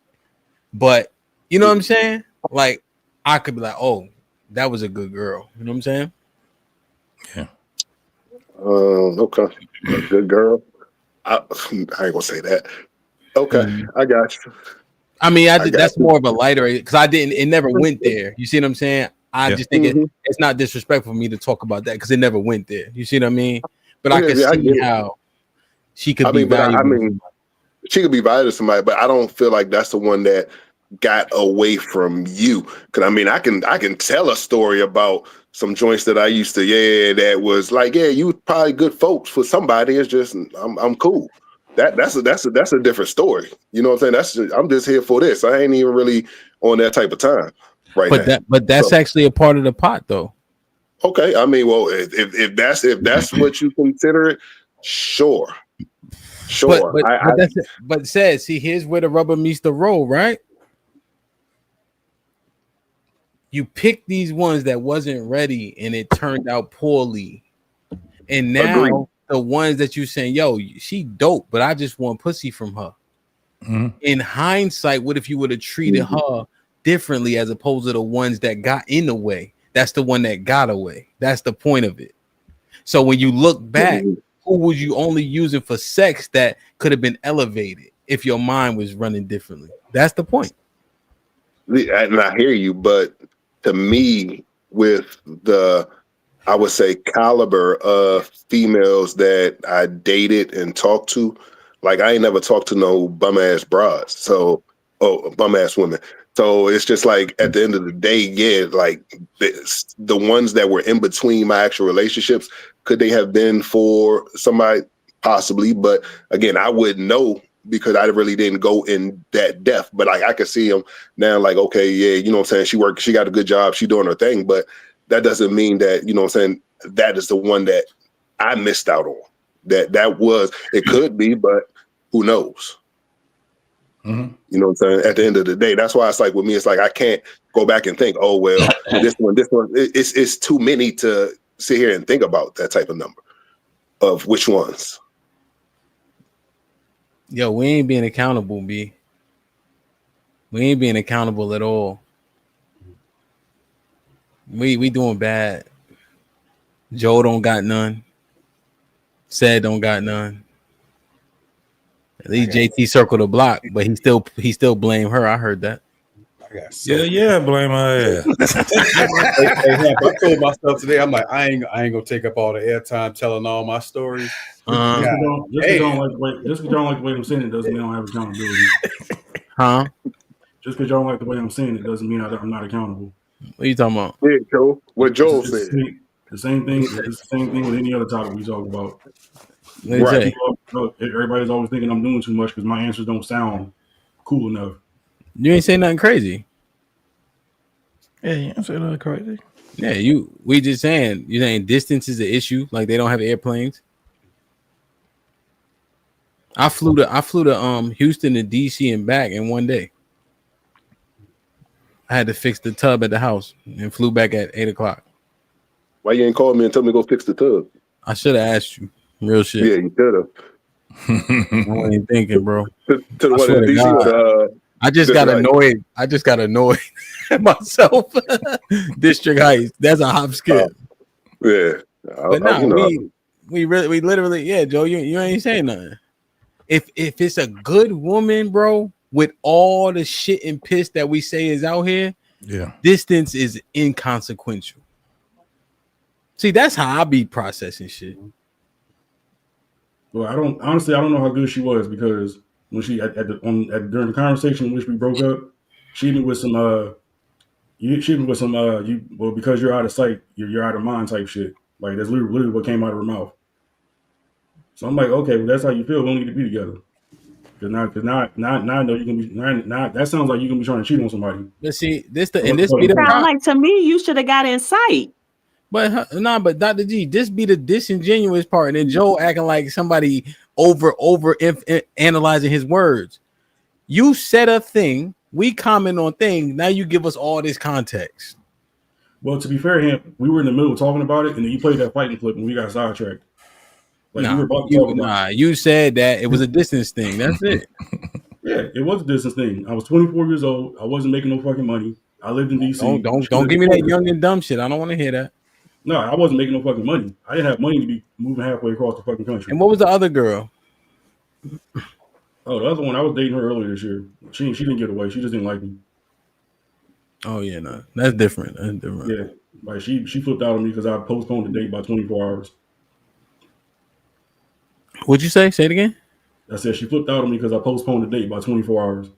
S2: But you know what I'm saying? Like, I could be like, oh, that was a good girl. You know what I'm saying?
S4: Yeah.
S10: Okay. A good girl. I ain't gonna say that. Okay, I got you.
S2: I mean, that's more of a lighter because it never went there. You see what I'm saying? I just think it's not disrespectful for me to talk about that because it never went there. You see what I mean? But I can see how she could be valuable.
S10: She could be valuable to somebody, but I don't feel like that's the one that got away from you. Because I mean, I can tell a story about some joints that I used to, that was like, you probably good folks for somebody. It's just I'm cool. That's a different story. You know what I'm saying? I'm just here for this. I ain't even really on that type of time right now.
S2: But that's actually a part of the pot, though.
S10: Okay, I mean, well, if that's what you consider it, sure.
S2: But says, see, here's where the rubber meets the road, right? You pick these ones that wasn't ready and it turned out poorly. And now the ones that you saying, yo, she dope, but I just want pussy from her. Mm-hmm. In hindsight, what if you would have treated her differently as opposed to the ones that got in the way? That's the one that got away. That's the point of it. So when you look back, who was you only using for sex that could have been elevated if your mind was running differently? That's the point.
S10: And I hear you, but to me, with the, I would say, caliber of females that I dated and talked to, like I ain't never talked to no bum ass broads, bum ass women. So it's just like at the end of the day, like the ones that were in between my actual relationships, could they have been for somebody? Possibly, but again, I wouldn't know because I really didn't go in that depth. But like I could see them now, like, okay, you know what I'm saying? She got a good job, she doing her thing, but that doesn't mean that, you know what I'm saying, that is the one that I missed out on. That was, it could be, but who knows? Mm-hmm. You know what I'm saying? At the end of the day, that's why it's like with me, it's like I can't go back and think, oh well, this one. It's too many to sit here and think about that type of number of which ones.
S2: Yo, we ain't being accountable, B. We ain't being accountable at all. We doing bad. Joe don't got none. Said don't got none. At least JT circled the block, but he still blame her. I heard that.
S4: Yeah, blame my ass.
S9: I told myself today, I'm like, I ain't gonna take up all the airtime telling all my stories.
S7: Just because you don't like the way I'm saying it doesn't mean I don't have accountability.
S2: Huh?
S7: Just because y'all don't like the way I'm saying it doesn't mean I'm not accountable.
S2: What are you talking about?
S10: Yeah, Joe. What Joel
S7: It's
S10: said.
S7: the same thing. It's the same thing with any other topic we talk about.
S2: Right.
S7: Everybody's always thinking I'm doing too much because my answers don't sound cool enough.
S2: You ain't say nothing crazy.
S4: Yeah, you ain't say nothing crazy.
S2: Yeah, we just saying, you saying distance is an issue, like they don't have airplanes. I flew to Houston to DC and back in one day. I had to fix the tub at the house and flew back at 8:00.
S10: Why you ain't called me and told me to go fix the tub?
S2: I should have asked you. Real shit.
S10: Yeah, you should have.
S2: I wasn't even thinking, bro.
S10: To the one in DC or
S2: I just got annoyed. I just got annoyed at myself. District Heights. That's a hop skip.
S10: Yeah.
S2: But no, we literally, yeah, Joe, you ain't saying nothing. If it's a good woman, bro, with all the shit and piss that we say is out here,
S4: yeah,
S2: distance is inconsequential. See, that's how I be processing shit.
S7: Well, I don't know how good she was because when she during the conversation in which we broke up, she was with some because you're out of sight, you're out of mind type shit. Like that's literally what came out of her mouth. So I'm like, okay, well, that's how you feel. We don't need to be together. Because now I know you can be now. That sounds like you can be trying to cheat on somebody.
S2: Let's see this
S3: Sound like to me you should have got in sight.
S2: But but Dr. G, this be the disingenuous part, and then Joe acting like somebody over analyzing his words. You said a thing, we comment on things. Now you give us all this context.
S7: Well, to be fair, we were in the middle of talking about it, and then you played that fighting clip, and we got sidetracked. Like we were about to talk about.
S2: You said that it was a distance thing. That's it.
S7: Yeah, it was a distance thing. I was 24 years old. I wasn't making no fucking money. I lived in DC.
S2: Don't give me that young and dumb shit. I don't want to hear that.
S7: No, I wasn't making no fucking money. I didn't have money to be moving halfway across the fucking country.
S2: And what was the other girl?
S7: Oh, the other one, I was dating her earlier this year. She didn't get away. She just didn't like me.
S2: Oh yeah, no, that's different. That's different.
S7: Yeah, like she flipped out on me because I postponed the date by 24 hours.
S2: What'd you say? Say it again.
S7: I said she flipped out on me because I postponed the date by 24 hours.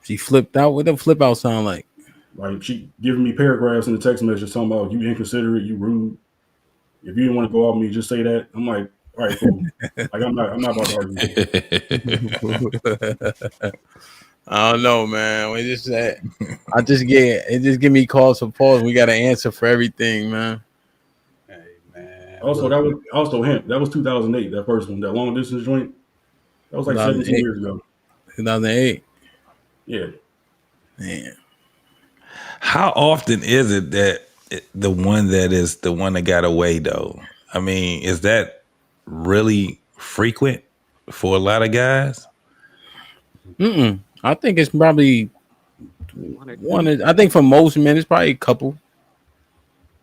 S2: She flipped out. What the flip out sound like?
S7: Like she giving me paragraphs in the text message talking about you inconsiderate, you rude. If you didn't want to go off me, just say that. I'm like, all right, cool. Like I'm not about to argue.
S2: I don't know, man. We just said it just give me calls for pause. We got an answer for everything, man.
S9: Hey man.
S7: Also, that was HAMP. That was 2008. That first one, that long distance joint. That was like 17 years ago.
S2: 2008.
S7: Yeah.
S2: Man.
S4: How often is it that the one that got away though? I mean, is that really frequent for a lot of guys?
S2: I think it's probably one. I think for most men, it's probably a couple.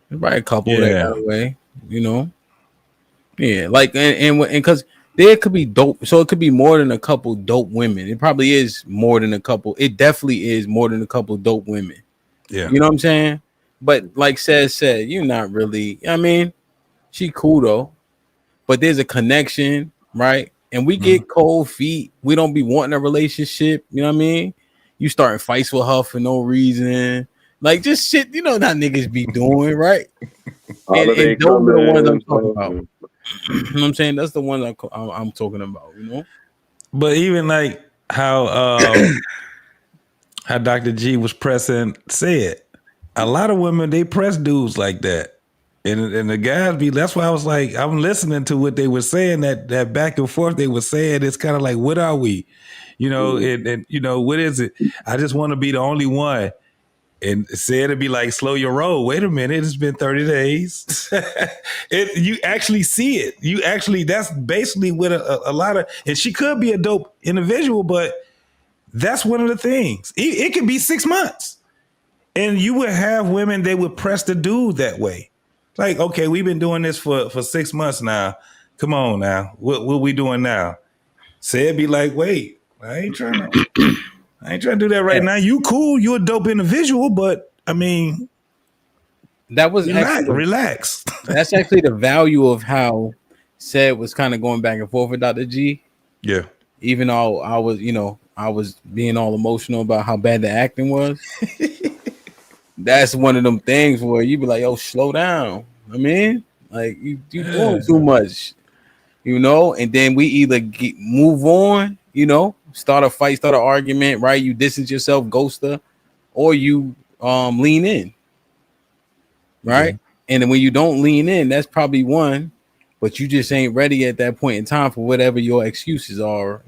S2: There's probably a couple that got away. You know, yeah. Like and because there could be dope, so it could be more than a couple dope women. It probably is more than a couple. It definitely is more than a couple dope women.
S4: Yeah,
S2: you know what I'm saying. But like said, you're not really. I mean, she cool though, but there's a connection, right? And we get cold feet. We don't be wanting a relationship. You know what I mean? You starting fights with her for no reason. Like just shit, you know that niggas be doing, right? and those are the ones I'm talking about. You know what I'm saying? That's the ones I'm talking about, you know?
S4: But even like how Dr. G was pressing said, a lot of women, they press dudes like that. And the guys be, that's why I was like, I'm listening to what they were saying, that back and forth they were saying. It's kind of like, what are we? You know, and you know, what is it? I just want to be the only one. And said it'd be like, slow your roll. Wait a minute, it's been 30 days. You actually see it. You actually, that's basically what a lot of, and she could be a dope individual, but that's one of the things. It could be 6 months. And you would have women, they would press the dude that way. Like, okay, we've been doing this for 6 months now. Come on now. What we doing now? Say it be like, wait, I ain't trying to. I ain't trying to do that right now. You cool. You a dope individual, but I mean,
S2: that was
S4: relax.
S2: That's actually the value of how Said was kind of going back and forth with Dr. G.
S4: Yeah.
S2: Even though I was being all emotional about how bad the acting was. That's one of them things where you be like, yo, slow down. I mean, like you doing too much, and then we either move on, start a fight, start an argument, right? You distance yourself, ghoster, or you lean in. Right. Yeah. And then when you don't lean in, that's probably one, but you just ain't ready at that point in time for whatever your excuses are,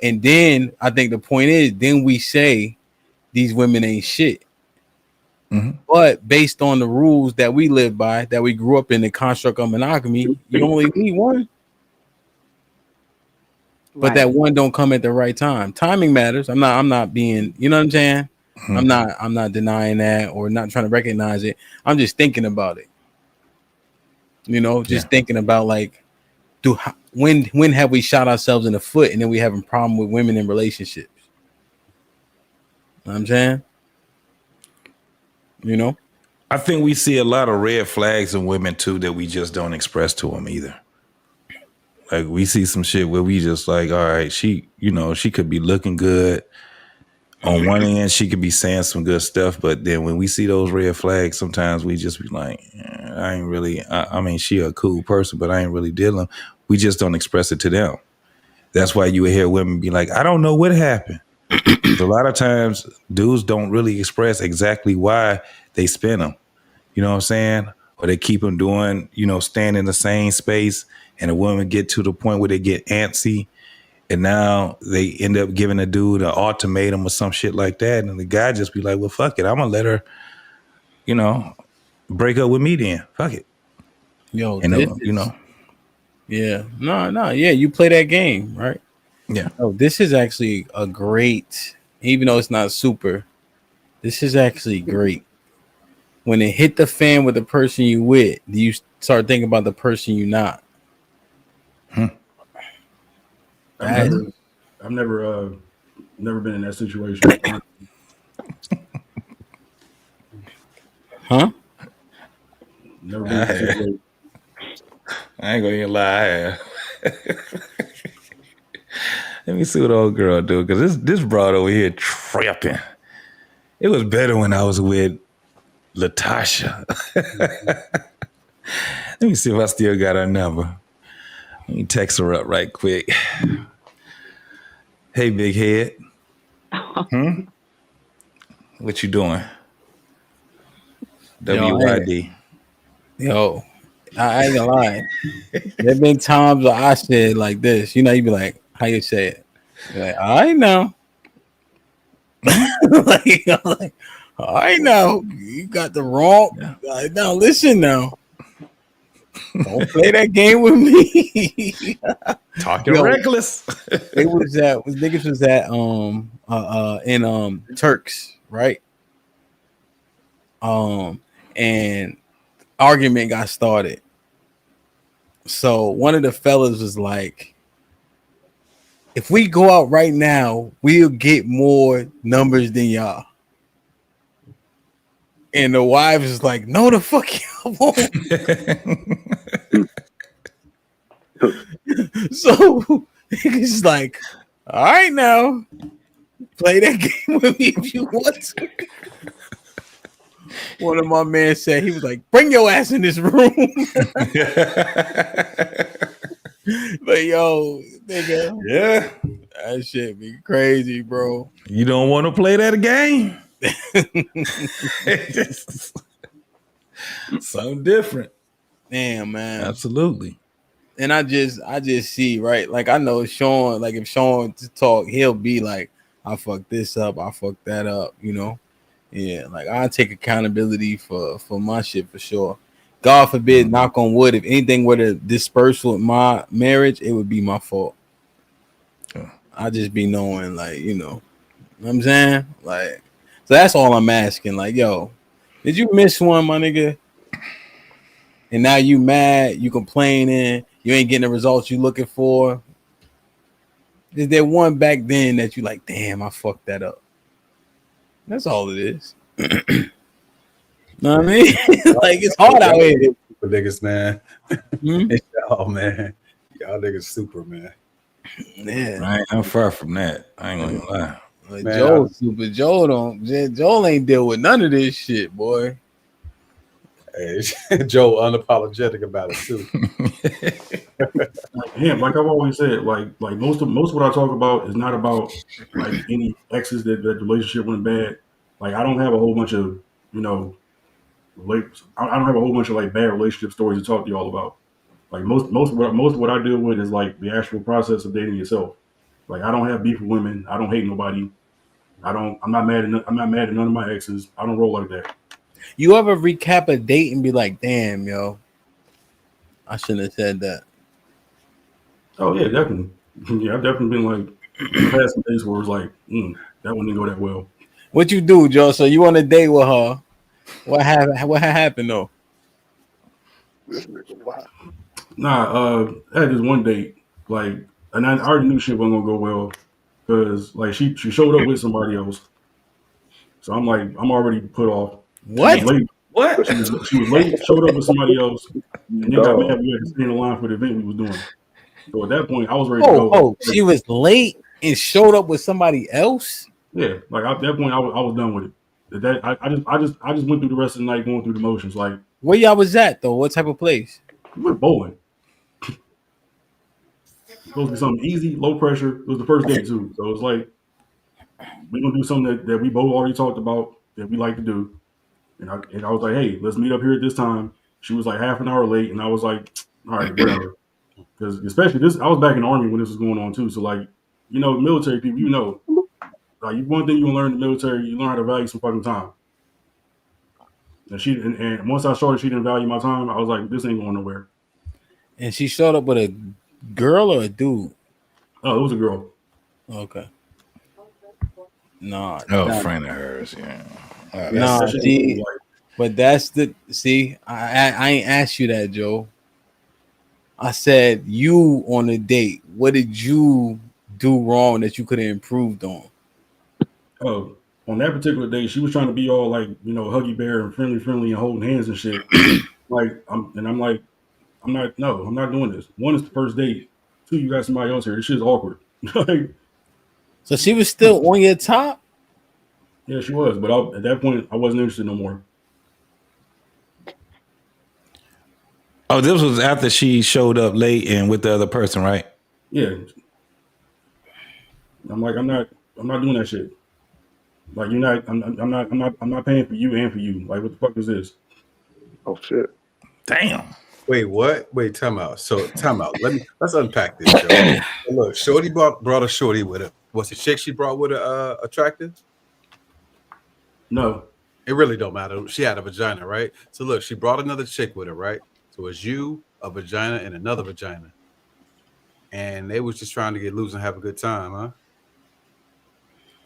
S2: And then I think the point is, then we say these women ain't shit.
S4: Mm-hmm.
S2: But based on the rules that we live by, that we grew up in the construct of monogamy, you only need one. But
S3: Right.
S2: that one don't come at the right time. Timing matters. I'm not being, you know what I'm saying?
S4: Mm-hmm.
S2: I'm not denying that or not trying to recognize it. I'm just thinking about it. Thinking about like, when have we shot ourselves in the foot and then we having a problem with women in relationships? You know what I'm saying?
S4: I think we see a lot of red flags in women too that we just don't express to them either. Like we see some shit where we just like, all right, she could be looking good. On one end, she could be saying some good stuff, but then when we see those red flags, sometimes we just be like, I ain't really, I mean, she a cool person, but I ain't really dealing. We just don't express it to them. That's why you would hear women be like, I don't know what happened. A lot of times dudes don't really express exactly why they spin them. You know what I'm saying? Or they keep them doing, staying in the same space, and a woman get to the point where they get antsy. And now they end up giving a dude an ultimatum or some shit like that. And the guy just be like, well, fuck it. I'm going to let her, break up with me then. Fuck it.
S2: Yo,
S4: and
S2: Yeah. No. Yeah, you play that game, right?
S4: Yeah.
S2: Oh, this is actually a great, even though it's not super, this is actually great. When it hit the fan with the person you with, do you start thinking about the person you not?
S7: I've never been in that situation.
S2: Huh?
S7: Never been in that situation.
S4: I ain't gonna even lie. Let me see what old girl do, because this broad over here tripping. It was better when I was with Latasha. Let me see if I still got her number. Let me text her up right quick. Hey, big head. What you doing? WYD.
S2: Yo, I ain't gonna lie. There been times where I said like this. You be like, how you say it? You're like, I know. like, I know. You got the wrong. Now listen now. Don't play that game with me.
S4: Talking reckless.
S2: Niggas was at in Turks, right? And argument got started. So one of the fellas was like, if we go out right now, we'll get more numbers than y'all. And the wife is like, no, the fuck y'all won't. So he's like, all right now, play that game with me if you want to. One of my men said, he was like, bring your ass in this room. But yo, nigga,
S4: yeah,
S2: that shit be crazy, bro.
S4: You don't want to play that game? Something different.
S2: Damn, man.
S4: Absolutely.
S2: And I just see, right? Like I know Sean, like if Sean to talk, he'll be like, I fucked this up, I fucked that up, Yeah, like I take accountability for my shit for sure. God forbid, knock on wood, if anything were to disperse with my marriage, it would be my fault. I just be knowing, like, you know what I'm saying? Like, so that's all I'm asking. Like, yo, did you miss one, my nigga? And now you mad, you complaining, you ain't getting the results you looking for. Is there one back then that you like, damn, I fucked that up? That's all it is. Know what I mean? Like, it's hard out here.
S9: The niggas, man.
S2: Hmm?
S9: It's y'all, man. Y'all niggas super, man.
S2: Yeah.
S4: I'm far from that. I ain't gonna lie.
S2: Like,
S9: Man,
S2: Joel super. Joel ain't deal with none of this shit, boy.
S9: Hey, Joe unapologetic about it too.
S7: Like I've always said, like most of what I talk about is not about like any exes that the relationship went bad. Like I don't have a whole bunch of I don't have a whole bunch of like bad relationship stories to talk to y'all about. Like most of what I deal with is like the actual process of dating yourself. Like I don't have beef with women. I don't hate nobody. I'm not mad at none of my exes. I don't roll like that.
S2: You ever recap a date and be like, damn, yo, I shouldn't have said that.
S7: Oh yeah, definitely. Yeah, I've definitely been like I've had some days where it was like, that one didn't go that well.
S2: What you do, Joe? So you on a date with her? What happened though?
S7: Nah, I had this one date, like, and I already knew shit wasn't gonna go well because like she showed up with somebody else. So I'm like, I'm already put off.
S2: What?
S7: She was late.
S4: What?
S7: She was late, showed up with somebody else, and then got mad we had to stay in the line for the event we was doing. So at that point, I was ready to go.
S2: Oh, she was late and showed up with somebody else?
S7: Yeah, like at that point, I was done with it. I just went through the rest of the night going through the motions. Like,
S2: where y'all was at though? What type of place?
S7: We went bowling. Supposed to be something easy, low pressure. It was the first date too, so it's like we're gonna do something that we both already talked about that we like to do. And I was like, hey, let's meet up here at this time. She was like half an hour late, and I was like, all right, whatever. Because especially this, I was back in the Army when this was going on too. So like, military people, like one thing you learn in the military, you learn how to value some fucking time. And once I showed her she didn't value my time, I was like, this ain't going nowhere.
S2: And she showed up with a girl or a dude?
S7: Oh, it was a girl.
S2: Okay. No.
S4: Friend of hers, yeah.
S2: No, see, but that's I ain't asked you that, Joe. I said you on a date. What did you do wrong that you could have improved on?
S7: Oh, on that particular day, she was trying to be all like, huggy bear and friendly and holding hands and shit. I'm not doing this. One, is the first date. Two, you got somebody else here. This shit's awkward.
S2: So she was still on your top?
S7: Yeah, she was. But at that point, I wasn't interested no more.
S4: Oh, this was after she showed up late and with the other person, right?
S7: Yeah. I'm like, I'm not doing that shit. Like, I'm not paying for you and for you. Like, what the fuck is this?
S10: Oh shit.
S4: Damn.
S9: Wait, what? Wait, time out. So time out. Let's unpack this. Joe. Look, Shorty brought a shorty with her. Was the chick she brought with her attractive?
S7: No.
S9: It really don't matter. She had a vagina, right? So look, she brought another chick with her, right? So it's you, a vagina, and another vagina. And they was just trying to get loose and have a good time, huh?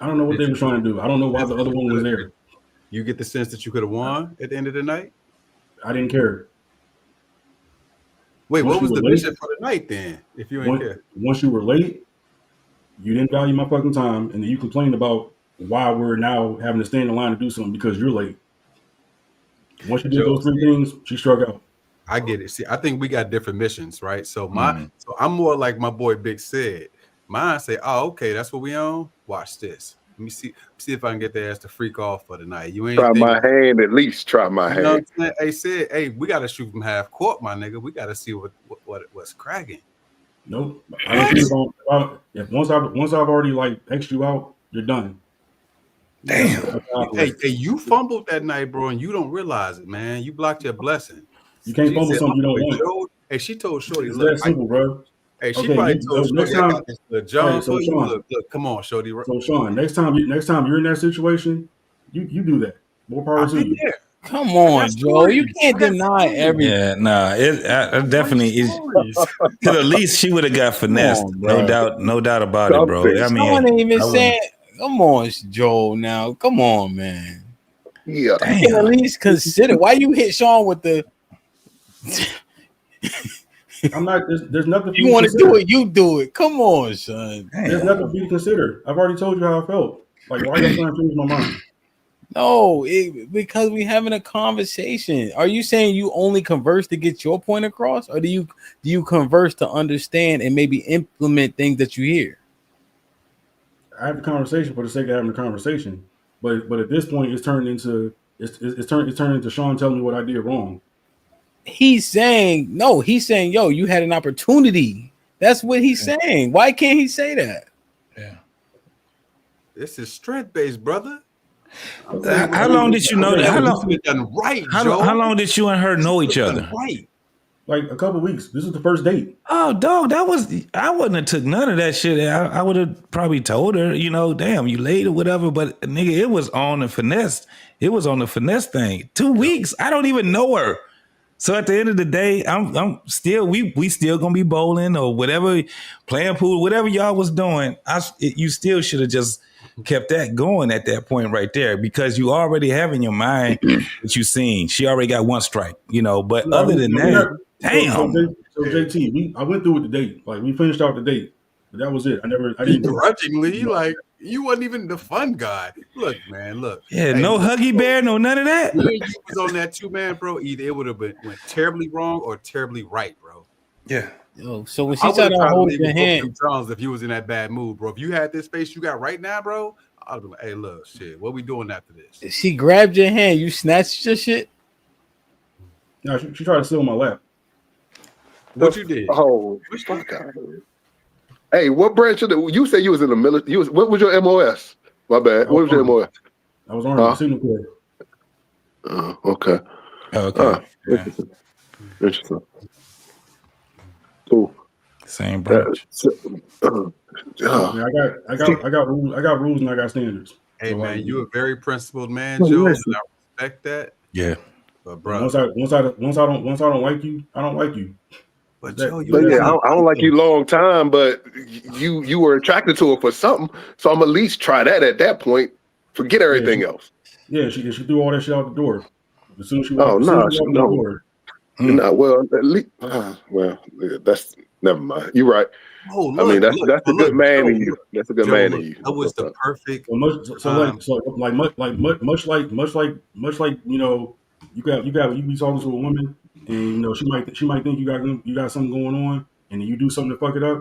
S7: I don't know what they were trying to do. I don't know why the other one was there.
S9: You get the sense that you could have won at the end of the night?
S7: I didn't care.
S9: Wait, what was the mission for the night then? If you ain't care.
S7: Once you were late, you didn't value my fucking time, and then you complained about why we're now having to stay in the line to do something because you're late. Once you did those three things, she struck out.
S9: I get it. See, I think we got different missions, right? So so I'm more like my boy Big said. Mine say, oh, okay, that's what we on. Watch this. Let me see if I can get their ass to freak off for the night. You ain't
S10: try my hand, at least try my hand.
S9: Know what I'm saying? Hey, we gotta shoot from half court, my nigga. We gotta see what's cracking.
S7: Nope. Once I've already like X'd you out, you're done.
S9: Damn. Hey, you fumbled that night, bro, and you don't realize it, man. You blocked your blessing.
S7: You can't fumble something you don't want.
S9: Hey, she told Shorty,
S7: it's
S9: look,
S7: that simple, bro.
S9: Hey, she probably told Shorty, I got this John for you. Look, come on, Shorty.
S7: So Sean, next time you're in that situation, you do that. More power to you.
S2: Come on, Joe. You can't deny everything.
S4: Yeah, nah, it definitely is. At least she would have got finessed. No doubt about it, bro. I mean,
S2: someone ain't even saying, come on, Joe. Now, come on, man.
S10: Yeah,
S2: you can at least consider. Why you hit Sean with the?
S7: I'm not. There's nothing.
S2: You want to do it, you do it. Come on, son.
S7: There's nothing for you to consider. I've already told you how I felt. Like, why are you trying to change my mind?
S2: No, because we having a conversation. Are you saying you only converse to get your point across, or do you converse to understand and maybe implement things that you hear?
S7: I have a conversation for the sake of having a conversation, but at this point, it's turned into Sean telling me what I did wrong.
S2: He's saying no. He's saying, yo, you had an opportunity. That's what he's saying. Why can't he say that?
S9: Yeah, this is strength based, brother.
S4: How long did you know that? How long?
S9: Done right,
S4: how long did you and her know each other?
S9: Right.
S7: Like a couple weeks. This is the first date.
S4: Oh, dog, I wouldn't have took none of that shit. I would have probably told her, damn, you late or whatever. But nigga, it was on the finesse. It was on the finesse thing. 2 weeks. I don't even know her. So at the end of the day, I'm still we still gonna be bowling or whatever, playing pool, whatever y'all was doing. You still should have just kept that going at that point right there, because you already have in your mind what you seen. She already got one strike, But other than that. Damn.
S7: So JT, I went through with the date. Like, we finished out the date, but that was it. I didn't
S9: grudgingly, like, you wasn't even the fun guy. Look, man, look.
S4: Yeah, hey, no Huggy Bear, no none of that.
S9: When you was on that 2-man, bro, either it would have went terribly wrong or terribly right, bro.
S4: Yeah.
S2: Yo, so when she tried to hold your hand,
S9: if you was in that bad mood, bro. If you had this face you got right now, bro, I'd be like, hey, look, shit, what we doing after this?
S2: She grabbed your hand, you snatched your shit.
S7: No, she tried to sit on my lap.
S9: What you did?
S10: Oh, fuck out. Hey, what branch of you say you was in the military? What was your MOS? My bad. What was your MOS?
S7: I was on signal corps.
S10: Okay.
S4: Okay.
S10: Interesting. Cool.
S4: Same branch.
S7: I got rules and I got standards.
S9: Hey, so, man, you a very principled man, Joe. And I respect that.
S4: Yeah.
S7: But bro, once I don't like you, I don't like you.
S9: But Joe, I
S10: don't like you long time, but you were attracted to her for something. So I'm at least try that at that point. Forget everything else.
S7: Yeah, she threw all that shit out the door. As soon as she
S10: walked,
S7: no.
S10: Well, at least, that's never mind. You're right.
S9: Oh, look,
S10: I mean, that's a good man in you. That's a good man in you.
S9: That was the perfect.
S7: Much like you be talking to a woman, and she might think you got something going on, and then you do something to fuck it up.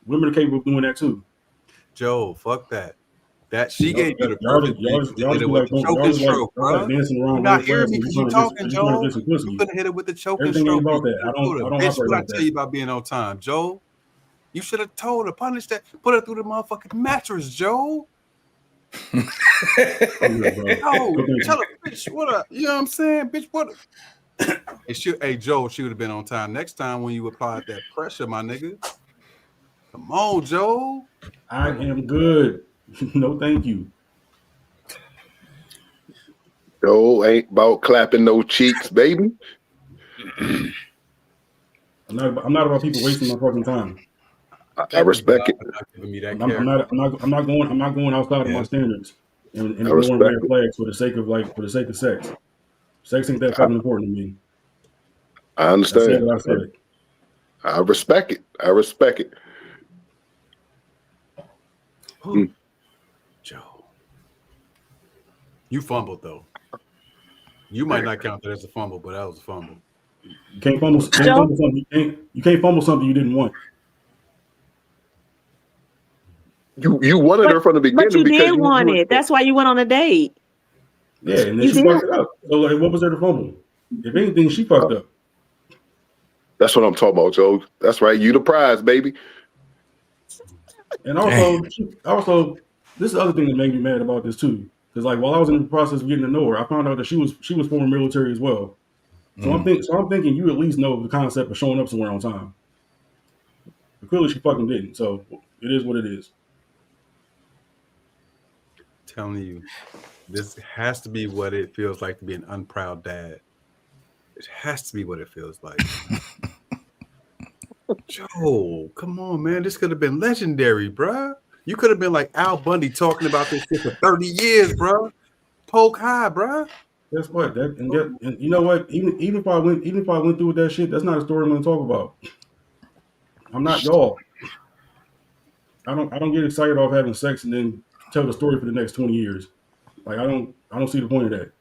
S7: Women are capable of doing that too.
S9: Joe, fuck that. That she gave you the perfect. Y'all
S7: dancing around.
S9: You're not hearing me because you talking, Joe. You couldn't hit it with the choking stroke.
S7: About that. I don't
S9: Bitch, what I tell you about being on time, Joe? You should have told her, punish that, put her through the motherfucking mattress, Joe. Tell her, bitch, what up? You know what I'm saying? Bitch, what hey, Joe, she would have been on time next time when you applied that pressure, my nigga. Come on, Joe.
S7: I am good. No, thank you.
S10: Joe ain't about clapping no cheeks, baby.
S7: I'm not about people wasting my fucking time.
S10: I respect it.
S7: I'm not going outside of my standards and ignoring red flags for the sake of sex. Sex ain't that fucking important to me.
S10: I understand.
S7: I said.
S10: I respect it.
S9: Joe, you fumbled though. You might not count that as a fumble, but that was a fumble.
S7: You can't fumble something. You can't fumble something you didn't want.
S10: You wanted her from the beginning,
S3: but you did want it. That's why you went on a date.
S7: Yeah, and then she fucked it up. So like, what was there to fumble? If anything, she fucked up.
S10: That's what I'm talking about, Joe. That's right. You the prize, baby.
S7: And also, this is the other thing that made me mad about this too. Because like while I was in the process of getting to know her, I found out that she was former military as well. So I'm thinking you at least know the concept of showing up somewhere on time. But clearly, she fucking didn't. So it is what it is.
S9: Telling you, this has to be what it feels like to be an unproud dad. It has to be what it feels like. Joe, come on, man. This could have been legendary, bruh. You could have been like Al Bundy talking about this shit for 30 years, bruh. Poke high, bruh.
S7: Guess what? And you know what? Even if I went through with that shit, that's not a story I'm gonna talk about. I'm not y'all. I don't get excited off having sex and then tell the story for the next 20 years. Like I don't see the point of that.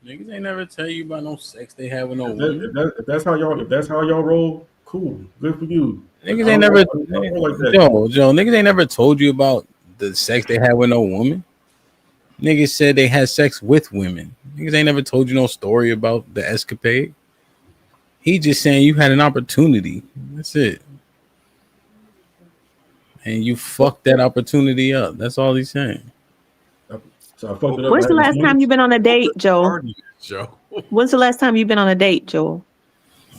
S2: Niggas ain't never tell you about no sex they have with no
S7: If
S2: woman.
S7: that's how y'all roll, cool. Good for you.
S2: Niggas ain't never Joe, niggas ain't never told you about the sex they had with no woman. Niggas said they had sex with women. Niggas ain't never told you no story about the escapade. He just saying you had an opportunity. That's it. And you fucked that opportunity up. That's all he's saying.
S7: So I fucked it up.
S3: When's the last time you've been on a date, Joel? When's the last time you've been on a date, Joel?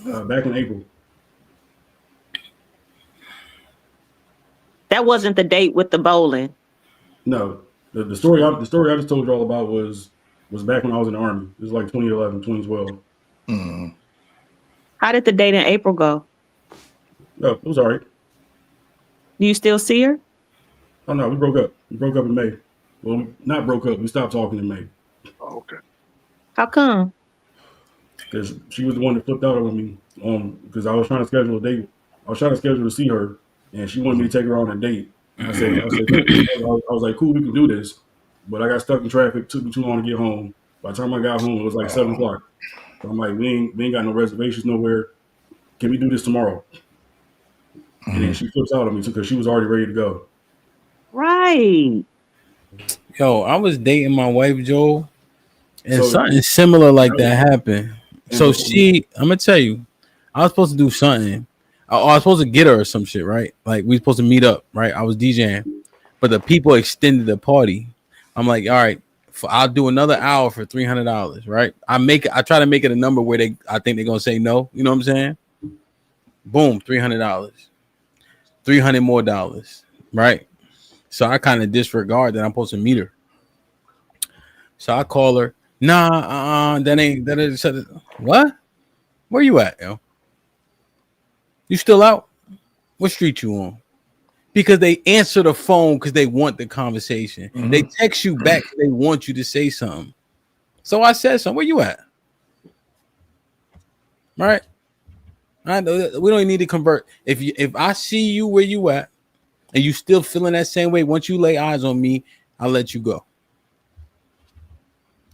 S7: Back in April.
S3: That wasn't the date with the bowling.
S7: No. The story I just told you all about was back when I was in the Army. It was like 2011, 2012.
S4: Mm-hmm.
S3: How did the date in April go?
S7: No, it was all right.
S3: Do you still see her?
S7: Oh, no, we broke up. We broke up in May. Well, not broke up. We stopped talking in May.
S16: Oh, okay.
S3: How come?
S7: Because she was the one that flipped out on me. Because I was trying to schedule a date. I was trying to schedule to see her, and she wanted me to take her on a date. I said, cool. I was like, cool, we can do this. But I got stuck in traffic. Took me too long to get home. By the time I got home, it was like 7 o'clock. So I'm like, we ain't got no reservations nowhere. Can we do this tomorrow? And then she flips out on me too because she was already ready to go.
S3: Right.
S2: Yo, I was dating my wife, Joel, and something similar like that happened. So I'm gonna tell you, I was supposed to do something. I was supposed to get her or some shit, right? Like we supposed to meet up, right? I was DJing, but the people extended the party. I'm like, all right, I'll do another hour for $300, right? I try to make it a number where I think they're gonna say no. You know what I'm saying? Boom, $300, $300 more dollars, right? So I kind of disregard that I'm supposed to meet her. So I call her. Nah, that ain't. What? Where you at, yo? You still out? What street you on? Because they answer the phone because they want the conversation. Mm-hmm. They text you back because they want you to say something. So I said something. Where you at? Right? I know we don't even need to convert. If I see you where you at and you still feeling that same way, once you lay eyes on me, I'll let you go.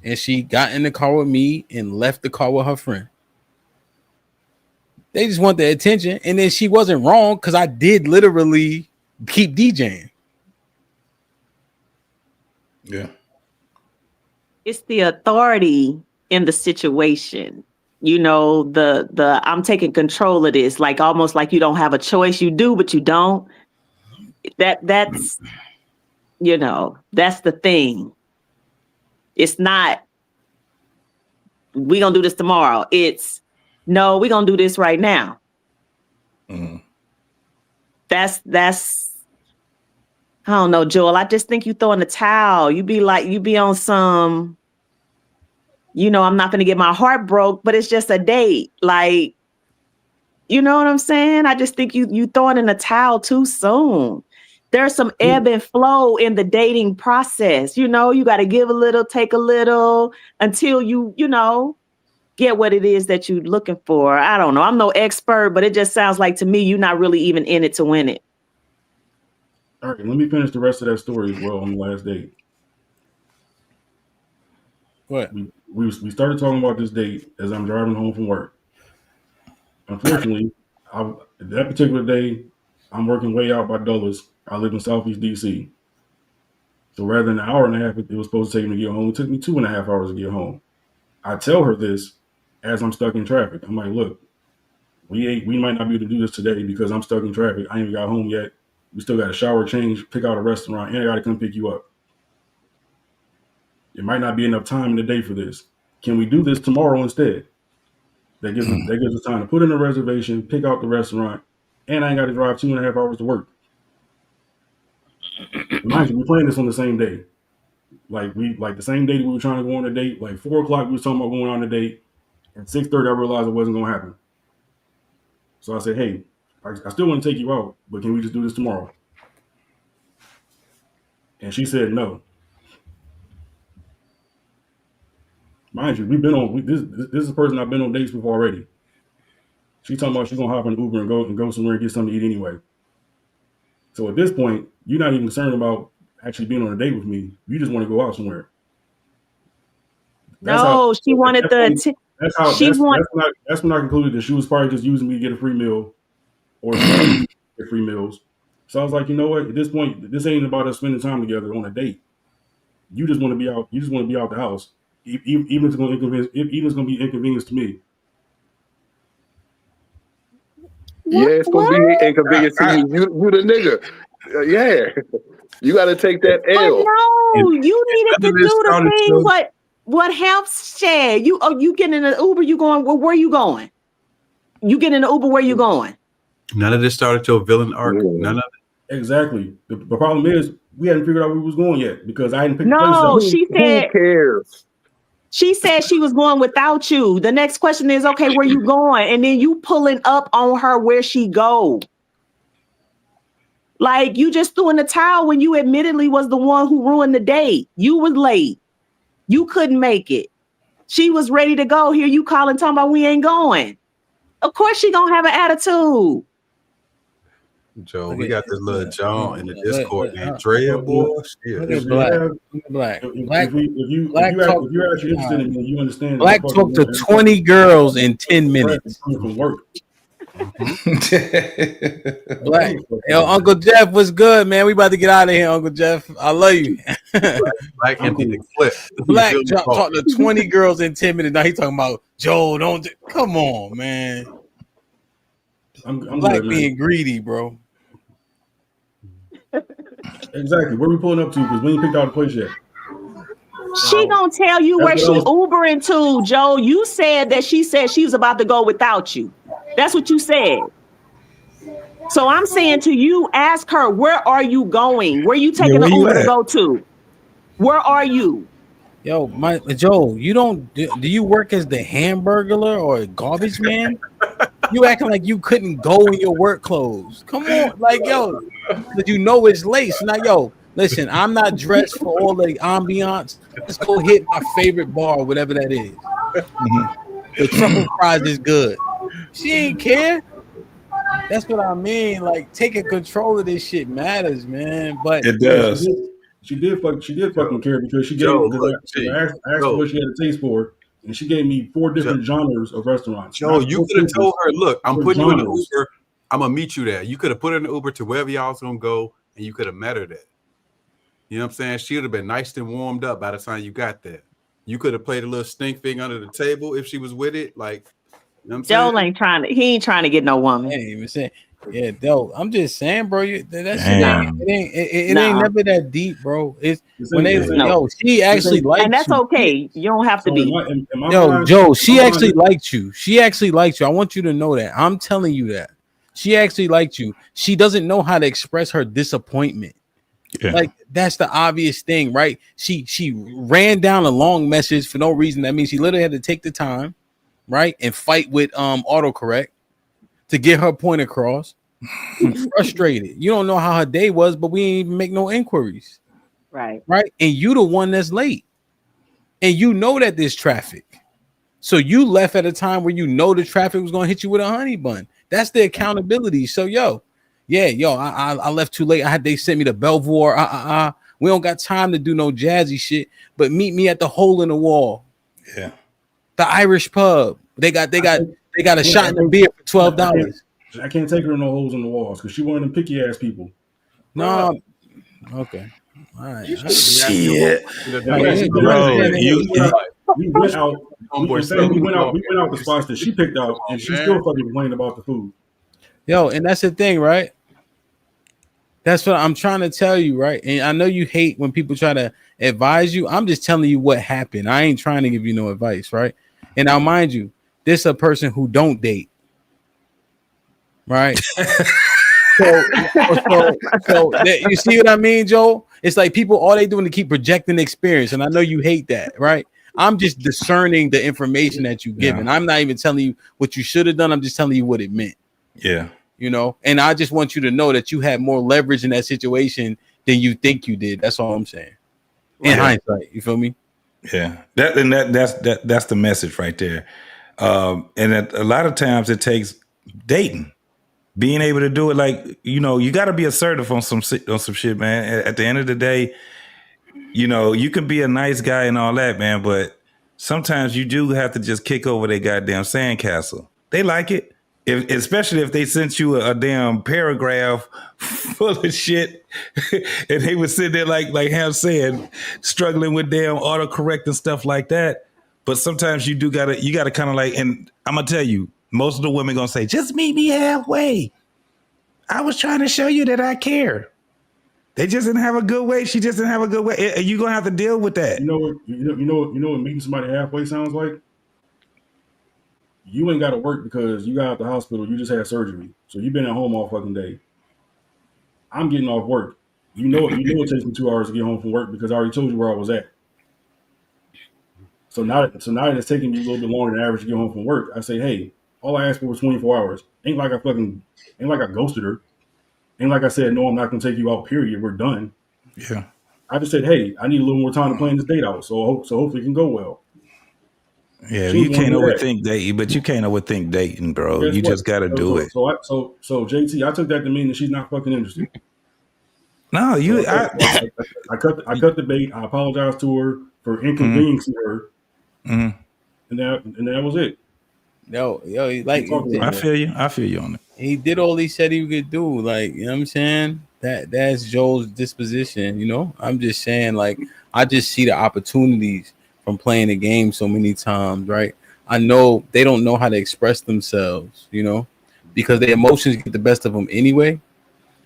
S2: And she got in the car with me and left the car with her friend. They just want the attention. And then she wasn't wrong because I did literally keep DJing.
S4: Yeah.
S3: It's the authority in the situation. You know, the I'm taking control of this, like almost like you don't have a choice. You do, but you don't. That's you know, that's the thing. It's not we're gonna do this tomorrow. It's no, we're gonna do this right now.
S4: Mm-hmm.
S3: That's I don't know, Joel. I just think you throw in the towel. You be on some, you know, I'm not gonna get my heart broke, but it's just a date. Like, you know what I'm saying? I just think you throwing in the towel too soon. There's some ebb and flow in the dating process. You know, you got to give a little, take a little until you know, get what it is that you're looking for. I don't know. I'm no expert, but it just sounds like to me, you're not really even in it to win it.
S7: All right, let me finish the rest of that story as well on the last date.
S2: What?
S7: We started talking about this date as I'm driving home from work. Unfortunately, that particular day, I'm working way out by Dulles. I live in Southeast DC. So rather than an hour and a half, it was supposed to take me to get home. It took me 2.5 hours to get home. I tell her this as I'm stuck in traffic. I'm like, look, we might not be able to do this today because I'm stuck in traffic. I ain't even got home yet. We still got to shower, change, pick out a restaurant, and I got to come pick you up. It might not be enough time in the day for this. Can we do this tomorrow instead? That gives us time to put in a reservation, pick out the restaurant, and I ain't got to drive 2.5 hours to work. Mind you, we planned this on the same day. Like the same day that we were trying to go on a date. Like 4 o'clock, we was talking about going on a date. At 6:30, I realized it wasn't going to happen. So I said, hey, I still want to take you out, but can we just do this tomorrow? And she said no. Mind you, this is a person I've been on dates with already. She talking about she's gonna hop in Uber and go somewhere and get something to eat anyway. So at this point, you're not even concerned about actually being on a date with me. You just want to go out somewhere.
S3: No, she wanted
S7: That's when I concluded that she was probably just using me to get a free meal, or she used me to get free meals. So I was like, you know what? At this point, this ain't about us spending time together on a date. You just want to be out. You just want to be out the house, even if it's going to inconvenience. Even if it's going to be inconvenience to me.
S10: Yeah, it's gonna be inconvenience to you. You the nigga. Yeah, you got to take that L.
S3: No, you needed to do the thing. What helps said? You getting in an Uber? You going? Well, where you going? You get in an Uber? Where you going?
S9: None of this started your villain arc. None of it.
S7: Exactly. The problem is we hadn't figured out where we was going yet because I hadn't picked the place
S3: No,
S7: up.
S3: she said.
S10: Who cares?
S3: She said she was going without you. The next question is, okay, where you going? And then you pulling up on her where she go. Like you just threw in the towel when you admittedly was the one who ruined the date. You was late. You couldn't make it. She was ready to go. Here you calling talking about we ain't going. Of course she gonna have an attitude.
S9: Joe, we got this little John in the Discord named Drea, boy.
S2: Black.
S7: If you're actually interested in me, you understand.
S2: Black talked to 20 girls in 10 minutes.
S7: From work.
S2: Black. Yo, Uncle Jeff, what's good, man? We about to get out of here, Uncle Jeff. I love you.
S9: Black empty the clip.
S2: Black talked to 20 girls in 10 minutes. Now he talking about Joe. Come on, man.
S7: I'm
S2: Black
S7: good,
S2: being greedy, bro.
S7: Exactly. Where we pulling up to? Because we ain't picked out the place yet.
S3: She gonna tell you where she Ubering to, Joe. You said that she said she was about to go without you. That's what you said. So I'm saying to you, ask her, where are you going? Where you taking the Uber to go to? Where are you?
S2: Yo, Joe, you don't do you work as the hamburglar or a garbage man? You acting like you couldn't go in your work clothes. Come on, like yo, but you know it's lace. Now, yo, listen, I'm not dressed for all the ambiance. Let's go hit my favorite bar, whatever that is. The truffle fries is good. She ain't care. That's what I mean. Like taking control of this shit matters, man. But
S4: it does.
S7: She did fucking care because she gave I asked her what she had a taste for, and she gave me 4 different genres of restaurants.
S9: Joe, you could have told her, look, I'm putting you in the Uber. I'm gonna meet you there. You could have put her in the Uber to wherever y'all was gonna go, and you could have met her there. You know what I'm saying? She would have been nice and warmed up by the time you got there. You could have played a little stink thing under the table if she was with it. Like, you know what I'm saying?
S3: Joel ain't trying to get no woman.
S2: I ain't even saying. Yeah, though. I'm just saying, bro. That shit ain't never that deep, bro. It's when they she actually liked you,
S3: and that's okay. You don't have to be.
S2: Yo, Joe, she actually liked you. She actually liked you. I want you to know that. I'm telling you that. She actually liked you. She doesn't know how to express her disappointment. Yeah. Like that's the obvious thing, right? She ran down a long message for no reason. That means she literally had to take the time, right, and fight with autocorrect to get her point across. Frustrated. You don't know how her day was, but we ain't even make no inquiries.
S3: Right.
S2: Right. And you the one that's late. And you know that there's traffic. So you left at a time where you know the traffic was gonna hit you with a honey bun. That's the accountability. So I left too late. They sent me to Belvoir. We don't got time to do no jazzy shit, but meet me at the hole in the wall.
S4: Yeah.
S2: The Irish pub. They got a shot in the beer for $12.
S7: I can't take her no holes in the walls because she one of them picky ass people.
S2: No. Okay. All right.
S4: Shit.
S7: We went out the spots that she picked out, and she still fucking complained about the food.
S2: Yo, and that's the thing, right? That's what I'm trying to tell you, right? And I know you hate when people try to advise you. I'm just telling you what happened. I ain't trying to give you no advice, right? And now, mind you, this is a person who don't date. Right. so you see what I mean, Joe? It's like people, all they doing to keep projecting the experience. And I know you hate that, right? I'm just discerning the information that you given. I'm not even telling you what you should have done. I'm just telling you what it meant.
S4: Yeah.
S2: You know, and I just want you to know that you had more leverage in that situation than you think you did. That's all I'm saying. In hindsight, you feel me?
S4: Yeah. That's the message right there. And a lot of times it takes dating. being able to do it, like, you know, you got to be assertive on some shit, man. At the end of the day, you know, you can be a nice guy and all that, man, but sometimes you do have to just kick over their goddamn sandcastle. They like it, especially if they sent you a damn paragraph full of shit, and they would sit there like Ham said, struggling with damn autocorrect and stuff like that. But sometimes you gotta kind of like, and I'm gonna tell you, most of the women gonna say, "Just meet me halfway. I was trying to show you that I care." They just didn't have a good way. She just didn't have a good way. You're gonna have to deal with that.
S7: You know what meeting somebody halfway sounds like? You ain't got to work because you got out the hospital. You just had surgery, so you've been at home all fucking day. I'm getting off work. You know it takes me 2 hours to get home from work because I already told you where I was at. So now that it's taking me a little bit longer than average to get home from work, I say, hey, all I asked for was 24 hours. Ain't like I ghosted her. Ain't like I said, no, I'm not gonna take you out, period. We're done.
S4: Yeah.
S7: I just said, hey, I need a little more time to plan this date out. So hopefully it can go well.
S4: Yeah, you can't overthink dating, but you can't overthink dating, bro. You just gotta do it.
S7: So JT, I took that to mean that she's not fucking interested.
S4: No,
S7: I cut the bait. I apologized to her for inconveniencing her, and that was it.
S2: Yo, like
S4: I feel you on it.
S2: He did all he said he could do. Like, you know what I'm saying? That's Joel's disposition, you know? I'm just saying, like, I just see the opportunities from playing the game so many times, right? I know they don't know how to express themselves, you know, because their emotions get the best of them anyway.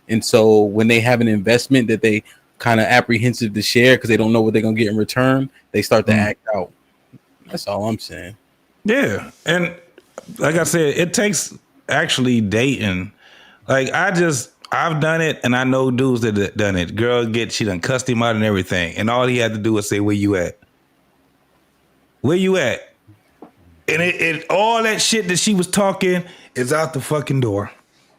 S2: And so when they have an investment that they kind of apprehensive to share because they don't know what they're gonna get in return, they start to act out. That's all I'm saying.
S4: Yeah, and like I said, it takes actually dating. Like I've done it, and I know dudes that done it. Girl, she done cussed him out and everything, and all he had to do was say, "Where you at? Where you at?" And it all that shit that she was talking is out the fucking door.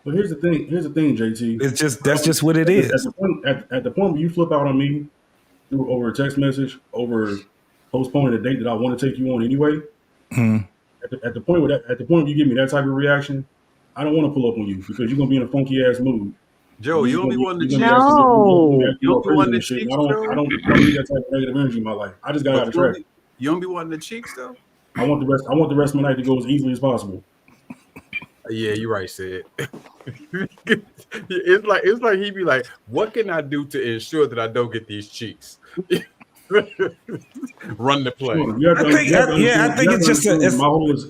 S7: But here's the thing, JT.
S4: That's just what it is.
S7: At the point where you flip out on me over a text message, over postponing a date that I want to take you on anyway.
S4: Mm-hmm.
S7: At the point where you give me that type of reaction, I don't want to pull up on you because you're gonna be in a funky ass mood.
S9: Joe, you don't be wanting to cheat.
S7: No, you
S9: don't be wanting to cheat.
S7: I don't need that type of negative energy in my life. I just got out of track.
S9: You don't be wanting the cheeks though.
S7: I want the rest of my night to go as easily as possible.
S9: Yeah, you're right, Sid. it's like he'd be like, "What can I do to ensure that I don't get these cheeks?" Run the play.
S4: I think it's just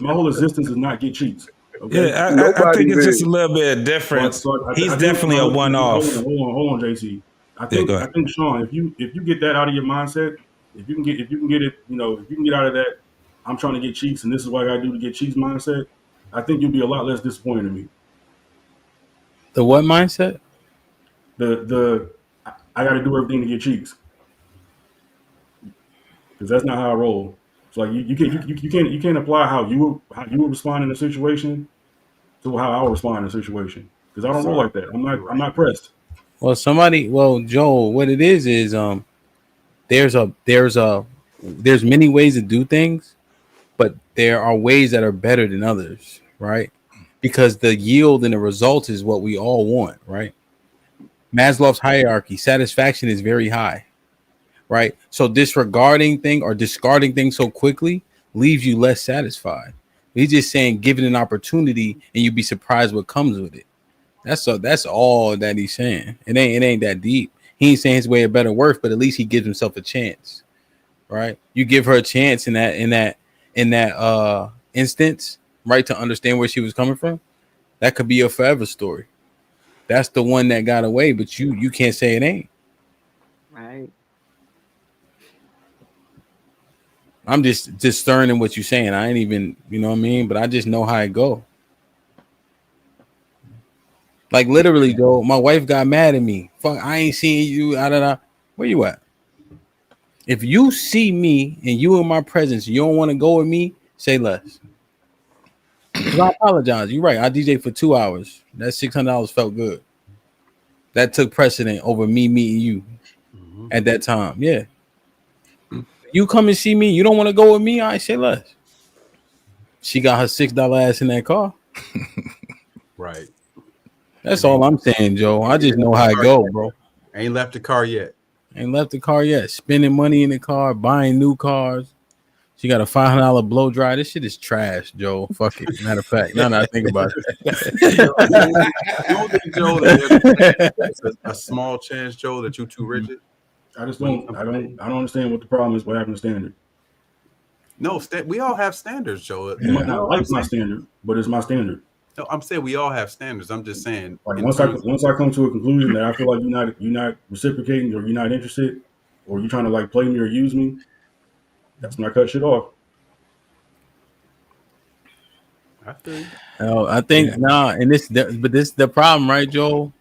S7: my whole existence is not get cheats. Okay?
S4: Yeah, I think it's just a little bit of difference. He's definitely a one-off.
S7: Hold on, JC. I think Sean, if you get that out of your mindset, if you can get it, you know, if you can get out of that, I'm trying to get cheeks, and this is what I got to do to get cheeks mindset. I think you'll be a lot less disappointed in me.
S2: The what mindset?
S7: The I got to do everything to get cheeks, because that's not how I roll. It's like you can't apply how you would respond in a situation to how I would respond in a situation, because I don't roll like that. I'm not pressed.
S2: Well, Joel, what it is there's many ways to do things, but there are ways that are better than others, right? Because the yield and the result is what we all want, right? Maslow's hierarchy, satisfaction is very high, right? So disregarding things so quickly leaves you less satisfied. He's just saying, give it an opportunity, and you'd be surprised what comes with it. That's all that he's saying. It ain't that deep. He ain't saying his way of better worth, but at least he gives himself a chance, right? You give her a chance in that instance, right, to understand where she was coming from. That could be a forever story. That's the one that got away, but you can't say it ain't.
S3: Right.
S2: I'm just discerning what you're saying. I ain't even, you know what I mean? But I just know how it go. Like literally, though, my wife got mad at me. Fuck, I ain't seeing you. Where you at? If you see me and you in my presence, you don't want to go with me, say less. I apologize. You're right. I DJ for 2 hours. That $600 felt good. That took precedent over me meeting you at that time. Yeah. You come and see me. You don't want to go with me. I say less. She got her $6 ass in that car.
S9: Right.
S2: That's all I'm saying, Joe. I just know how it go, bro.
S9: Ain't left the car yet.
S2: Ain't left the car yet. Spending money in the car, buying new cars. She got a $500 blow dry. This shit is trash, Joe. Fuck it. Matter of fact, now that I think about it.
S9: You don't think, Joe, that there's a small chance, Joe, that you're too rigid?
S7: I don't understand what the problem is. What happened to standard?
S9: No, we all have standards, Joe.
S7: You might not like my standard, but it's my standard.
S9: No, I'm saying we all have standards. I'm just saying.
S7: Like once I come to a conclusion that I feel like you're not reciprocating or you're not interested or you're trying to like play me or use me, that's when I cut shit off.
S9: I feel you.
S2: Oh, I think and this is the problem, right, Joel?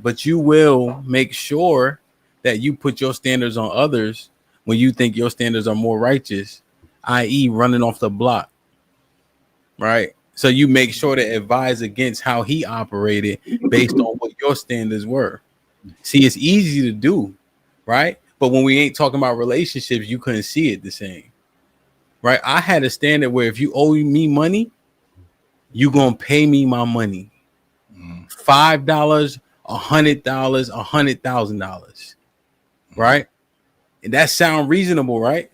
S2: But you will make sure that you put your standards on others when you think your standards are more righteous, i.e., running off the block, right? So you make sure to advise against how he operated based on what your standards were. See, it's easy to do, right? But when we ain't talking about relationships, you couldn't see it the same, right? I had a standard where if you owe me money, you gonna pay me my money. $5, $100, $100,000, right? And that sound reasonable, right?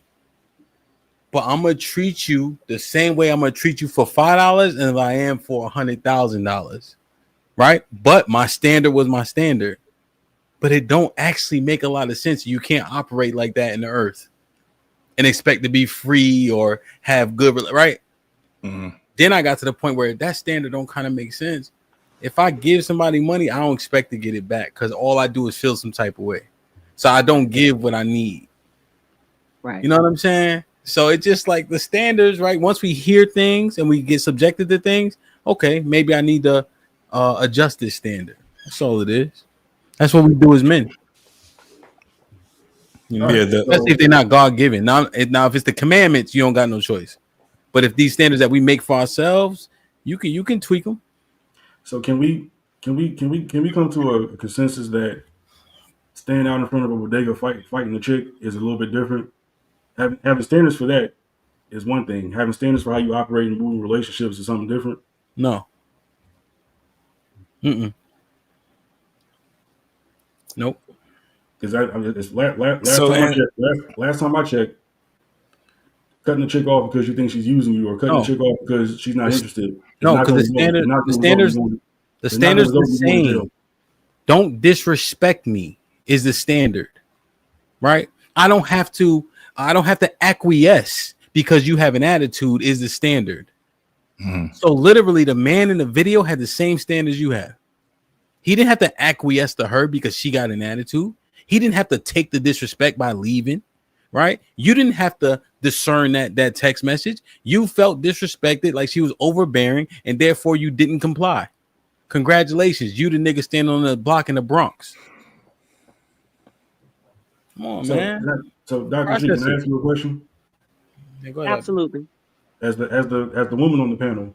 S2: But I'm gonna treat you the same way I'm gonna treat you for $5 as I am for $100,000, right? But my standard was my standard. But it don't actually make a lot of sense. You can't operate like that in the earth and expect to be free or have good, right?
S4: Mm-hmm.
S2: Then I got to the point where that standard don't kind of make sense. If I give somebody money, I don't expect to get it back because all I do is feel some type of way. So I don't give what I need.
S3: Right.
S2: You know what I'm saying? So it's just like the standards, right? Once we hear things and we get subjected to things, okay, maybe I need to adjust this standard. That's all it is. That's what we do as men. You know, especially if they're not God given. Now, if it's the commandments, you don't got no choice. But if these standards that we make for ourselves, you can tweak them.
S7: So can we come to a consensus that staying out in front of a bodega fighting a chick is a little bit different? Having standards for that is one thing. Having standards for how you operate and move in relationships is something different.
S2: No. Nope.
S7: Because last time I checked, cutting the chick off because you think she's using you, or cutting the chick off because she's not interested.
S2: No, because the standards the same. Don't disrespect me is the standard, right? I don't have to acquiesce because you have an attitude is the standard.
S4: Mm.
S2: So literally, the man in the video had the same standards you have. He didn't have to acquiesce to her because she got an attitude. He didn't have to take the disrespect by leaving, right? You didn't have to discern that text message. You felt disrespected, like she was overbearing, and therefore you didn't comply. Congratulations, you the nigga standing on the block in the Bronx. Come on, man.
S7: So, Dr. G, can I ask you a question?
S2: Yeah, go ahead.
S3: Absolutely.
S7: As the woman on the panel,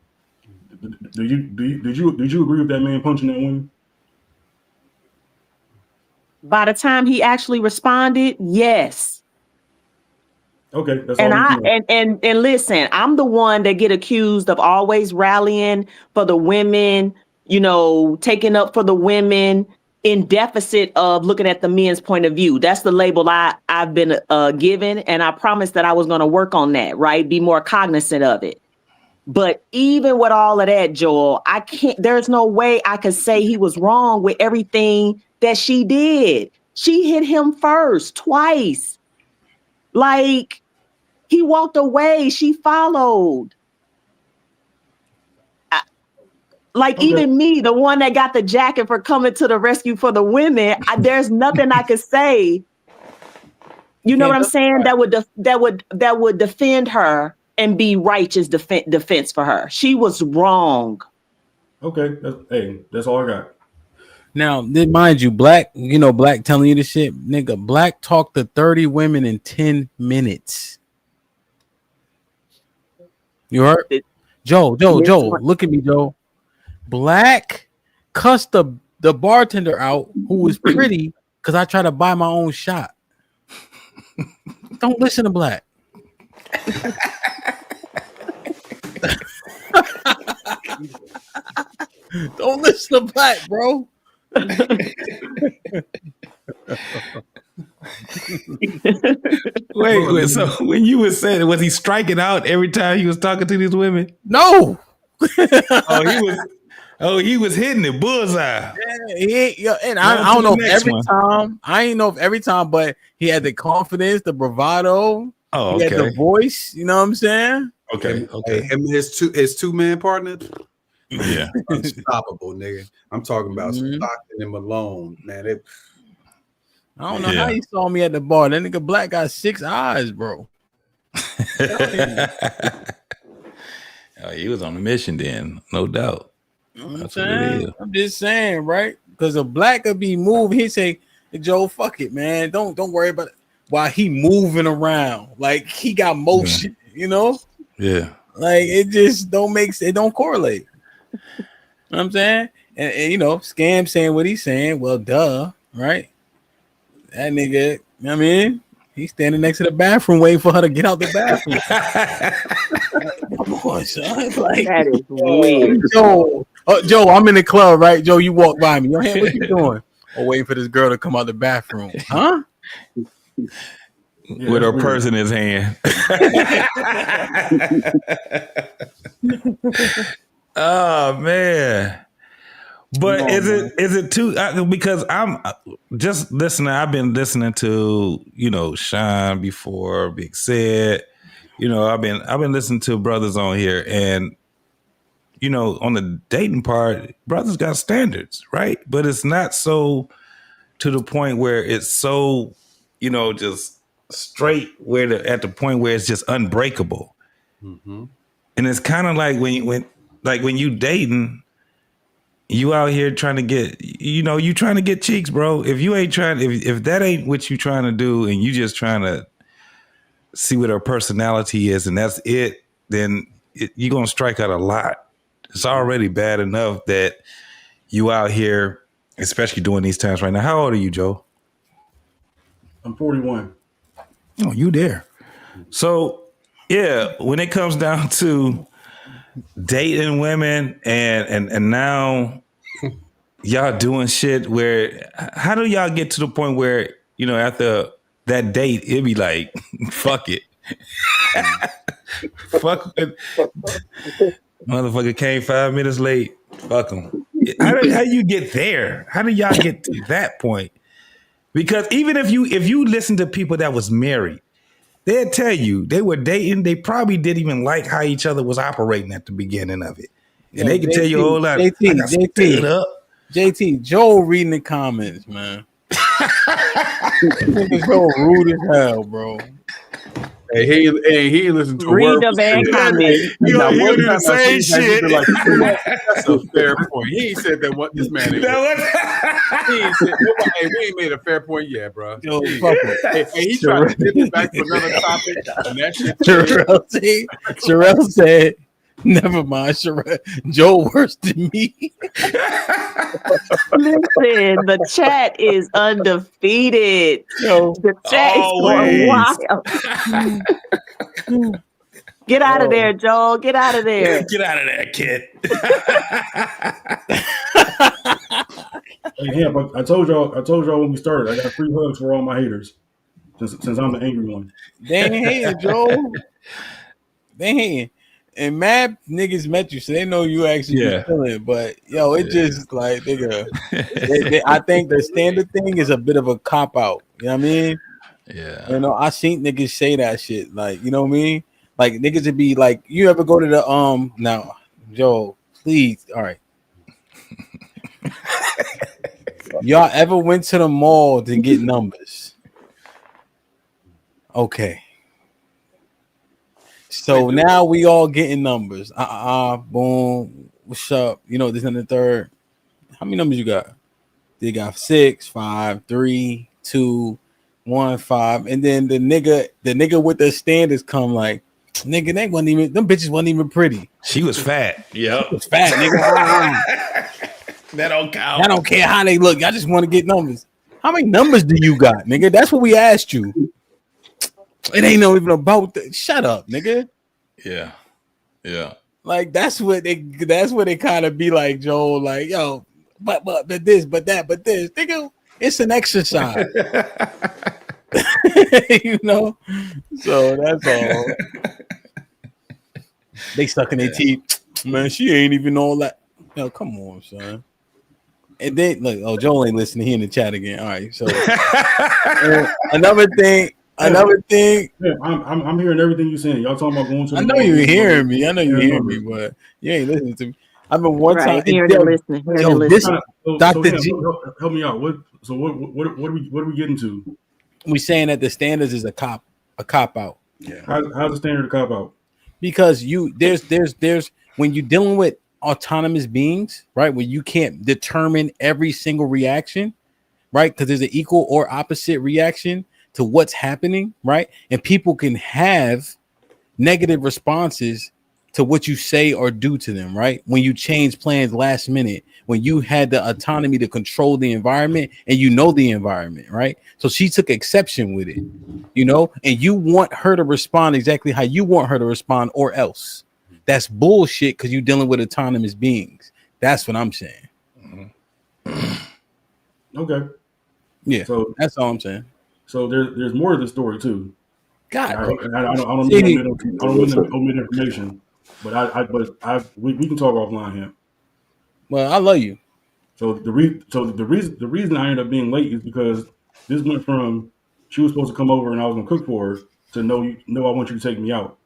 S7: did you agree with that man punching that woman?
S3: By the time he actually responded, yes.
S7: Okay, that's
S3: and
S7: all.
S3: And listen, I'm the one that get accused of always rallying for the women, you know, taking up for the women in deficit of looking at the men's point of view. That's the label I've been given, and I promised that I was going to work on that, right? Be more cognizant of it. But even with all of that, Joel, there's no way I could say he was wrong with everything that she did. She hit him first, twice. Like, he walked away. She followed. Even me, the one that got the jacket for coming to the rescue for the women, there's nothing I could say. You know what I'm saying? That would defend her and be righteous defense for her. She was wrong.
S7: Okay, that's all I got.
S2: Now, mind you, Black telling you the shit, nigga. Black talked to 30 women in 10 minutes. You heard? Joe, look at me, Joe. Black cussed the bartender out who was pretty because I tried to buy my own shot. Don't listen to Black. Don't listen to Black, bro.
S4: Wait. So when you were saying, was he striking out every time he was talking to these women?
S2: No.
S4: He was hitting it bullseye.
S2: Yeah, and I don't know if every time. I ain't know if every time, but he had the confidence, the bravado.
S4: Oh,
S2: he had the voice. You know what I'm saying?
S4: Okay.
S9: And his two-man partner.
S4: Yeah,
S9: unstoppable, nigga. I'm talking about Stockton and Malone, man.
S2: I don't know how he saw me at the bar. That nigga Black got 6 eyes, bro.
S4: He was on a mission then, no doubt. That's what it is.
S2: I'm just saying, right? Because a Black could be moving. He say, Joe, fuck it, man. Don't worry about it. While he moving around, like he got motion, you know?
S4: Yeah.
S2: Like it just don't correlate. You know what I'm saying? And you know, Scam saying what he's saying. Well, duh, right? That nigga, you know what I mean? He's standing next to the bathroom waiting for her to get out the bathroom. Come on, son. Like,
S3: that is weird.
S2: Joe, I'm in the club, right? Joe, you walk by me. Your hand, what you doing? Oh, waiting for this girl to come out the bathroom. Huh?
S4: With her purse in his hand. Oh man. But is it too because I'm just listening. I've been listening to, you know, Sean before, Big Said. You know, I've been listening to brothers on here, and you know, on the dating part, brothers got standards, right? But it's not so to the point where it's so, you know, just straight at the point where it's just unbreakable.
S9: Mm-hmm.
S4: And it's kind of like when you dating, you out here trying to get, you know, you trying to get cheeks, bro. If you ain't trying, if that ain't what you trying to do, and you just trying to see what her personality is, and that's it, then you're gonna strike out a lot. It's already bad enough that you out here, especially during these times right now. How old are you, Joe?
S7: I'm 41.
S4: Oh, you there? So yeah, when it comes down to dating women and now y'all doing shit where, how do y'all get to the point where, you know, after that date, it'd be like, fuck it. Fuck it. Motherfucker came 5 minutes late. Fuck him. How you get there? How do y'all get to that point? Because even if you listen to people that was married, they'll tell you they were dating. They probably didn't even like how each other was operating at the beginning of it. And they can tell you a whole lot.
S2: JT, Joe reading the comments, man. Nigga Joe rude as hell, bro.
S9: Hey, he listened to
S3: read the band comments.
S9: He didn't say shit. Like, that's a fair point. He ain't said that. What this man ain't. He ain't said. Hey, we ain't made a fair point yet, bro.
S2: Yo, fuck it.
S9: Hey, he tried to get it back to another topic, and that shit.
S2: Sherelle said, "Never mind, Sherelle. Joe worse than me."
S3: Listen, the chat is undefeated. The chat is going wild. Get out of there, Joel. Get out of there.
S4: Get out of there, kid.
S7: Yeah, but I told y'all when we started, I got free hugs for all my haters. Since I'm the angry one.
S2: They ain't hating, Joe. They hating. And mad niggas met you, so they know you actually feeling. But yo, it just like nigga. I think the standard thing is a bit of a cop out. You know what I mean?
S4: Yeah.
S2: You know, I seen niggas say that shit. Like, you know what I mean? Like niggas would be like, you ever go to the now, Joe, please, all right. Y'all ever went to the mall to get numbers? Okay. So now we all getting numbers. Boom. What's up? You know, this and the third. How many numbers you got? They got 6, 5, 3, 2, 1, 5. And then the nigga with the standards come like, nigga, them bitches wasn't even pretty.
S4: She was fat. Yep.
S2: She was fat, nigga.
S4: That don't count.
S2: I don't care how they look. I just want to get numbers. How many numbers do you got, nigga? That's what we asked you. It ain't no even about that. Shut up, nigga.
S4: Yeah.
S2: Like that's what they kind of be like, Joel. Like, yo, but this, but that, but this. Nigga, it's an exercise. You know? So that's all. They stuck in their teeth. Man, she ain't even all that. No, come on, son. And then look, oh, Joel ain't listening. He in the chat again. All right. So another thing.
S7: Yeah, I'm hearing everything you're saying. Y'all talking about going to.
S2: I know you hearing me. I know you hearing me, but you ain't listening to me. I mean, one time.
S3: Hearing and listening.
S2: Dr. G.
S7: Help me out. What are we getting to?
S2: We saying that the standards is a cop out.
S7: Yeah. How's the standard a cop out?
S2: Because there's when you're dealing with autonomous beings, right? Where you can't determine every single reaction, right? Because there's an equal or opposite reaction to what's happening, right? And people can have negative responses to what you say or do to them, right? When you change plans last minute, when you had the autonomy to control the environment and you know the environment, right? So she took exception with it, you know, and you want her to respond exactly how you want her to respond or else. That's bullshit because you're dealing with autonomous beings. That's what I'm saying.
S7: Okay.
S2: Yeah,
S7: so
S2: that's all I'm saying.
S7: So there's more to the story too.
S2: God,
S7: I don't mean to omit information, but we can talk offline here.
S2: Well, I love you.
S7: So the reason I ended up being late is because this went from she was supposed to come over and I was gonna cook for her to no, I want you to take me out.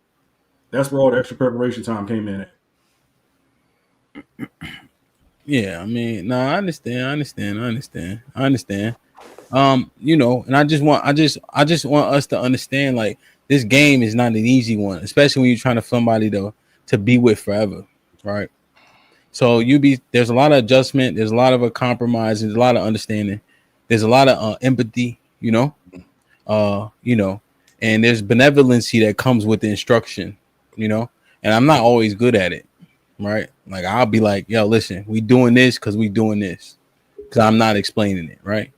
S7: That's where all the extra preparation time came in at.
S2: Yeah, I mean, no, I understand. You know, and I just want us to understand, like, this game is not an easy one, especially when you're trying to somebody to be with forever, right? So there's a lot of adjustment, there's a lot of a compromise, there's a lot of understanding, there's a lot of empathy, you know, and there's benevolency that comes with the instruction, you know, and I'm not always good at it, right? Like I'll be like, yo, listen, we doing this because we doing this, because I'm not explaining it, right?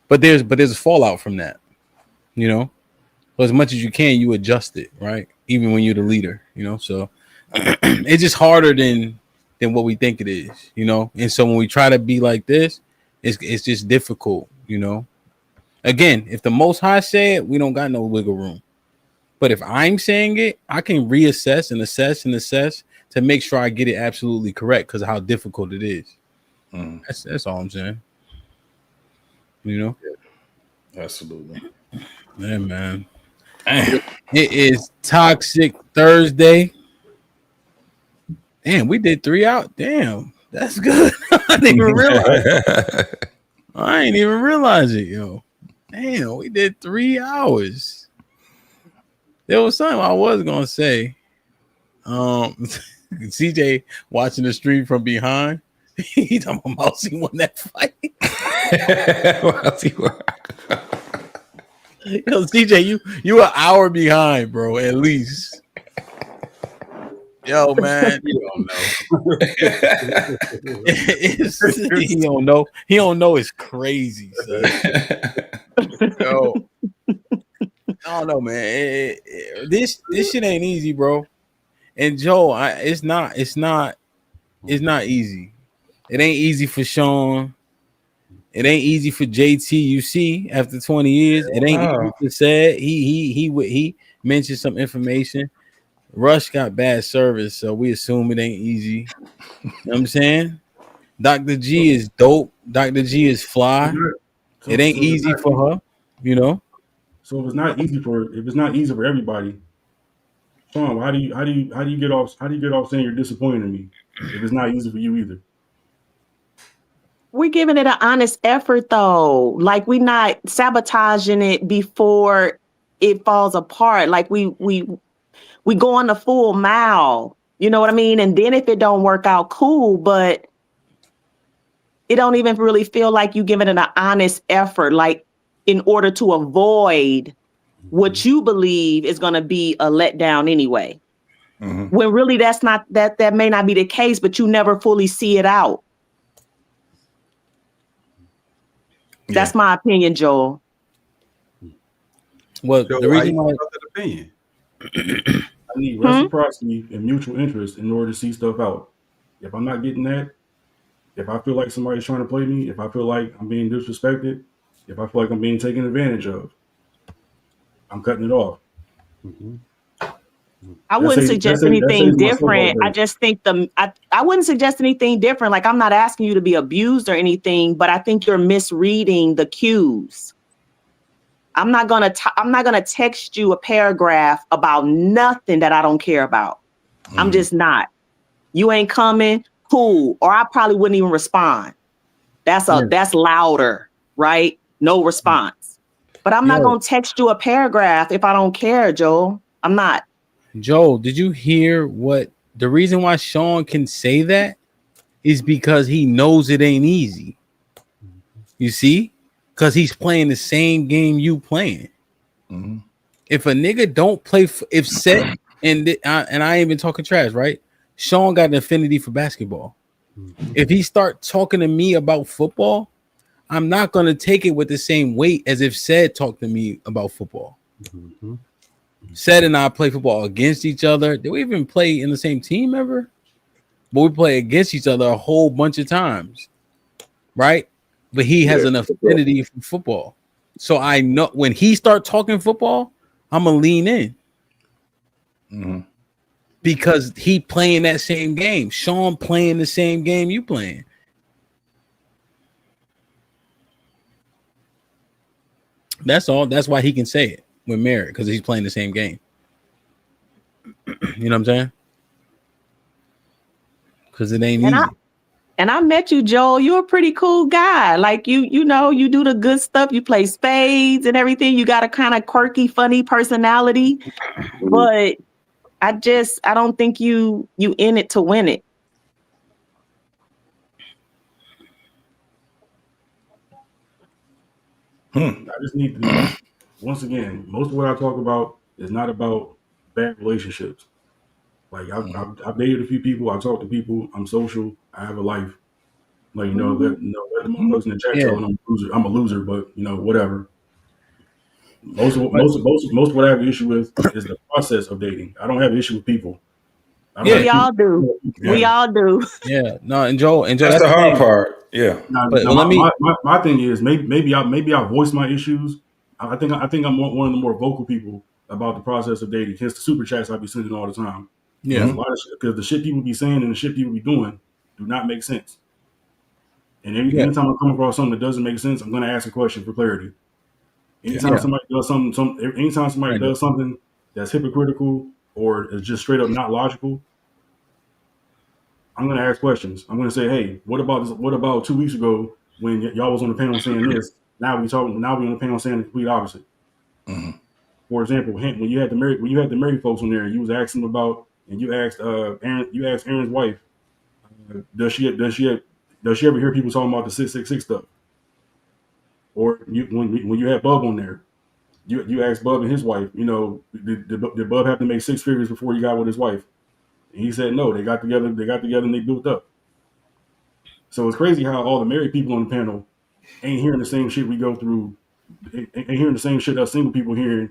S2: But there's a fallout from that, you know. So as much as you can, you adjust it, right? Even when you're the leader, you know. So it's just harder than what we think it is, you know. And so when we try to be like this, it's just difficult, you know. Again, if the Most High say it, we don't got no wiggle room. But if I'm saying it, I can reassess and assess to make sure I get it absolutely correct because of how difficult it is. That's all I'm saying. You know?
S7: Absolutely.
S2: Yeah, man. It is Toxic Thursday. Damn, we did 3 out. Damn, that's good. I didn't even realize it, yo. Damn, we did 3 hours. There was something I was gonna say. CJ watching the stream from behind. He talking about Mousie won that fight. Yo, CJ, you an hour behind, bro, at least. Yo, man, you don't know. He don't know. He don't know. It's crazy, son. Yo, I don't know, man. This shit ain't easy, bro. And Joe, it's not easy. It ain't easy for Sean. It ain't easy for JT. You see, after 20 years, it ain't easy for Sad. He mentioned some information. Rush got bad service, so we assume it ain't easy. You know what I'm saying? Dr. G is dope. Dr. G is fly. It ain't easy for her, you know.
S7: So if it's not easy for everybody, Sean, how do you get off saying you're disappointed in me if it's not easy for you either?
S3: We're giving it an honest effort though. Like we're not sabotaging it before it falls apart. Like we go on the full mile. You know what I mean? And then if it don't work out, cool, but it don't even really feel like you giving it an honest effort, like in order to avoid what you believe is going to be a letdown anyway. Mm-hmm. When really that may not be the case, but you never fully see it out. Yeah. That's my opinion, Joel.
S9: Well, Joel, the reason why opinion.
S7: I need reciprocity and mutual interest in order to see stuff out. If I'm not getting that, if I feel like somebody's trying to play me, if I feel like I'm being disrespected, if I feel like I'm being taken advantage of, I'm cutting it off.
S3: I wouldn't suggest anything different. I just think I wouldn't suggest anything different. Like, I'm not asking you to be abused or anything, but I think you're misreading the cues. I'm not gonna text you a paragraph about nothing that I don't care about. I'm just not. You ain't coming, cool. Or I probably wouldn't even respond. That's louder, right? No response. But I'm not gonna text you a paragraph if I don't care, Joel. I'm not.
S2: Joel, did you hear what the reason why Sean can say that is because he knows it ain't easy. You see? Because he's playing the same game you playing. If a nigga don't play, if set and I ain't even talking trash, right? Sean got an affinity for basketball. If he start talking to me about football, I'm not gonna take it with the same weight as if Said talked to me about football. Said and I play football against each other. Did we even play in the same team ever? But we play against each other a whole bunch of times, right? But he has an affinity for football. So I know when he start talking football, I'm gonna lean in. Because he playing that same game. Sean playing the same game you playing. That's all. That's why he can say it when married, because he's playing the same game. You know what I'm saying? Because it ain't easy.
S3: And I met you, Joel. You're a pretty cool guy. Like you know, you do the good stuff. You play spades and everything. You got a kind of quirky, funny personality. But I don't think you in it to win it.
S7: I just need to, once again, most of what I talk about is not about bad relationships. Like I've dated a few people, I talk to people, I'm social, I have a life. Like let the motherfuckers in the chat telling I'm a loser, but whatever. Most of what I have an issue with is the process of dating. I don't have an issue with people.
S3: We all do. We all do.
S2: Yeah. No, and Joel,
S4: that's the hard part. Yeah.
S7: My thing is maybe I voice my issues. I think I'm one of the more vocal people about the process of dating. Hence the super chats I be sending all the time.
S2: Yeah.
S7: Because the shit people be saying and the shit people be doing do not make sense. And anytime I come across something that doesn't make sense, I'm going to ask a question for clarity. Anytime somebody does something that's hypocritical or is just straight up not logical, I'm going to ask questions. I'm going to say, hey, what about this? What about 2 weeks ago when y'all was on the panel saying this? Now we on the panel saying the complete opposite. For example, when you had the married folks on there, you was asking them about, and you asked Aaron's wife, does she ever hear people talking about the 666 stuff? Or when you had Bub on there, you asked Bub and his wife, did Bub have to make 6 figures before he got with his wife? And he said no. They got together and they built up. So it's crazy how all the married people on the panel ain't hearing the same shit we go through, ain't hearing the same shit us single people hearing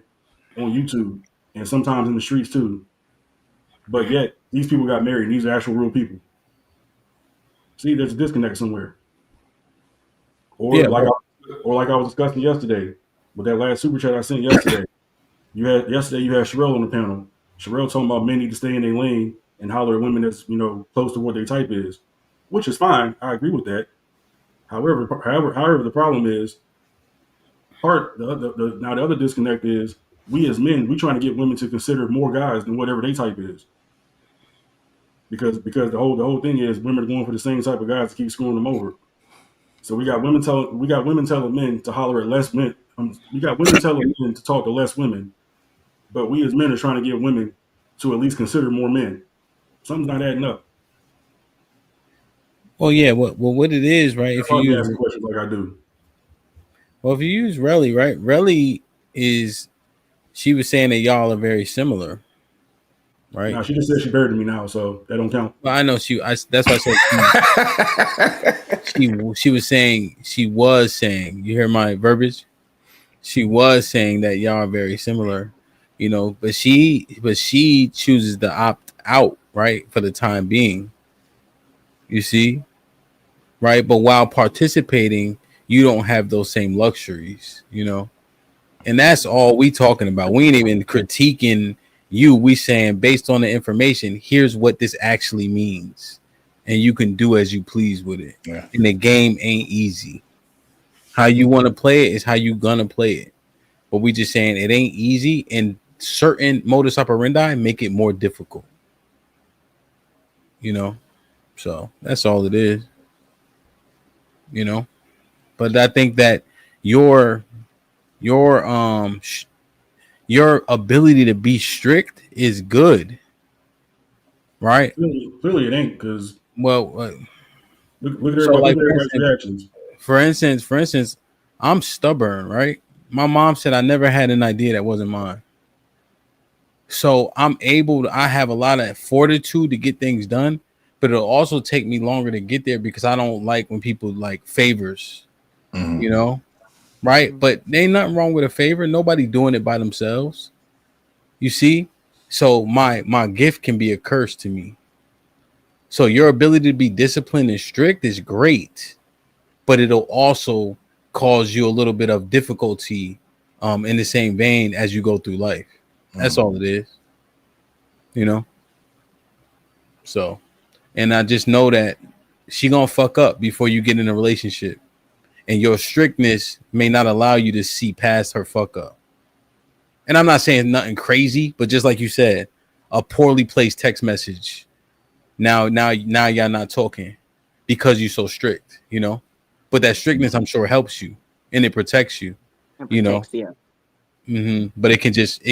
S7: on YouTube and sometimes in the streets too. But yet these people got married and these are actual real people. See, there's a disconnect somewhere. Or like I was discussing yesterday with that last super chat I sent yesterday. You had Sherelle on the panel. Sherelle talking about men need to stay in their lane and holler at women that's close to what their type is, which is fine. I agree with that. However, the problem is the other disconnect is we as men, we trying to get women to consider more guys than whatever their type is. Because the whole thing is women are going for the same type of guys to keep screwing them over. So we got women telling men to holler at less men. We got women telling men to talk to less women, but we as men are trying to get women to at least consider more men. Something's not adding up.
S2: Well, yeah. What it is, right? If you
S7: ask questions like I do.
S2: Well, if you use Relly, right? Relly she was saying that y'all are very similar, right?
S7: No, she just said she buried me now, so that don't count.
S2: Well, I know that's why I said she was saying. You hear my verbiage? She was saying that y'all are very similar, you know, but she chooses to opt out, right, for the time being. You see, right? But while participating, you don't have those same luxuries, you know. And that's all we talking about. We ain't even critiquing you. We saying based on the information, here's what this actually means. And you can do as you please with it.
S4: Yeah.
S2: And the game ain't easy. How you want to play it is how you gonna play it. But we just saying it ain't easy, and certain modus operandi make it more difficult. You know, so that's all it is. You know, but I think that your your um sh- your ability to be strict is good, right?
S7: Clearly it ain't because
S2: Well,
S7: look at
S2: so
S7: everybody,
S2: like
S7: look at everybody's reactions.
S2: for instance, I'm stubborn, right? My mom said I never had an idea that wasn't mine. So I have a lot of fortitude to get things done, but it'll also take me longer to get there because I don't like when people like favors, you know, right? But there ain't nothing wrong with a favor. Nobody doing it by themselves. You see? So my gift can be a curse to me. So your ability to be disciplined and strict is great, but it'll also cause you a little bit of difficulty in the same vein as you go through life. That's all it is. You know? So, and I just know that she gonna fuck up before you get in a relationship, and your strictness may not allow you to see past her fuck up. And I'm not saying nothing crazy, but just like you said, a poorly placed text message. Now y'all not talking because you're so strict, you know. But that strictness, I'm sure, helps you and it protects you,
S3: And
S2: you know.
S3: protects, yeah.
S2: But it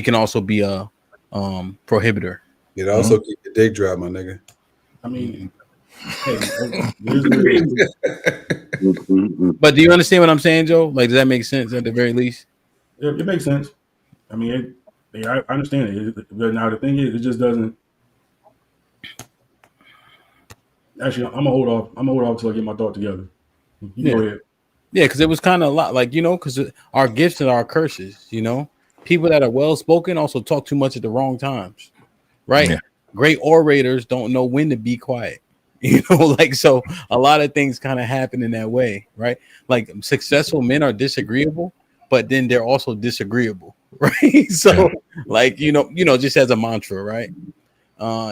S2: can also be a prohibitor.
S9: It also keep the dick dry, my nigga.
S7: I mean, hey, here's what it is.
S2: But do you understand what I'm saying, Joe? Like, does that make sense at the very least?
S7: It makes sense. I mean, I understand it. But now the thing is, it just doesn't. Actually, I'm gonna hold off. I'm gonna hold off until I get my thought together. You go ahead.
S2: Yeah, because it was kind of a lot, like, you know, because our gifts and our curses, you know, people that are well spoken also talk too much at the wrong times, right?
S4: Yeah.
S2: Great orators don't know when to be quiet, you know, like, so a lot of things kind of happen in that way, right? Like successful men are disagreeable, but then they're also disagreeable, right? So, like, you know, just as a mantra, right?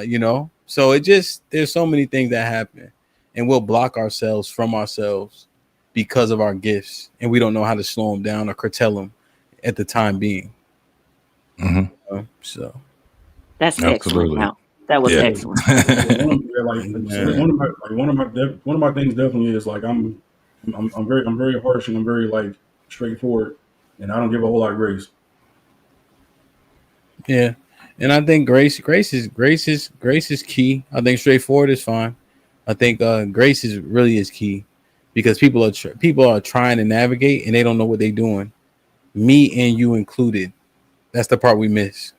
S2: You know, so there's so many things that happen, and we'll block ourselves from ourselves because of our gifts, and we don't know how to slow them down or curtail them at the time being. So
S3: that's excellent. Now that was excellent.
S7: One of my things definitely is like I'm very harsh and I'm very like straightforward, and I don't give a whole lot of grace.
S2: Yeah, and I think grace is key. I think straightforward is fine. I think grace is key because people are trying to navigate and they don't know what they're doing. Me and you included. That's the part we miss.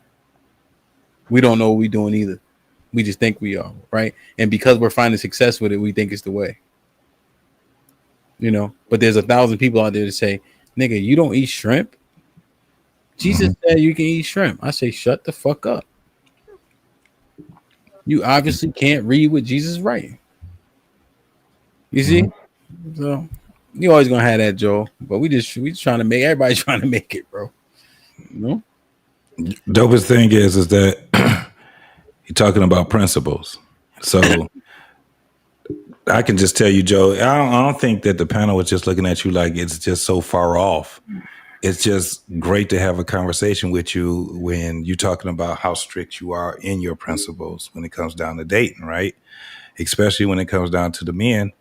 S2: We don't know what we're doing either. We just think we are, right? And because we're finding success with it, we think it's the way. You know, but there's 1,000 people out there to say, nigga, you don't eat shrimp. Jesus said you can eat shrimp. I say, shut the fuck up. You obviously can't read what Jesus is writing. You see? So you always gonna have that, Joe. But we just trying to make everybody trying to make it, bro. You know?
S4: Dopest thing is that you're talking about principles. So I can just tell you, Joe, I don't think that the panel was just looking at you like it's just so far off. It's just great to have a conversation with you when you're talking about how strict you are in your principles when it comes down to dating, right? Especially when it comes down to the men.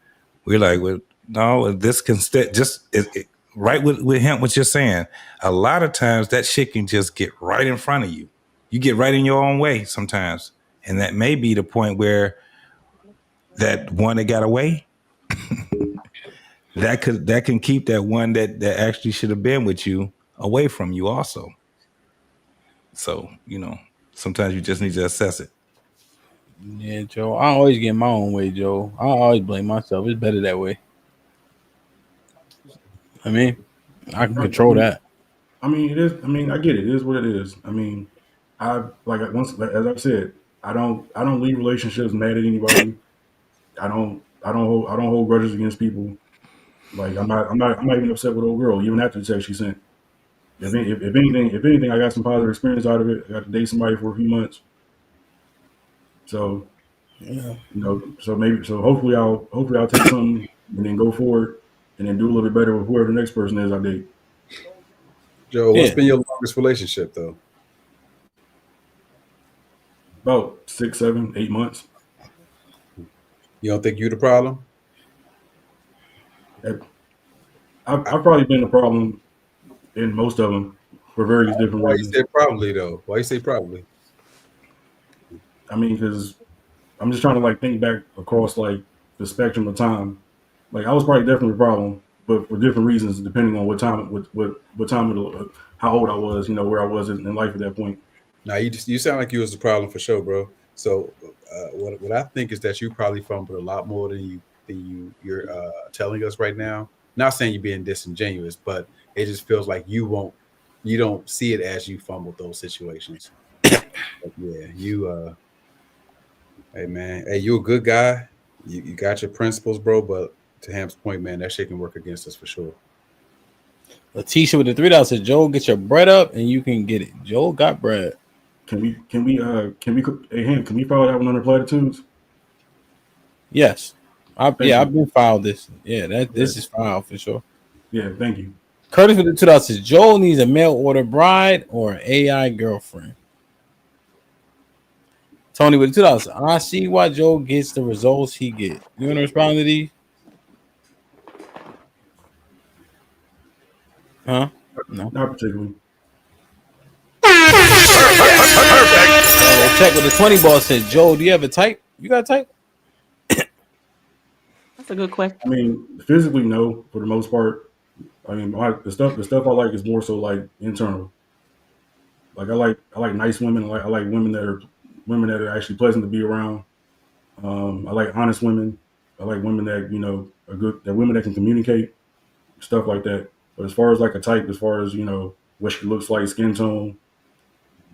S4: We're like, well, no, this can right with him, what you're saying. A lot of times that shit can just get right in front of you. You get right in your own way sometimes. And that may be the point where that one that got away, that can keep that one that actually should have been with you away from you also. So, you know, sometimes you just need to assess it.
S2: Yeah, Joe. I always get my own way, Joe. I always blame myself. It's better that way. I mean, I can control that.
S7: I mean, it is. I mean, I get it. It is what it is. I mean, As I said, I don't leave relationships mad at anybody. I don't hold grudges against people. Like I'm not even upset with old girl even after the text she sent. If anything, I got some positive experience out of it. I got to date somebody for a few months. So hopefully I'll take something and then go forward and then do a little bit better with whoever the next person is I date.
S9: Joe, what's been your longest relationship though?
S7: About 6, 7, 8 months.
S9: You don't think you the problem?
S7: I've probably been the problem in most of them for various different
S9: Why
S7: reasons.
S9: you say probably though? Why you say probably?
S7: I mean, because I'm just trying to think back across the spectrum of time. Like I was probably definitely a problem, but for different reasons depending on what time, how old I was, where I was in life at that point.
S9: Now you sound like you was the problem for sure, bro. So what I think is that you probably fumbled a lot more than you're telling us right now. Not saying you're being disingenuous, but it just feels like you don't see it as you fumbled those situations. But yeah, hey man, you a good guy. You got your principles, bro. But to Hamp's point, man, that shit can work against us for sure.
S2: Letitia with the $3 said, "Joel, get your bread up and you can get it." Joel got bread.
S7: Can we hey Ham, can we follow that one under platitudes?
S2: Yes. I've been filed this. Yeah, this is filed for sure.
S7: Yeah, thank you.
S2: Curtis with the $2 says, "Joel needs a mail order bride or an AI girlfriend." Tony with the $2. "I see why Joel gets the results he get." You want to respond to these? Huh? No.
S7: Not particularly.
S2: Check with the 20 ball said, "Joel, do you have a type? You got a type?"
S3: That's a good question.
S7: I mean, physically, no, for the most part. I mean, the stuff I like is more so internal. Like I like nice women. I like women that are actually pleasant to be around. I like honest women. I like women that are good. That women that can communicate, stuff like that. But as far as a type, as far as what she looks like, skin tone,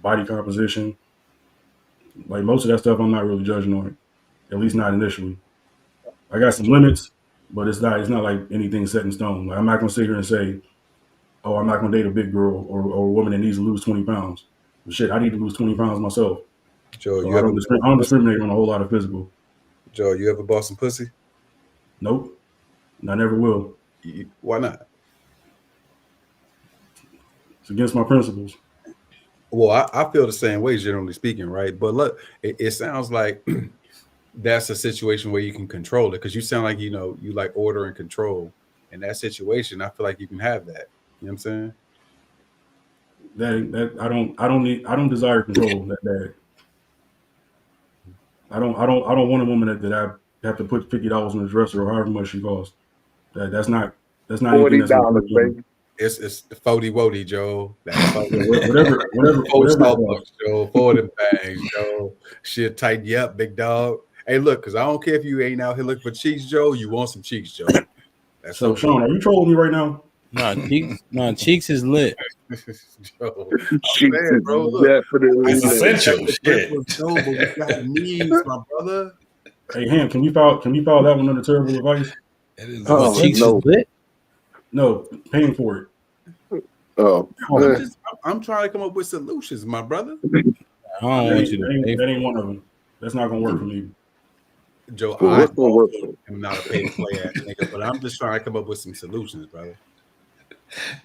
S7: body composition, most of that stuff, I'm not really judging on it. At least not initially. I got some limits, but it's not like anything set in stone. Like I'm not gonna sit here and say, "Oh, I'm not gonna date a big girl or a woman that needs to lose 20 pounds." But shit, I need to lose 20 pounds myself.
S9: Joe,
S7: so I don't discriminate on a whole lot of physical.
S9: Joe, you ever bought some pussy?
S7: Nope, I never will.
S9: Why not?
S7: It's against my principles.
S9: Well, I feel the same way, generally speaking, right? But look, it sounds like that's a situation where you can control it because you sound like you like order and control. In that situation, I feel like you can have that. You know what I'm saying?
S7: That I don't desire control that bad. I don't want a woman that I have to put $50 on the dresser or however much she costs. That's not
S10: $40, baby.
S9: It's the 40 wody, Joe.
S7: whatever
S9: Joe. 40 bags, Joe. She'll tighten you up, big dog. Hey, look, because I don't care if you ain't out here looking for cheeks, Joe. You want some cheeks, Joe. That's
S7: so, Sean, are you trolling me right now?
S2: Nah, cheeks is lit.
S9: Joe,
S10: cheeks
S9: saying, bro, look,
S10: definitely
S9: it's
S4: essential. Shit.
S9: Joe, but we got needs, my brother.
S7: Hey, Ham, can you file that one under terrible advice?
S2: Cheeks is lit?
S7: No, paying for it.
S9: I'm trying to come up with solutions, my brother.
S2: I don't want you to pay
S7: that ain't one of them. That's not gonna work for me.
S9: Joe, I'm not a pay to play ass nigga, but I'm just trying to come up with some solutions, brother.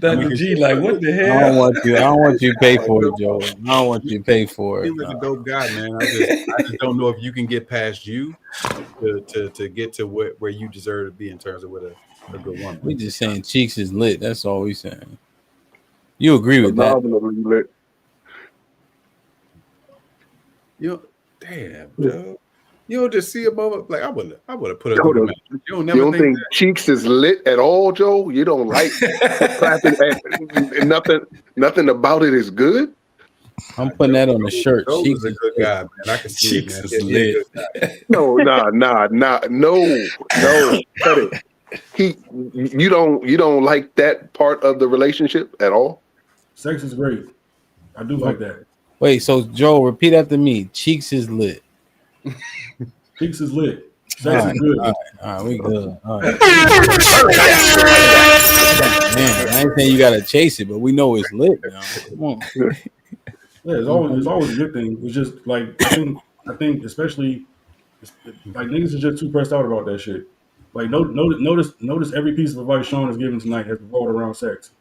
S4: Dr. G, like, what the hell?
S2: I don't want you to pay for it, Joe. I don't want you to pay for it.
S9: He was a dope guy, man. I just don't know if you can get past you to get to where you deserve to be in terms of what a good woman.
S2: We just saying cheeks is lit. That's all we saying. You agree with that?
S10: Lit.
S9: Damn, Joe. You don't just see a moment like I would have put up.
S10: You don't think cheeks is lit at all, Joe? You don't like clapping nothing about it is good?
S2: I'm putting that on the shirt.
S9: Joe was a good guy, man. I can see it, man.
S2: Is lit.
S10: No. Cut it. You don't like that part of the relationship at all?
S7: Sex is great. I do like that.
S2: Wait, so Joe, repeat after me. Cheeks is lit.
S7: Cheeks is lit. Sex is good.
S2: All right, we good. All right. Man, I ain't saying you gotta chase it, but we know it's lit now. Come on.
S7: Yeah, it's always a good thing. It's just like I think especially like niggas are just too pressed out about that shit. Like notice every piece of advice Sean has given tonight has revolved around sex.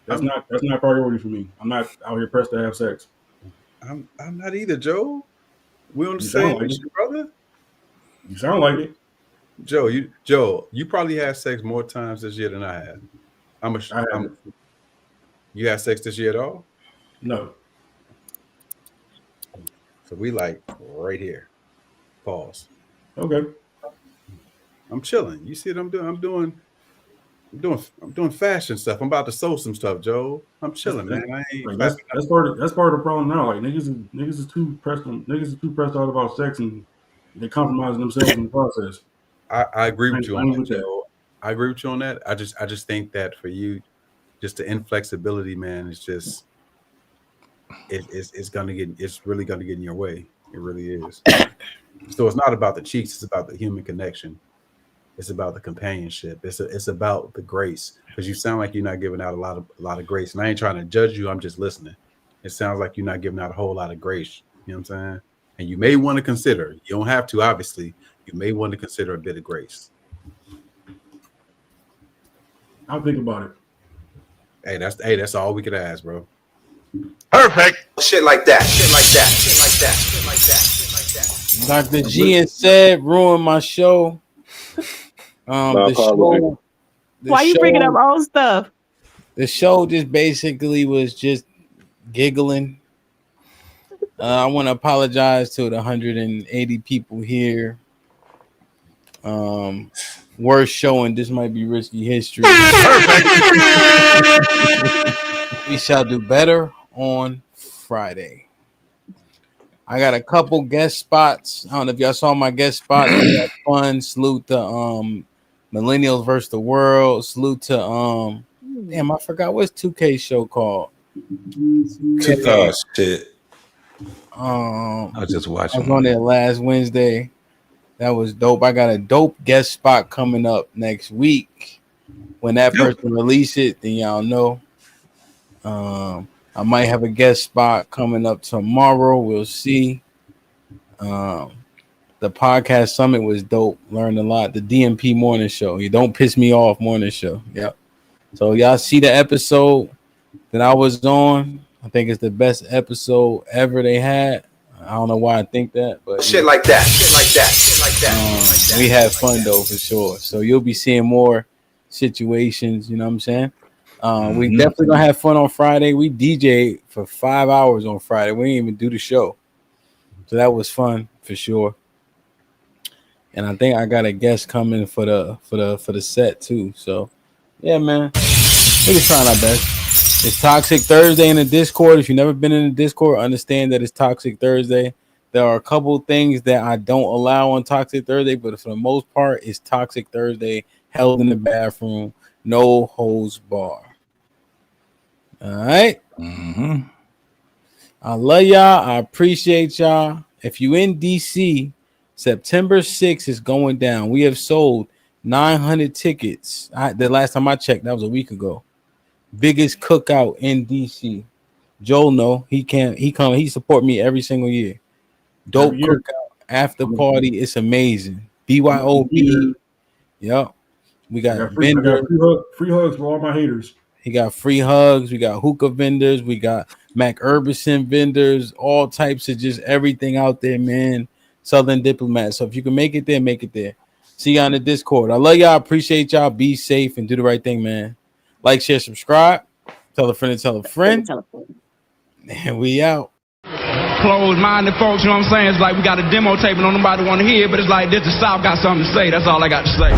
S7: That's not priority for me. I'm not out here pressed to have sex.
S9: I'm not either, Joe. We on the
S7: You
S9: same
S7: sound like
S9: mission, brother.
S7: You sound like it.
S9: Joe, you probably had sex more times this year than I have. You had sex this year at all?
S7: No.
S9: So we like right here. Pause.
S7: Okay.
S9: I'm chilling. You see what I'm doing? I'm doing fashion stuff. I'm about to sew some stuff, Joe. I'm chilling, man.
S7: That's part of the problem now. Like niggas is too pressed out about sex and they compromising themselves in the process.
S9: I agree with you on that, Joe. I agree with you on that. I just think that for you, just the inflexibility, man, it's just it's really gonna get in your way. It really is. So it's not about the cheeks, it's about the human connection. It's about the companionship. It's about the grace. Because you sound like you're not giving out a lot of grace. And I ain't trying to judge you, I'm just listening. It sounds like you're not giving out a whole lot of grace. You know what I'm saying? And you may want to consider, you don't have to, obviously, you may want to consider a bit of grace.
S7: I'll think about it.
S9: That's all we could ask, bro.
S8: Perfect. Shit like that. Shit like that. Shit like that. Shit like that. Shit like that.
S2: Dr. G and said ruined my show. The
S3: Why you bringing up old stuff?
S2: The show just basically was just giggling. I want to apologize to the 180 people here. Worst show, and this might be risky history. We shall do better on Friday. I got a couple guest spots. I don't know if y'all saw my guest spots. We had fun. Salute to Millennials versus the World. Salute to damn, I forgot what's 2K show called.
S4: Shit. I just watched.
S2: I was on there last Wednesday. That was dope. I got a dope guest spot coming up next week. When that person release it, then y'all know. I might have a guest spot coming up tomorrow. We'll see. The podcast summit was dope. Learned a lot. The DMP morning show. You don't piss me off morning show. Yep. So y'all see the episode that I was on. I think it's the best episode ever they had. I don't know why I think that, but
S8: shit like that. Shit like that. Shit like that.
S2: We had fun though for sure. So you'll be seeing more situations. You know what I'm saying? We definitely gonna have fun on Friday. We DJ for 5 hours on Friday. We didn't even do the show, so that was fun for sure. And I think I got a guest coming for the set too. So yeah, man, we're just trying our best. It's Toxic Thursday in the Discord. If you've never been in the Discord, understand that it's Toxic Thursday. There are a couple things that I don't allow on Toxic Thursday, but for the most part, it's Toxic Thursday held in the bathroom. No holds bar. All right. I love y'all. I appreciate y'all. If you in DC, September 6th is going down. We have sold 900 tickets. The last time I checked, that was a week ago. Biggest cookout in DC. Joel know he support me every single year. Dope cookout after party. It's amazing. BYOB. Yep. We got
S7: free hugs for all my haters.
S2: He got free hugs. We got hookah vendors. We got Mac Herbison vendors. All types of just everything out there, man. Southern Diplomat. So if you can make it there, make it there. See you on the Discord. I love y'all. Appreciate y'all. Be safe and do the right thing, man. Like, share, subscribe. Tell a friend and tell a friend. And we out.
S1: Closed-minded folks, you know what I'm saying? It's like we got a demo tape and nobody want to hear, but it's like this, the South got something to say. That's all I got to say.